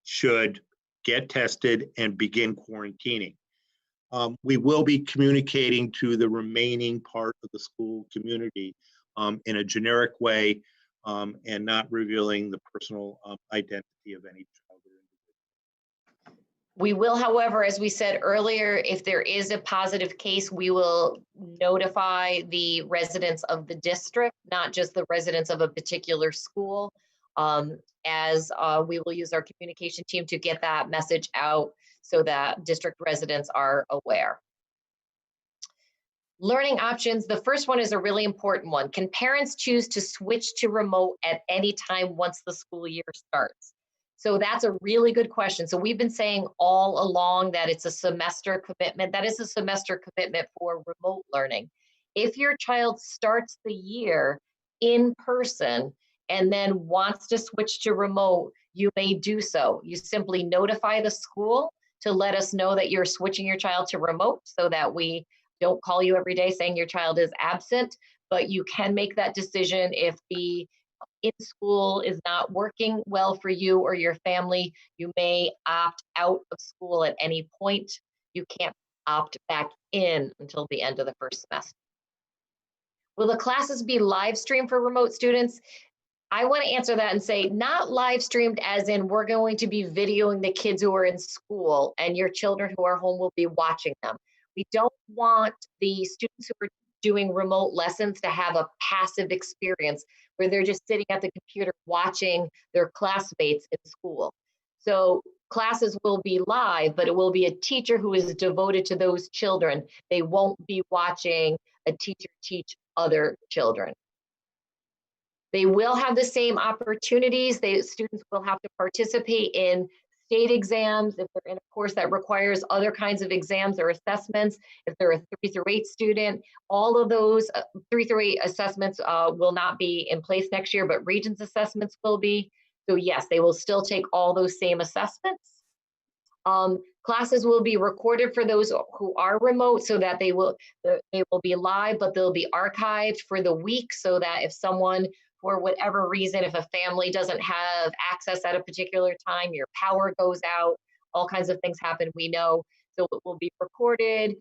should get tested and begin quarantining. We will be communicating to the remaining part of the school community in a generic way and not revealing the personal identity of any child or individual. We will, however, as we said earlier, if there is a positive case, we will notify the residents of the district, not just the residents of a particular school, as we will use our communication team to get that message out so that district residents are aware. Learning options, the first one is a really important one. Can parents choose to switch to remote at any time once the school year starts? So that's a really good question. So we've been saying all along that it's a semester commitment. That is a semester commitment for remote learning. If your child starts the year in person and then wants to switch to remote, you may do so. You simply notify the school to let us know that you're switching your child to remote so that we don't call you every day saying your child is absent, but you can make that decision if the in-school is not working well for you or your family. You may opt out of school at any point. You can't opt back in until the end of the first semester. Will the classes be live streamed for remote students? I want to answer that and say not live streamed as in we're going to be videoing the kids who are in school and your children who are home will be watching them. We don't want the students who are doing remote lessons to have a passive experience where they're just sitting at the computer watching their classmates in school. So classes will be live, but it will be a teacher who is devoted to those children. They won't be watching a teacher teach other children. They will have the same opportunities. Students will have to participate in state exams if they're in a course that requires other kinds of exams or assessments. If they're a 3 through 8 student, all of those 3 through 8 assessments will not be in place next year, but Regents assessments will be. So yes, they will still take all those same assessments. Classes will be recorded for those who are remote so that they will be live, but they'll be archived for the week so that if someone, for whatever reason, if a family doesn't have access at a particular time, your power goes out, all kinds of things happen, we know. So it will be recorded,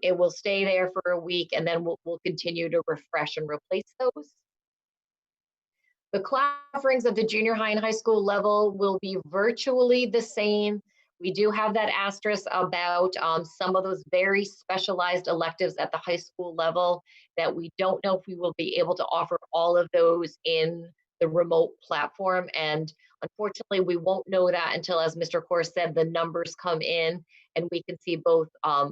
it will stay there for a week, and then we'll continue to refresh and replace those. The class offerings at the junior high and high school level will be virtually the same. We do have that asterisk about some of those very specialized electives at the high school level that we don't know if we will be able to offer all of those in the remote platform. And unfortunately, we won't know that until, as Mr. Kaur said, the numbers come in and we can see both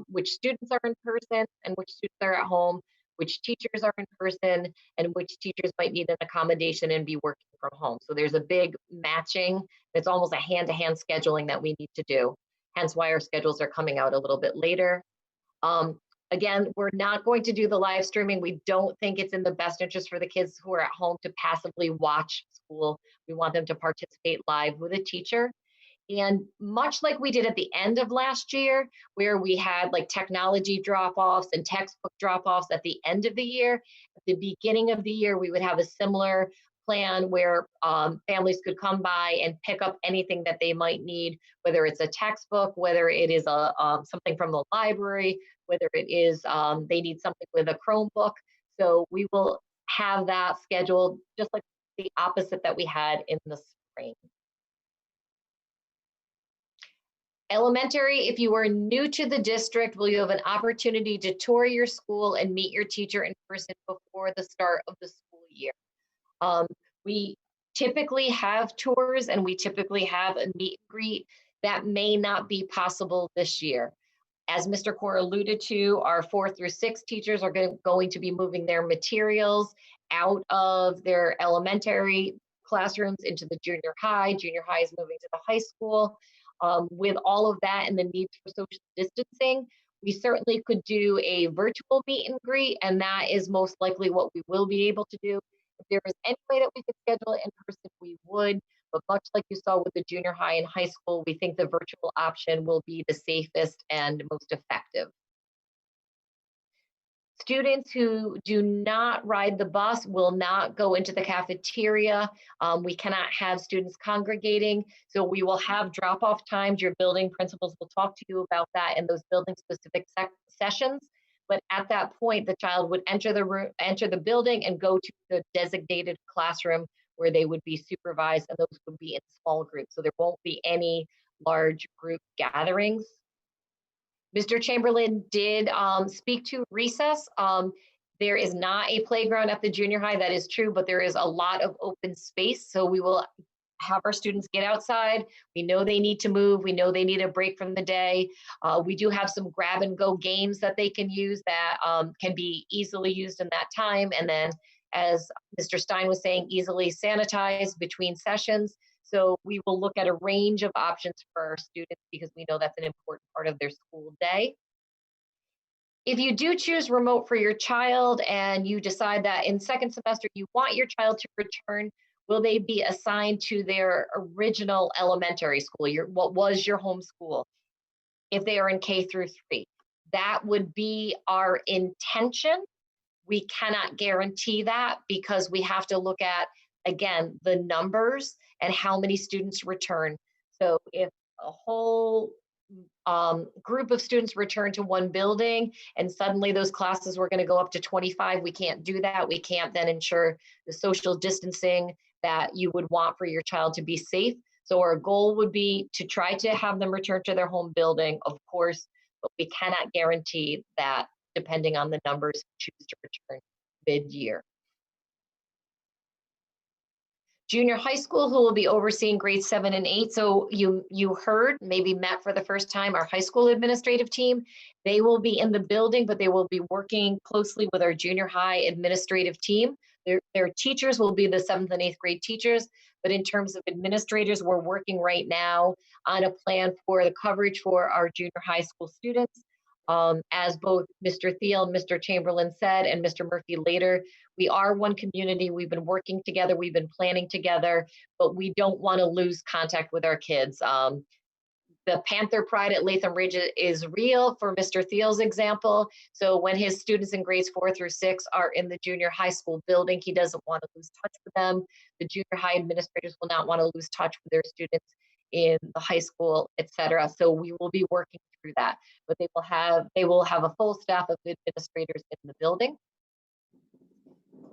which students are in person and which students are at home, which teachers are in person, and which teachers might need an accommodation and be working from home. So there's a big matching. It's almost a hand-to-hand scheduling that we need to do. Hence why our schedules are coming out a little bit later. Again, we're not going to do the live streaming. We don't think it's in the best interest for the kids who are at home to passively watch school. We want them to participate live with a teacher. And much like we did at the end of last year, where we had like technology drop-offs and textbook drop-offs at the end of the year, at the beginning of the year, we would have a similar plan where families could come by and pick up anything that they might need, whether it's a textbook, whether it is something from the library, whether it is they need something with a Chromebook. So we will have that scheduled just like the opposite that we had in the spring. Elementary, if you are new to the district, will you have an opportunity to tour your school and meet your teacher in person before the start of the school year. We typically have tours and we typically have a meet and greet. That may not be possible this year. As Mr. Kaur alluded to, our 4 through 6 teachers are going to be moving their materials out of their elementary classrooms into the junior high. Junior high is moving to the high school. With all of that and the need for social distancing, we certainly could do a virtual meet and greet, and that is most likely what we will be able to do. If there is any way that we could schedule it in person, we would, but much like you saw with the junior high and high school, we think the virtual option will be the safest and most effective. Students who do not ride the bus will not go into the cafeteria. We cannot have students congregating, so we will have drop-off times. Your building principals will talk to you about that in those building-specific sessions. But at that point, the child would enter the building and go to the designated classroom where they would be supervised, and those would be in small groups. So there won't be any large group gatherings. Mr. Chamberlain did speak to recess. There is not a playground at the junior high, that is true, but there is a lot of open space. So we will have our students get outside. We know they need to move. We know they need a break from the day. We do have some grab and go games that they can use that can be easily used in that time. And then, as Mr. Stein was saying, easily sanitized between sessions. So we will look at a range of options for our students because we know that's an important part of their school day. If you do choose remote for your child and you decide that in second semester you want your child to return, will they be assigned to their original elementary school, what was your home school, if they are in K through 3? That would be our intention. We cannot guarantee that because we have to look at, again, the numbers and how many students return. So if a whole group of students return to one building and suddenly those classes were going to go up to 25, we can't do that. We can't then ensure the social distancing that you would want for your child to be safe. So our goal would be to try to have them return to their home building, of course, but we cannot guarantee that depending on the numbers who choose to return mid-year. Junior high school, who will be overseeing grades 7 and 8. So you heard, maybe met for the first time, our high school administrative team. They will be in the building, but they will be working closely with our junior high administrative team. Their teachers will be the 7th and 8th grade teachers, but in terms of administrators, we're working right now on a plan for the coverage for our junior high school students. As both Mr. Thiel and Mr. Chamberlain said, and Mr. Murphy later, we are one community. We've been working together. We've been planning together, but we don't want to lose contact with our kids. The Panther Pride at Latham Ridge is real for Mr. Thiel's example. So when his students in grades 4 through 6 are in the junior high school building, he doesn't want to lose touch with them. The junior high administrators will not want to lose touch with their students in the high school, etc. So we will be working through that, but they will have a full staff of administrators in the building.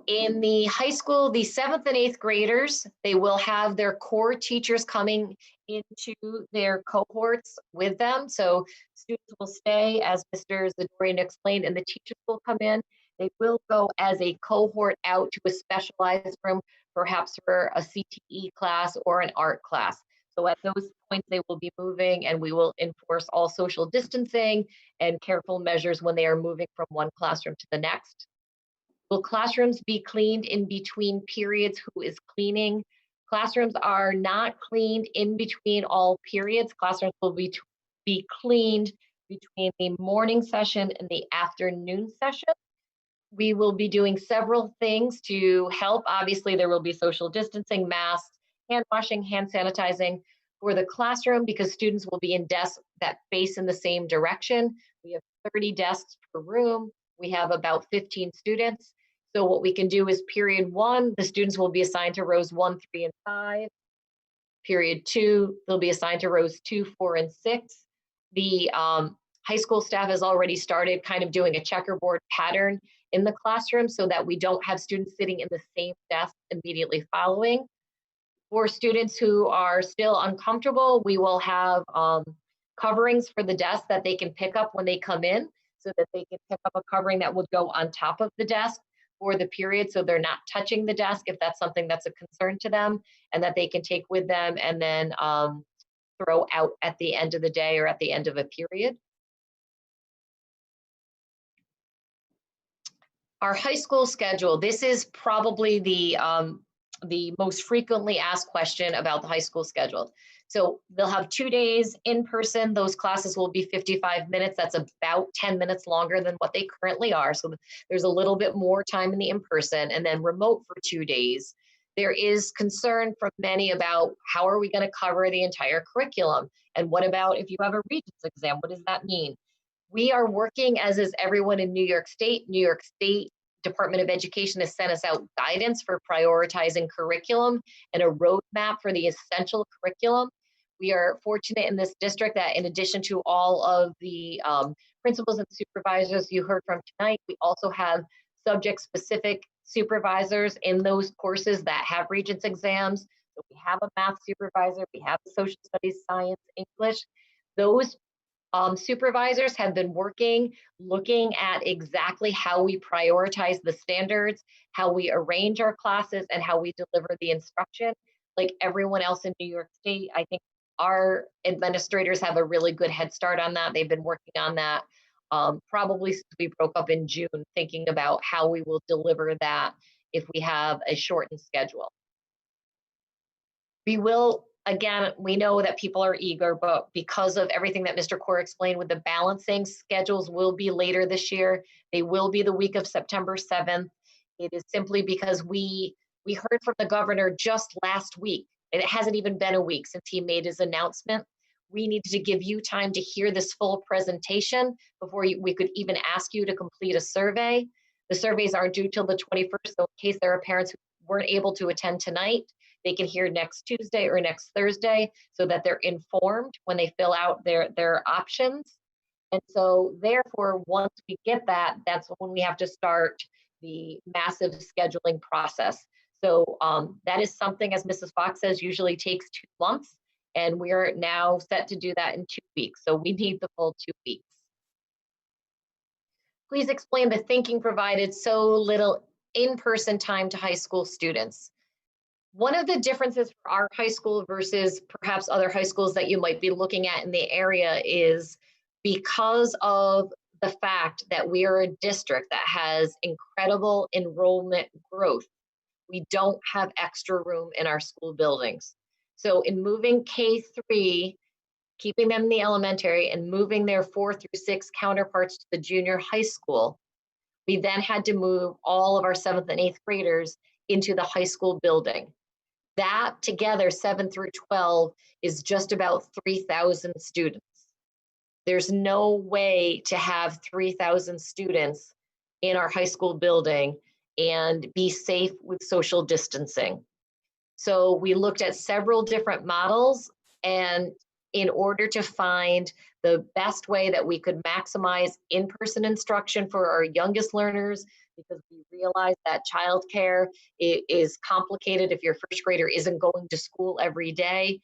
In the high school, the 7th and 8th graders, they will have their core teachers coming into their cohorts with them. So students will stay, as Mr. Zadorian explained, and the teachers will come in. They will go as a cohort out to a specialized room, perhaps for a CTE class or an art class. So at those points, they will be moving, and we will enforce all social distancing and careful measures when they are moving from one classroom to the next. Will classrooms be cleaned in between periods? Who is cleaning? Classrooms are not cleaned in between all periods. Classrooms will be cleaned between the morning session and the afternoon session. We will be doing several things to help. Obviously, there will be social distancing, masks, hand washing, hand sanitizing for the classroom, because students will be in desks that face in the same direction. We have 30 desks per room. We have about 15 students. So what we can do is period 1, the students will be assigned to rows 1, 3, and 5. Period 2, they'll be assigned to rows 2, 4, and 6. The high school staff has already started kind of doing a checkerboard pattern in the classroom so that we don't have students sitting in the same desk immediately following. For students who are still uncomfortable, we will have coverings for the desk that they can pick up when they come in, so that they can pick up a covering that would go on top of the desk for the period, so they're not touching the desk if that's something that's a concern to them, and that they can take with them and then throw out at the end of the day or at the end of a period. Our high school schedule, this is probably the most frequently asked question about the high school schedule. So they'll have 2 days in person. Those classes will be 55 minutes. That's about 10 minutes longer than what they currently are. So there's a little bit more time in the in-person, and then remote for 2 days. There is concern from many about how are we going to cover the entire curriculum? And what about if you have a Regents exam? What does that mean? We are working, as is everyone in New York State. New York State Department of Education has sent us out guidance for prioritizing curriculum and a roadmap for the essential curriculum. We are fortunate in this district that in addition to all of the principals and supervisors you heard from tonight, we also have subject-specific supervisors in those courses that have Regents exams. So we have a math supervisor, we have a social studies, science, English. Those supervisors have been looking at exactly how we prioritize the standards, how we arrange our classes, and how we deliver the instruction. Like everyone else in New York State, I think our administrators have a really good head start on that. They've been working on that probably since we broke up in June, thinking about how we will deliver that if we have a shortened schedule. We will, again, we know that people are eager, but because of everything that Mr. Kaur explained with the balancing, schedules will be later this year. They will be the week of September 7th. It is simply because we heard from the governor just last week. It hasn't even been a week since he made his announcement. We needed to give you time to hear this full presentation before we could even ask you to complete a survey. The surveys aren't due till the 21st, so in case there are parents who weren't able to attend tonight, they can hear next Tuesday or next Thursday so that they're informed when they fill out their options. And so therefore, once we get that, that's when we have to start the massive scheduling process. So that is something, as Mrs. Fox says, usually takes 2 months. And we're now set to do that in 2 weeks. So we need the full 2 weeks. Please explain the thinking provided so little in-person time to high school students. One of the differences for our high school versus perhaps other high schools that you might be looking at in the area is because of the fact that we are a district that has incredible enrollment growth. We don't have extra room in our school buildings. So in moving K-3, keeping them in the elementary and moving their 4 through 6 counterparts to the junior high school, we then had to move all of our 7th and 8th graders into the high school building. That together, 7 through 12, is just about 3,000 students. There's no way to have 3,000 students in our high school building and be safe with social distancing. So we looked at several different models, and in order to find the best way that we could maximize in-person instruction for our youngest learners, because we realize that childcare is complicated if your first grader isn't going to school every day.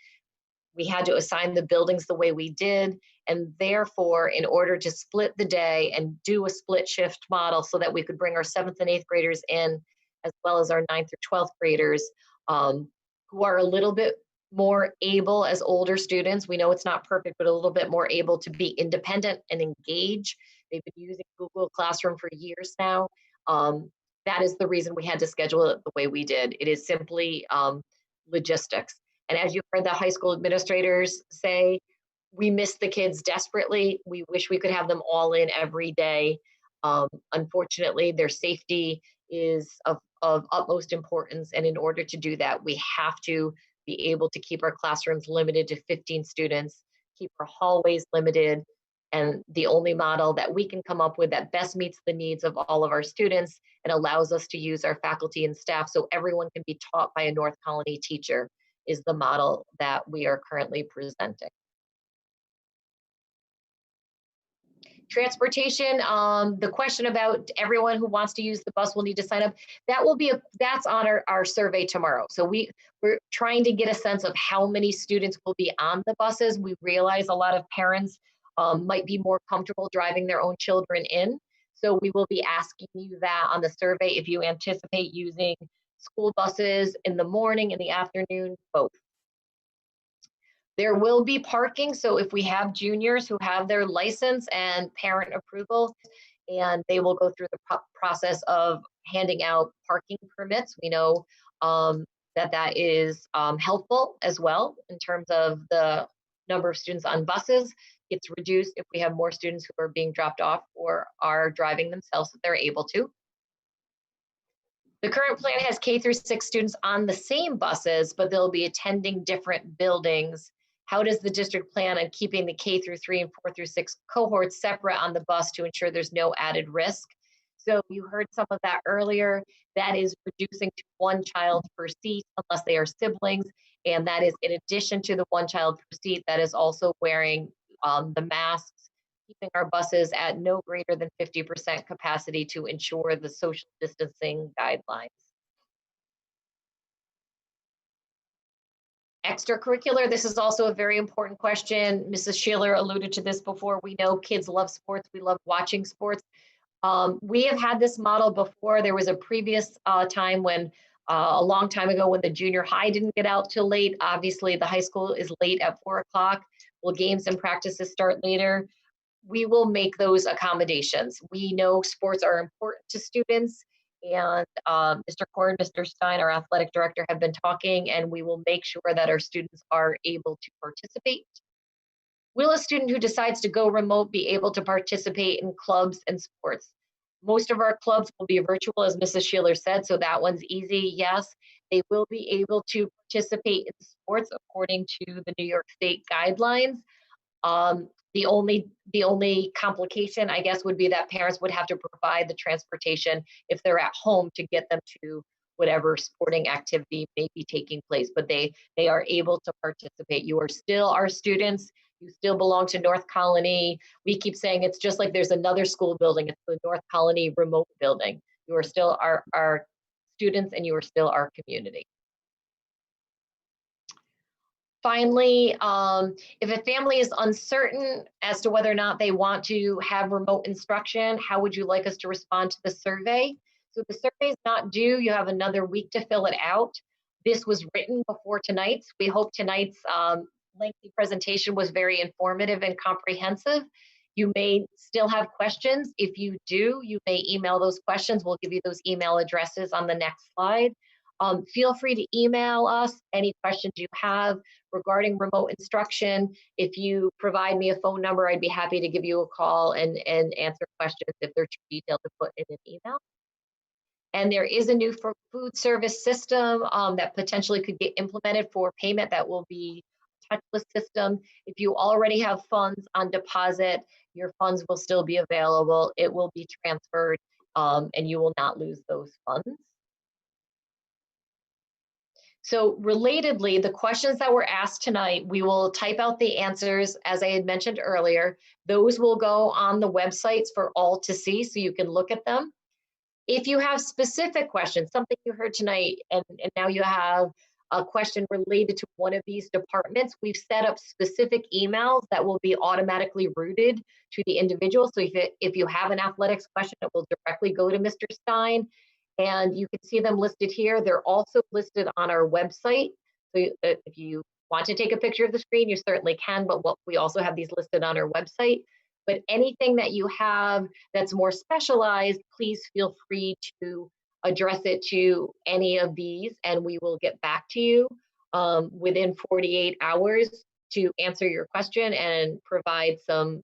We had to assign the buildings the way we did, and therefore, in order to split the day and do a split shift model so that we could bring our 7th and 8th graders in, as well as our 9th through 12th graders, who are a little bit more able as older students. We know it's not perfect, but a little bit more able to be independent and engage. They've been using Google Classroom for years now. That is the reason we had to schedule it the way we did. It is simply logistics. And as you heard the high school administrators say, we miss the kids desperately. We wish we could have them all in every day. Unfortunately, their safety is of utmost importance. And in order to do that, we have to be able to keep our classrooms limited to 15 students, keep our hallways limited. And the only model that we can come up with that best meets the needs of all of our students and allows us to use our faculty and staff so everyone can be taught by a North Colony teacher is the model that we are currently presenting. Transportation, the question about everyone who wants to use the bus will need to sign up, that's on our survey tomorrow. So we're trying to get a sense of how many students will be on the buses. We realize a lot of parents might be more comfortable driving their own children in. So we will be asking you that on the survey if you anticipate using school buses in the morning, in the afternoon, both. There will be parking, so if we have juniors who have their license and parent approval, and they will go through the process of handing out parking permits. We know that is helpful as well in terms of the number of students on buses. It's reduced if we have more students who are being dropped off or are driving themselves if they're able to. The current plan has K through 6 students on the same buses, but they'll be attending different buildings. How does the district plan on keeping the K through 3 and 4 through 6 cohorts separate on the bus to ensure there's no added risk? So you heard some of that earlier. That is reducing to 1 child per seat unless they are siblings. And that is in addition to the 1 child per seat, that is also wearing the masks, keeping our buses at no greater than 50% capacity to ensure the social distancing guidelines. Extracurricular, this is also a very important question. Mrs. Sheeler alluded to this before. We know kids love sports. We love watching sports. We have had this model before. There was a previous time when, a long time ago, when the junior high didn't get out till late. Obviously, the high school is late at 4 o'clock. Well, games and practices start later. We will make those accommodations. We know sports are important to students, and Mr. Cord, Mr. Stein, our athletic director, have been talking, and we will make sure that our students are able to participate. Will a student who decides to go remote be able to participate in clubs and sports? Most of our clubs will be virtual, as Mrs. Sheeler said, so that one's easy. Yes, they will be able to participate in sports according to the New York State guidelines. The only complication, I guess, would be that parents would have to provide the transportation if they're at home to get them to whatever sporting activity may be taking place, but they are able to participate. You are still our students. You still belong to North Colony. We keep saying it's just like there's another school building. It's the North Colony remote building. You are still our students, and you are still our community. finally, if a family is uncertain as to whether or not they want to have remote instruction, how would you like us to respond to the survey? So if the survey is not due, you have another week to fill it out. This was written before tonight's. We hope tonight's lengthy presentation was very informative and comprehensive. You may still have questions. If you do, you may email those questions. We'll give you those email addresses on the next slide. Feel free to email us any questions you have regarding remote instruction. If you provide me a phone number, I'd be happy to give you a call and answer questions if they're too detailed to put in an email. And there is a new food service system that potentially could get implemented for payment that will be a touchless system. If you already have funds on deposit, your funds will still be available. It will be transferred and you will not lose those funds. So relatedly, the questions that were asked tonight, we will type out the answers as I had mentioned earlier. Those will go on the websites for all to see so you can look at them. If you have specific questions, something you heard tonight, and now you have a question related to one of these departments, we've set up specific emails that will be automatically routed to the individual. So if you have an athletics question, it will directly go to Mr. Stein. And you can see them listed here. They're also listed on our website. So if you want to take a picture of the screen, you certainly can, but we also have these listed on our website. But anything that you have that's more specialized, please feel free to address it to any of these and we will get back to you within 48 hours to answer your question and provide some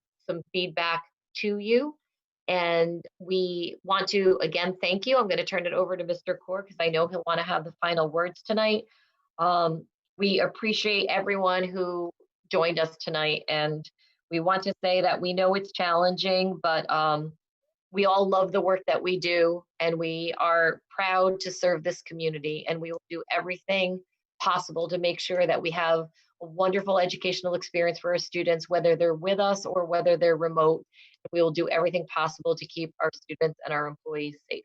feedback to you. And we want to, again, thank you. I'm going to turn it over to Mr. Kaur because I know he'll want to have the final words tonight. We appreciate everyone who joined us tonight. And we want to say that we know it's challenging, but we all love the work that we do. And we are proud to serve this community. And we will do everything possible to make sure that we have a wonderful educational experience for our students, whether they're with us or whether they're remote. We will do everything possible to keep our students and our employees safe.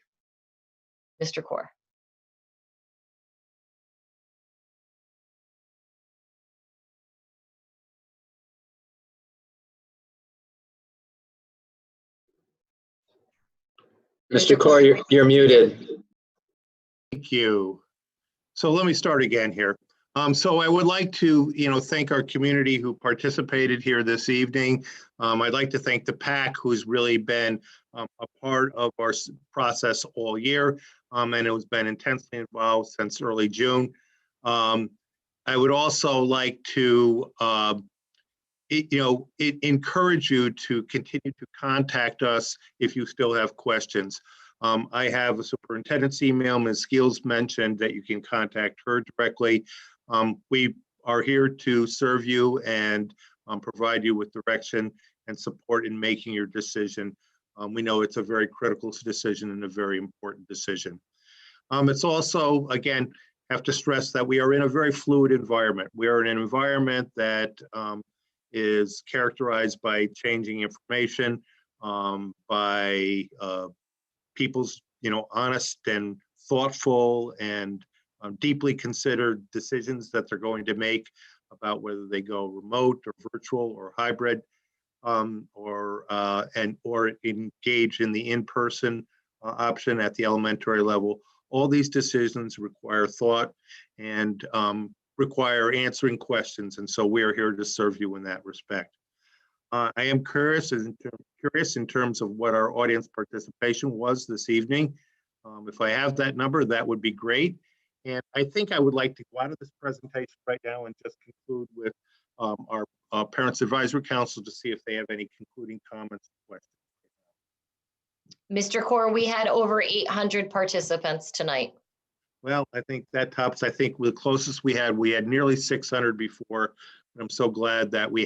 Mr. Kaur. Mr. Kaur, you're muted. Thank you. So let me start again here. So I would like to, thank our community who participated here this evening. I'd like to thank the PAC, who's really been a part of our process all year, and it has been intensely involved since early June. I would also like to, encourage you to continue to contact us if you still have questions. I have a superintendent's email. Ms. Skeels mentioned that you can contact her directly. We are here to serve you and provide you with direction and support in making your decision. We know it's a very critical decision and a very important decision. It's also, again, have to stress that we are in a very fluid environment. We are in an environment that is characterized by changing information, by people's, honest and thoughtful and deeply considered decisions that they're going to make about whether they go remote or virtual or hybrid, or engage in the in-person option at the elementary level. All these decisions require thought and require answering questions, and so we are here to serve you in that respect. I am curious in terms of what our audience participation was this evening. If I have that number, that would be great. And I think I would like to go out of this presentation right now and just conclude with our Parents Advisory Council to see if they have any concluding comments or questions. Mr. Kaur, we had over 800 participants tonight. Well, I think that tops, the closest we had nearly 600 before. I'm so glad that we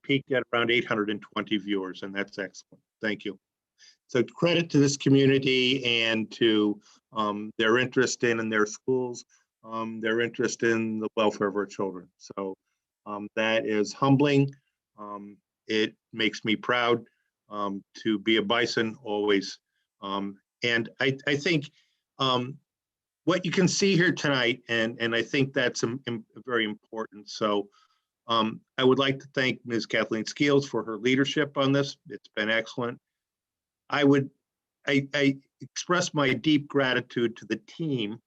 peaked at around 820 viewers, and that's excellent. Thank you. So credit to this community and to their interest in their schools, their interest in the welfare of our children. So that is humbling. It makes me proud to be a Bison always. And I think what you can see here tonight, and I think that's very important. So I would like to thank Ms. Kathleen Skeels for her leadership on this. It's been excellent. I express my deep gratitude to the team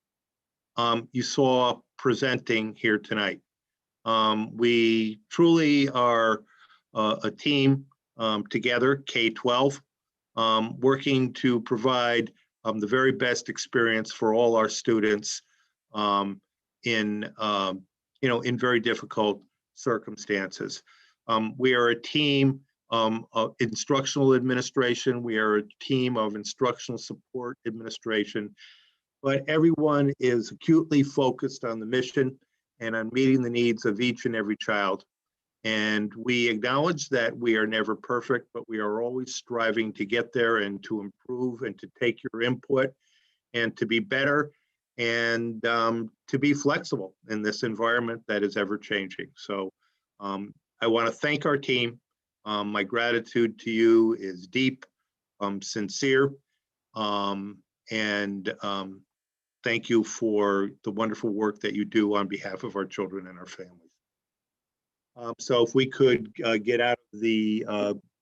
you saw presenting here tonight. We truly are a team together, K-12, working to provide the very best experience for all our students in very difficult circumstances. We are a team of instructional administration. We are a team of instructional support administration, but everyone is acutely focused on the mission and on meeting the needs of each and every child. And we acknowledge that we are never perfect, but we are always striving to get there and to improve and to take your input and to be better and to be flexible in this environment that is ever changing. So I want to thank our team. My gratitude to you is deep, sincere, and thank you for the wonderful work that you do on behalf of our children and our families. So if we could get out of the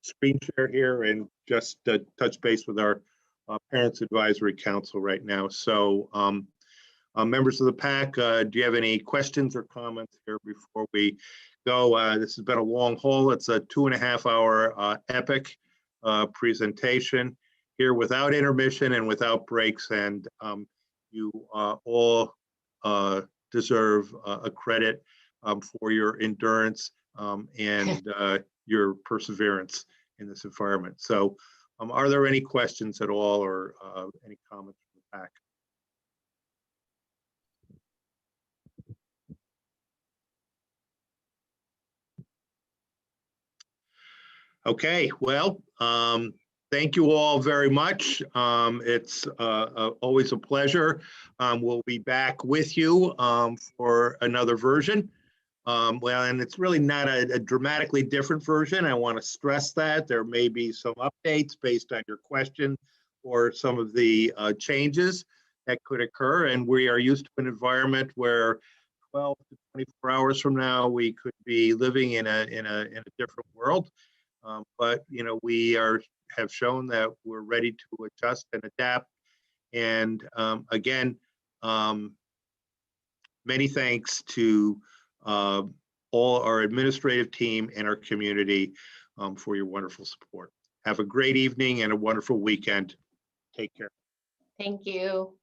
screen share here and just touch base with our Parents Advisory Council right now. So members of the PAC, do you have any questions or comments here before we go? This has been a long haul. It's a 2.5-hour epic presentation here without intermission and without breaks. And you all deserve a credit for your endurance and your perseverance in this environment. So are there any questions at all or any comments from the PAC? Okay, well, thank you all very much. It's always a pleasure. We'll be back with you for another version. Well, and it's really not a dramatically different version. I want to stress that there may be some updates based on your question or some of the changes that could occur. And we are used to an environment where 12 to 24 hours from now, we could be living in a different world. But we have shown that we're ready to adjust and adapt. And again, many thanks to all our administrative team and our community for your wonderful support. Have a great evening and a wonderful weekend. Take care. Thank you.